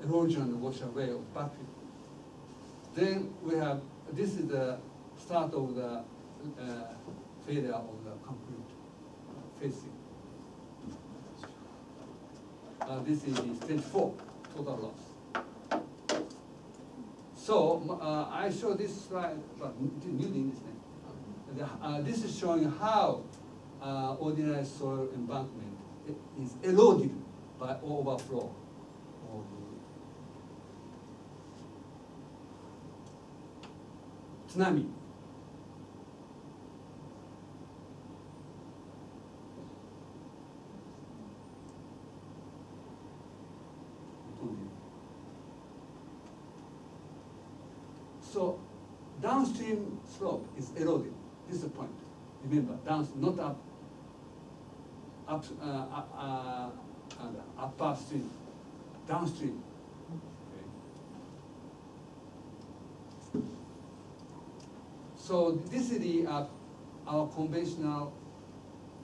erosion and wash away of backfill. Then we have, this is the start of the failure of the concrete facing. This is the stage 4, total loss. So I show this slide, but this is showing how ordinary soil embankment is eroded by overflow of tsunami. So downstream slope is eroded. This is the point. Remember, downstream, not upper stream, downstream. Okay. So this is the our conventional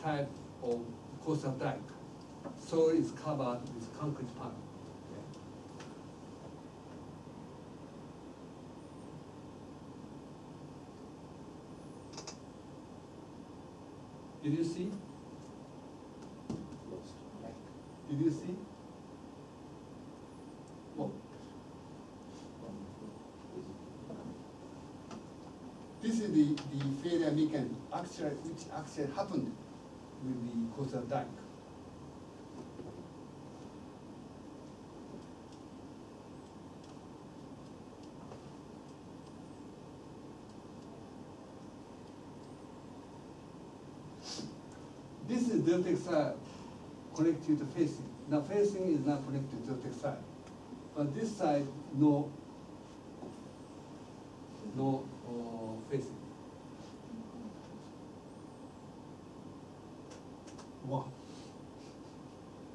type of coastal dike. So it's covered with concrete panel. Did you see? Did you see? What? This is the failure mechanism which actually happened with the coastal dike. is geotextile connected to facing. Now facing is not connected to geotextile. But this side, no facing. Wow.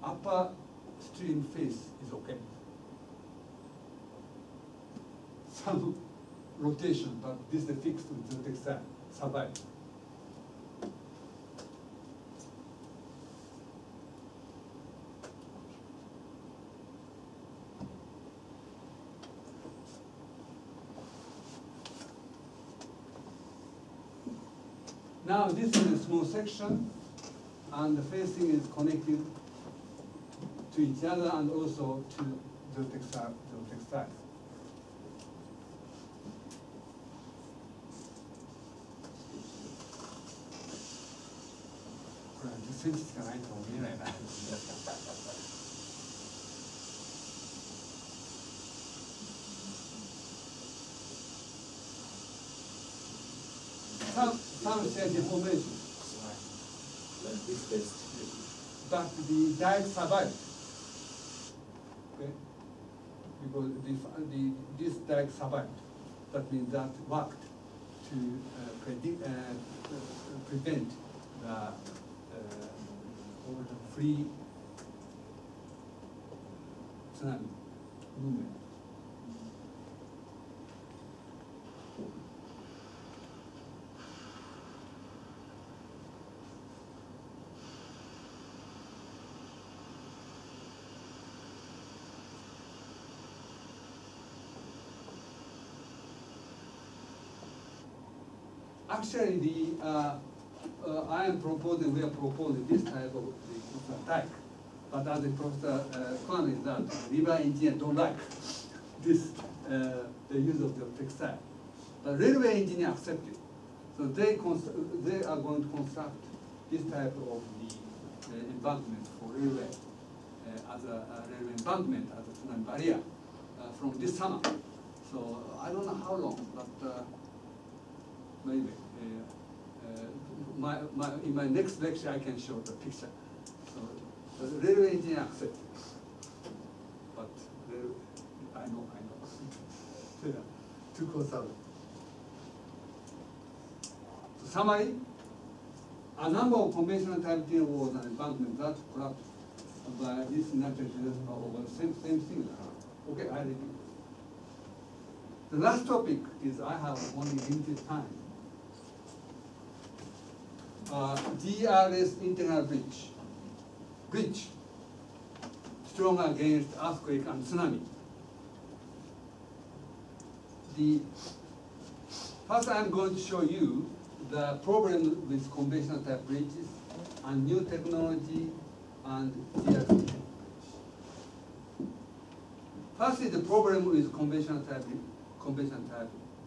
Upper stream face is okay. Some rotation, but this is fixed with geotextile, survive. Now this is a small section, and the facing is connected to each other and also to the textile.これは10センチしかないとは見えないな。Some share deformation. But the dike survived. Okay? Because this dike survived. That means that worked to prevent the free tsunami movement. Actually, we are proposing this type of dike. But as the Professor Kwan is that river engineers don't like this, the use of the textile. But railway engineers accept it. So they are going to construct this type of the embankment for railway, as a railway embankment, as a tsunami barrier from this summer. So I don't know how long, but maybe. In my next lecture, I can show the picture. So the railway engineer accepts it. But I know. They are too conservative. So summary, a number of conventional type steel walls and embankments that collapsed by this natural disaster over the same thing. Okay, I repeat. The last topic is I have only limited time. GRS integral bridge, strong against earthquake and tsunami. First I'm going to show you the problem with conventional type bridges and new technology and GRS. First is the problem with conventional type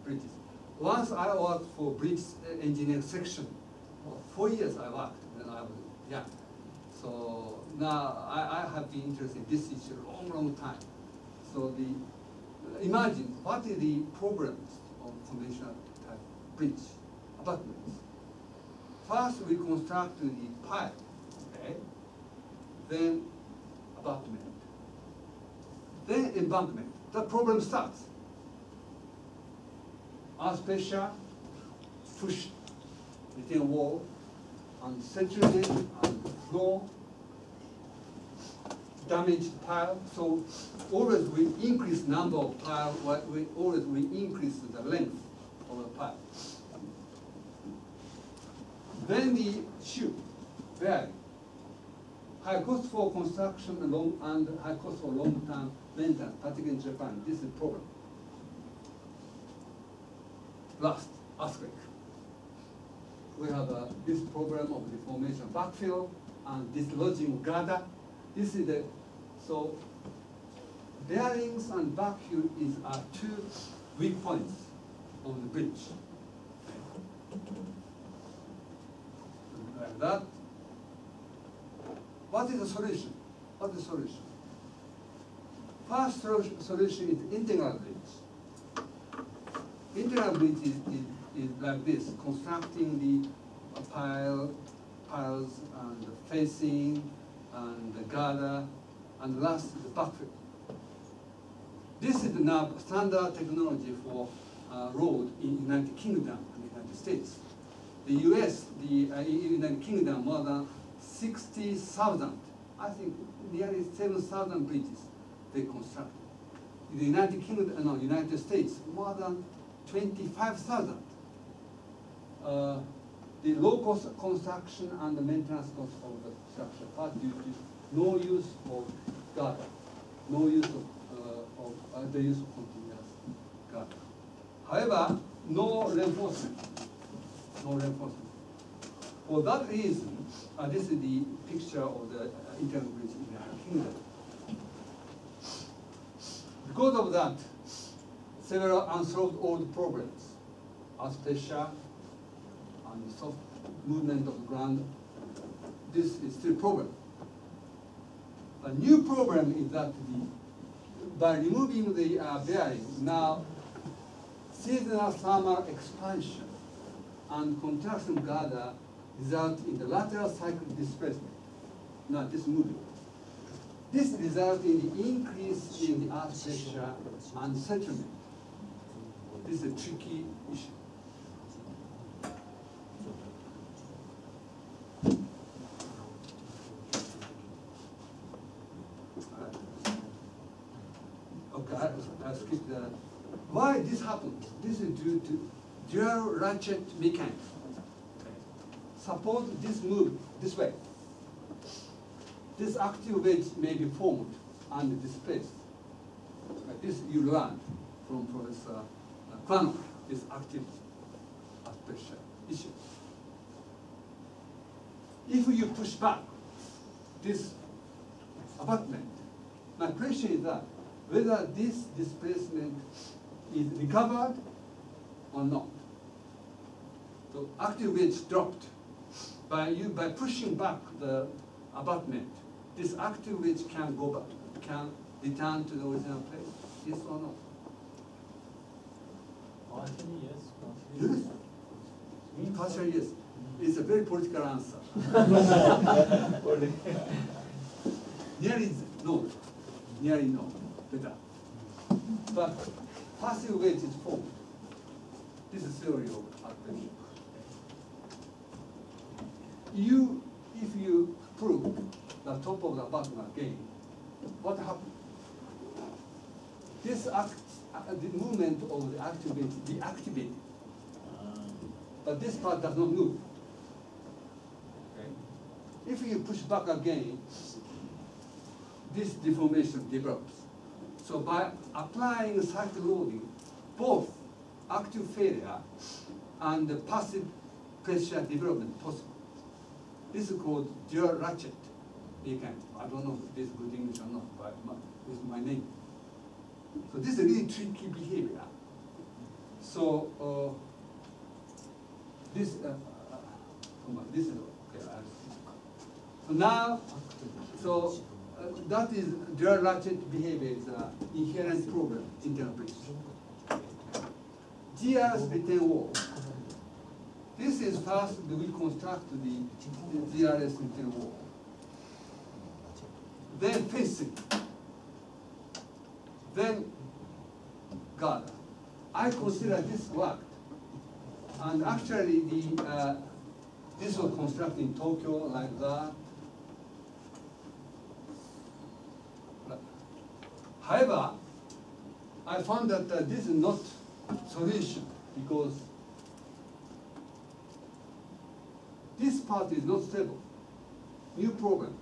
bridges. Once I worked for bridge engineering section. 4 years I worked when I was young. So now I have been interested in this issue a long time. So imagine what is the problems of conventional type bridge abutments. First we construct the pipe, okay? Then abutment, then embankment. The problem starts. Earth pressure, push between wall and centuries and floor, damaged pile. So always we increase number of pile, we increase the length of the pile. Then the shoe, bearing. High cost for construction and high cost for long-term maintenance, particularly in Japan. This is a problem. Last, earthquake. We have this problem of deformation backfill and dislodging girder. This is so bearings and backfill are two weak points of the bridge. Like that. What is the solution? What is the solution? First solution is integral bridge. Integral bridge is like this, constructing the pile piles and the facing and the girder, and last the backfill. This is now standard technology for road in United Kingdom and United States. The US, United Kingdom, more than 60,000, I think nearly 7,000 bridges they constructed. In the United Kingdom, no, United States, more than 25,000. The low-cost construction and the maintenance cost of the structure are due to no use of gutter, no use of the use of continuous gutter. However, no reinforcement. No reinforcement. For that reason, this is the picture of the internal bridge in the United Kingdom. Because of that, several unsolved old problems, earth pressure and the soft movement of the ground, this is still a problem. A new problem is that by removing the bearing, now seasonal thermal expansion and contraction gather result in the lateral cycle displacement, not this moving. This results in the increase in the earth pressure and settlement. This is a tricky issue. Okay, I skipped that. Why this happens? This is due to dual ratchet mechanics. Suppose this move this way. This active wedge may be formed and displaced. This you learned from Professor Kwano, this active earth pressure issue. If you push back this abutment, my question is that whether this displacement is recovered or not. So active wedge dropped. By pushing back the abutment, this active wedge can go back, can return to the original place, yes or no? Partially yes, Yes. Partially yes. It's a very political answer. Nearly no. Nearly no. Better. But passive wedge is formed. This is theory of earth pressure. If you prove the top of the abutment again, what happens? This the movement of the active wedge deactivated, but this part does not move. Okay. If you push back again, this deformation develops. So by applying cycle loading, both active failure and the passive pressure development possible. This is called dual ratchet mechanics. I don't know if this is good English or not, but this is my name. So this is a really tricky behavior. So this is okay. So now, that is dual ratchet behavior is an inherent problem in internal bridge. GRS retain wall. This is first we construct the GRS retain wall. Then facing. Then guard. I consider this worked. And actually this was constructed in Tokyo like that. However, I found that this is not solution because this part is not stable. New problem.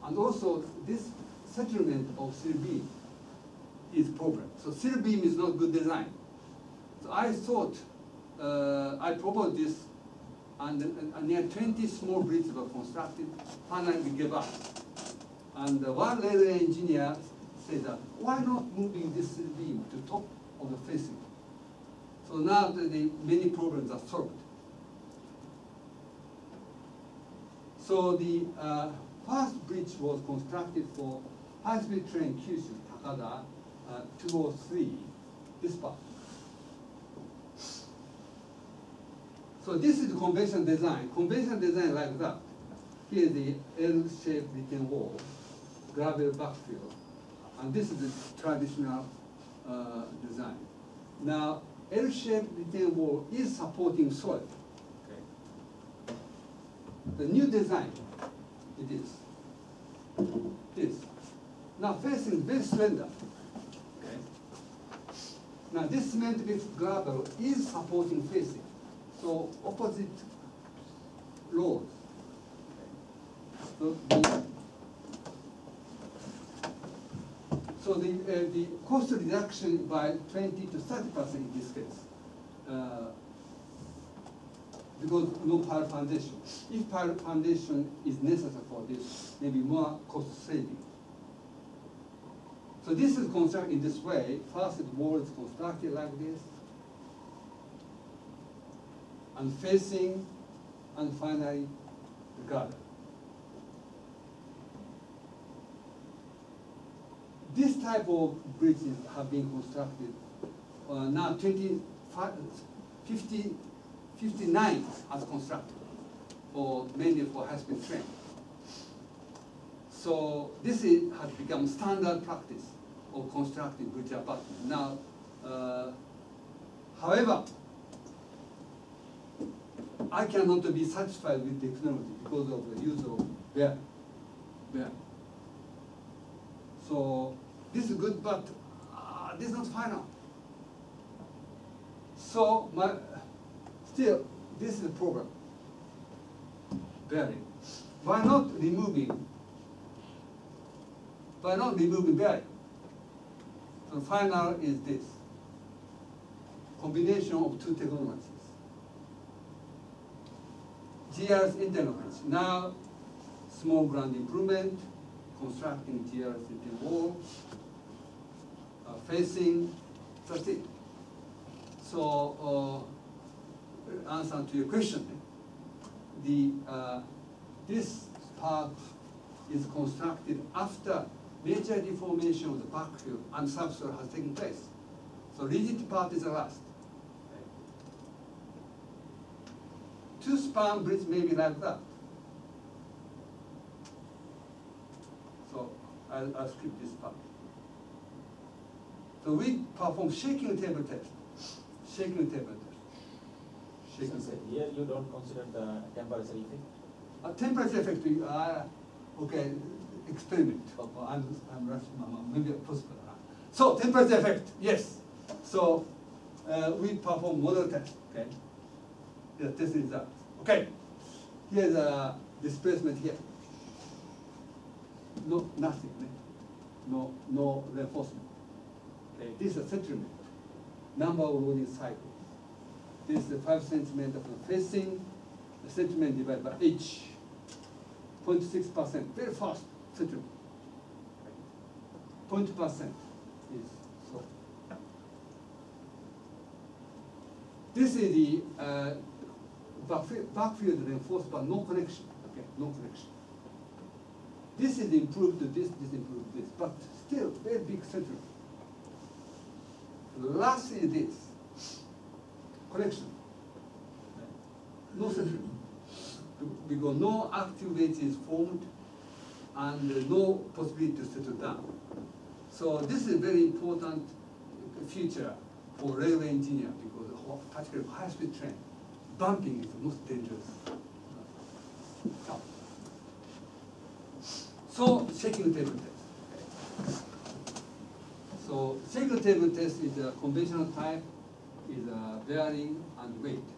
And also this settlement of steel beam is problem. So steel beam is not good design. So I thought, I proposed this and near 20 small bridges were constructed. Finally we gave up. And one railway engineer said that, why not moving this steel beam to top of the facing? So now the many problems are solved. So the first bridge was constructed for high-speed train Kyushu, Takada, 203, this part. So this is the conventional design. Conventional design like that. Here is the L-shaped retaining wall, gravel backfill, and this is the traditional design. Now, L-shaped retaining wall is supporting soil. Okay. The new design, it is this. Now facing very slender. Okay. Now this cement with gravel is supporting facing. So opposite loads. So the cost reduction by 20 to 30% in this case, because no pile foundation. If pile foundation is necessary for this, maybe more cost saving. So this is constructed in this way. First, the wall is constructed like this, and facing, and finally the gutter. This type of bridges have been constructed. Now 59 has constructed, mainly for high-speed train. So this has become standard practice of constructing bridge abutment. Now, however, I cannot be satisfied with the technology because of the use of bearing. So this is good, but this is not final. So still, this is a problem. Bearing. Why not removing bearing? So final is this. Combination of two technologies. GRS internal bridge. Now, small ground improvement, constructing GRS internal wall, facing, that's it. So, answer to your question, this part is constructed after major deformation of the backfill and subsoil has taken place. So rigid part is the last. Two-span bridge may be like that. So I'll skip this part. So we perform shaking table test. Shaking table test. Shaking table. Here you don't consider the temperature effect? Temperature effect, okay, experiment. I'm rushing, maybe possible. So temperature effect, yes. So we perform model test, okay? The test result. Okay, here's a displacement here. No, nothing, no reinforcement. Okay, this is a settlement. Number of loading cycles. This is the 5 centimeters from facing, the settlement divided by H. 0.6%, very fast settlement. 0.2% is so. This is the backfield reinforced, but no connection. Okay, no connection. This is improved to this improved to this, but still very big settlement. Last is this connection. No settlement. Because no active weight is formed and no possibility to settle down. So this is a very important feature for railway engineer because particularly high-speed train, bumping is the most dangerous. So shaking table test. So shaking table test is a conventional type, is a bearing and weight.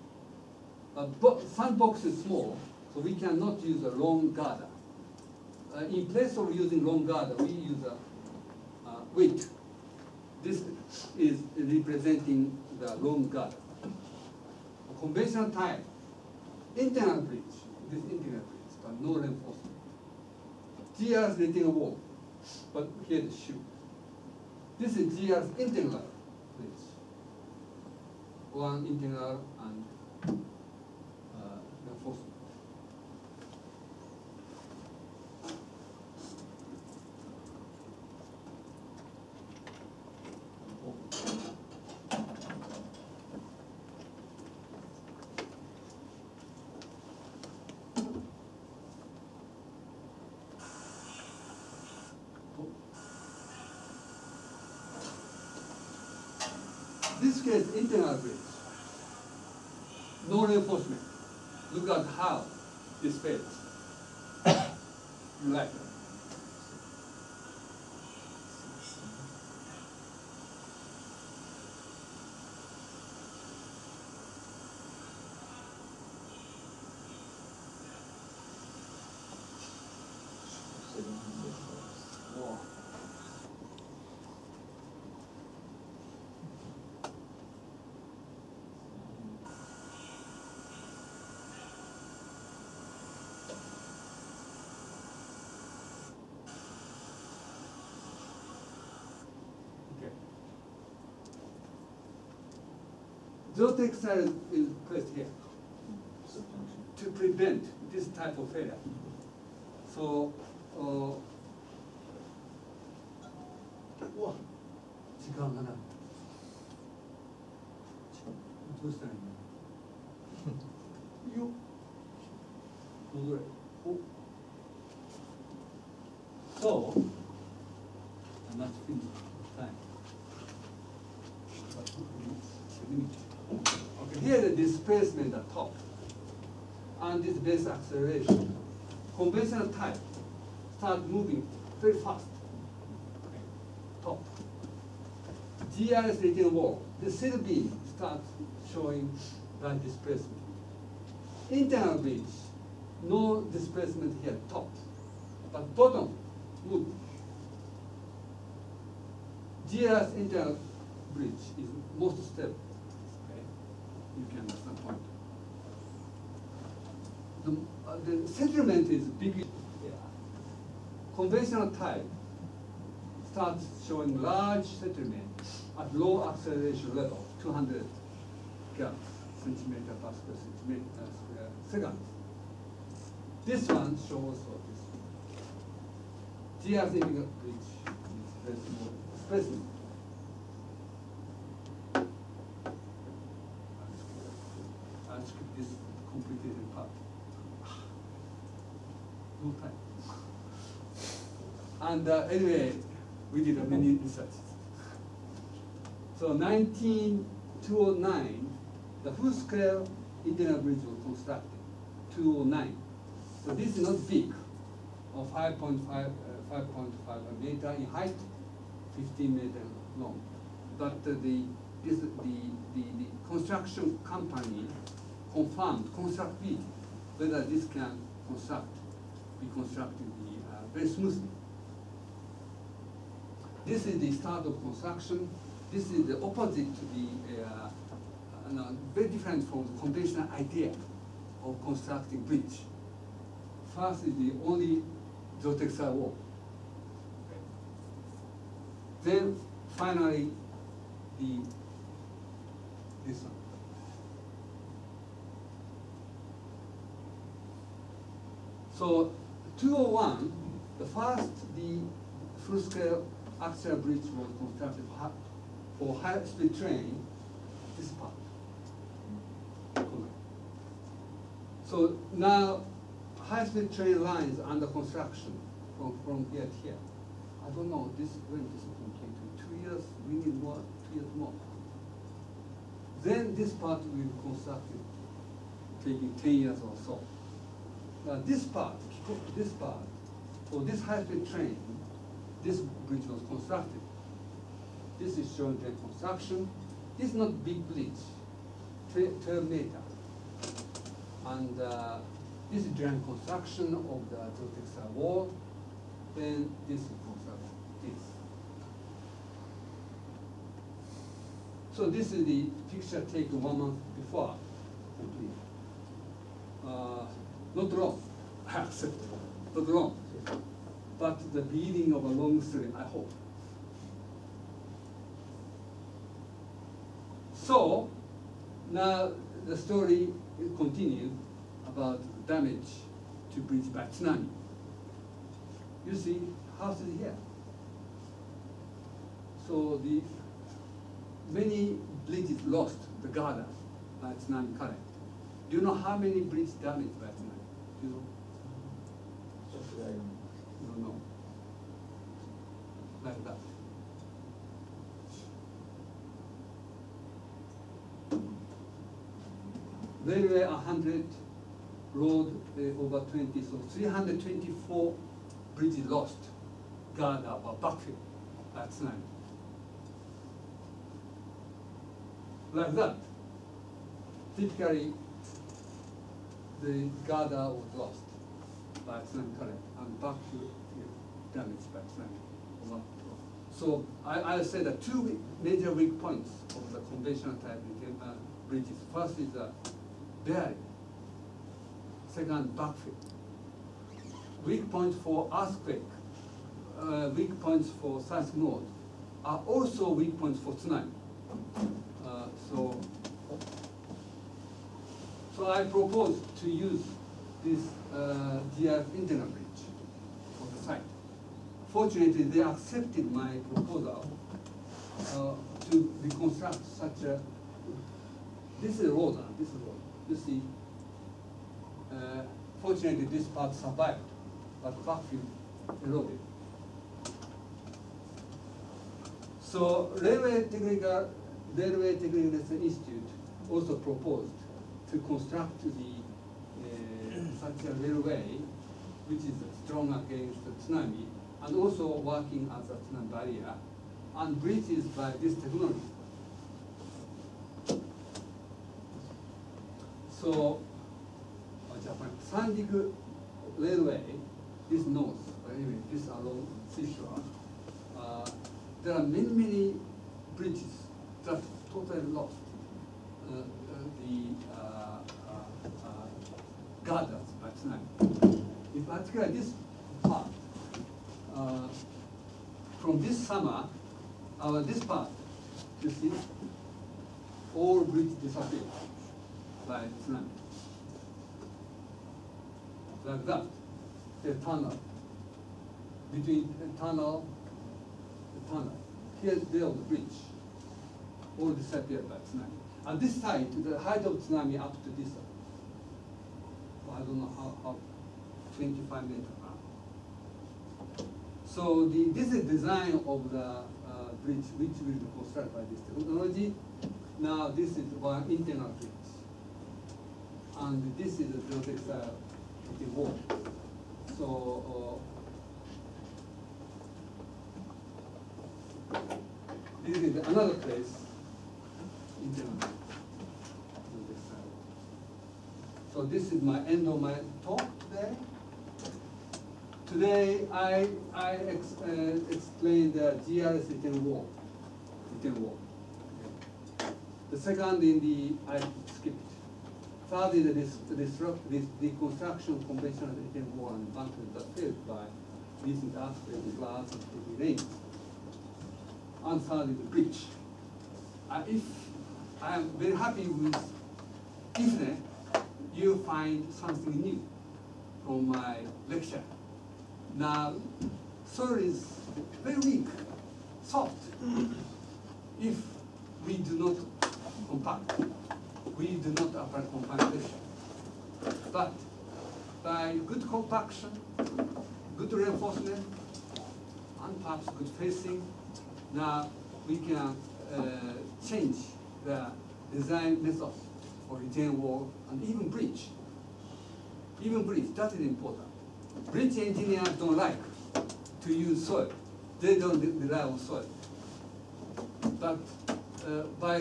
But sandbox is small, so we cannot use a long girder. In place of using long girder, we use a weight. This is representing the long girder. A conventional type, internal bridge, this internal bridge, but no reinforcement. GRS retaining wall, but here the shoe. This is GRS internal bridge. One internal and reinforcement. This case, internal bridge. No reinforcement. Look at how this fails. You like that? Wow. Okay. Geotechnical is placed here to prevent this type of failure. So, うわ、時間がない。どうしたらいいの？よっ。戻れ。お。So, I must finish time. Okay, here the displacement at top, and this base acceleration. Conventional type start moving very fast. Top. GRS retaining wall, the cell beam starts showing that displacement. Internal bridge, no displacement here, top. But bottom, move. GRS internal bridge is most stable. Okay? You can understand point. The settlement is big. Yeah. Conventional type starts showing large settlement at low acceleration level, 200 centimeter per square second. This one shows also this. GRS internal bridge is very small displacement. I'll skip this complicated part. No time. And anyway, we did many researches. So 209, the full-scale internal bridge was constructed. 209. So this is not big, of 5.5 meter in height, 15 meter long. But the construction company confirmed, constructed, whether this can be constructed very smoothly. This is the start of construction. This is the opposite to the, very different from the conventional idea of constructing bridge. First is the only geotextile wall. Then finally, this one. So 201, the first, the full-scale axial bridge was constructed for high-speed train, this part. So now, high-speed train lines under construction from here to here. I don't know, when this is completed. 2 years, we need more, 2 years more. Then this part will be constructed, taking 10 years or so. Now this part, for this high-speed train, this bridge was constructed. This is showing the construction. This is not big bridge, 12 meter. And this is during construction of the geotextile wall. Then this is construction, this. So this is the picture taken 1 month before complete. Not wrong, I accept it, not wrong. But the beginning of a long story, I hope. So, now the story continues about damage to bridge by tsunami. You see, house is here. So many bridges lost the girders by tsunami current. Do you know how many bridges damaged by tsunami? Do you know? No. Like that. railway 100, road over 20, so 324 bridges lost, girder or backfill by tsunami. Like that. Typically, the girder was lost by tsunami current and backfill damaged by tsunami. So I say that two major weak points of the conventional type bridges. First is the bearing. Second, backfill. Weak points for earthquake, weak points for seismic node are also weak points for tsunami. So I propose to use this GRS internal bridge for the site. Fortunately, they accepted my proposal to reconstruct such a. This is a road. This is a road. You see. Fortunately, this part survived, but backfill eroded. So Railway Technical Institute also proposed to construct such a railway which is strong against the tsunami and also working as a tsunami barrier and bridges by this technology. So Japan, Sandiku Railway is north, anyway, this along seashore. There are many bridges that totally lost the girders by tsunami. In particular, this part, from this summer, this part, you see, all bridges disappeared by tsunami. Like that, the tunnel, between the tunnel, here there was the bridge, all disappeared by tsunami. And this side, the height of tsunami up to this, I don't know how 25 meters around. So this is design of the bridge which will be constructed by this technology. Now this is one internal bridge, and this is a geotechnical wall. So this is another place internal. So this is my end of my talk today. Today I explained the GRS return wall. The second I skipped. Third is the construction of conventional return wall and bunkers that failed by recent earthquake, floods, and heavy rains. And third is the bridge. If I am very happy with if you find something new from my lecture. Now, soil is very weak, soft. If we do not compact, we do not apply compactation. But by good compaction, good reinforcement, and perhaps good facing, now we can change the design method for retaining wall and even bridge. That is important. Bridge engineers don't like to use soil. They don't rely on soil. But by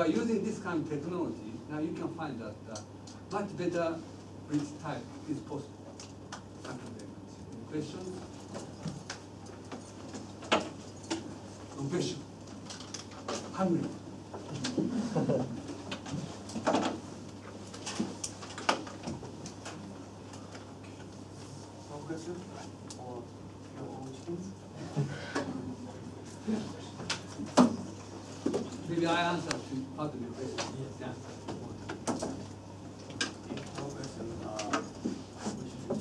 using this kind of technology, now you can find that much better bridge type is possible. Thank you very much. Any questions? No question. Hungry. No question? Or your own chickens? Maybe I answered to part of your question. Yes. If no question, we should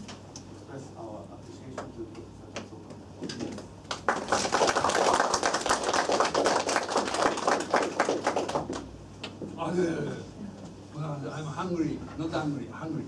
express our appreciation to Professor Tatsuoka. Well, I'm hungry, not angry, hungry.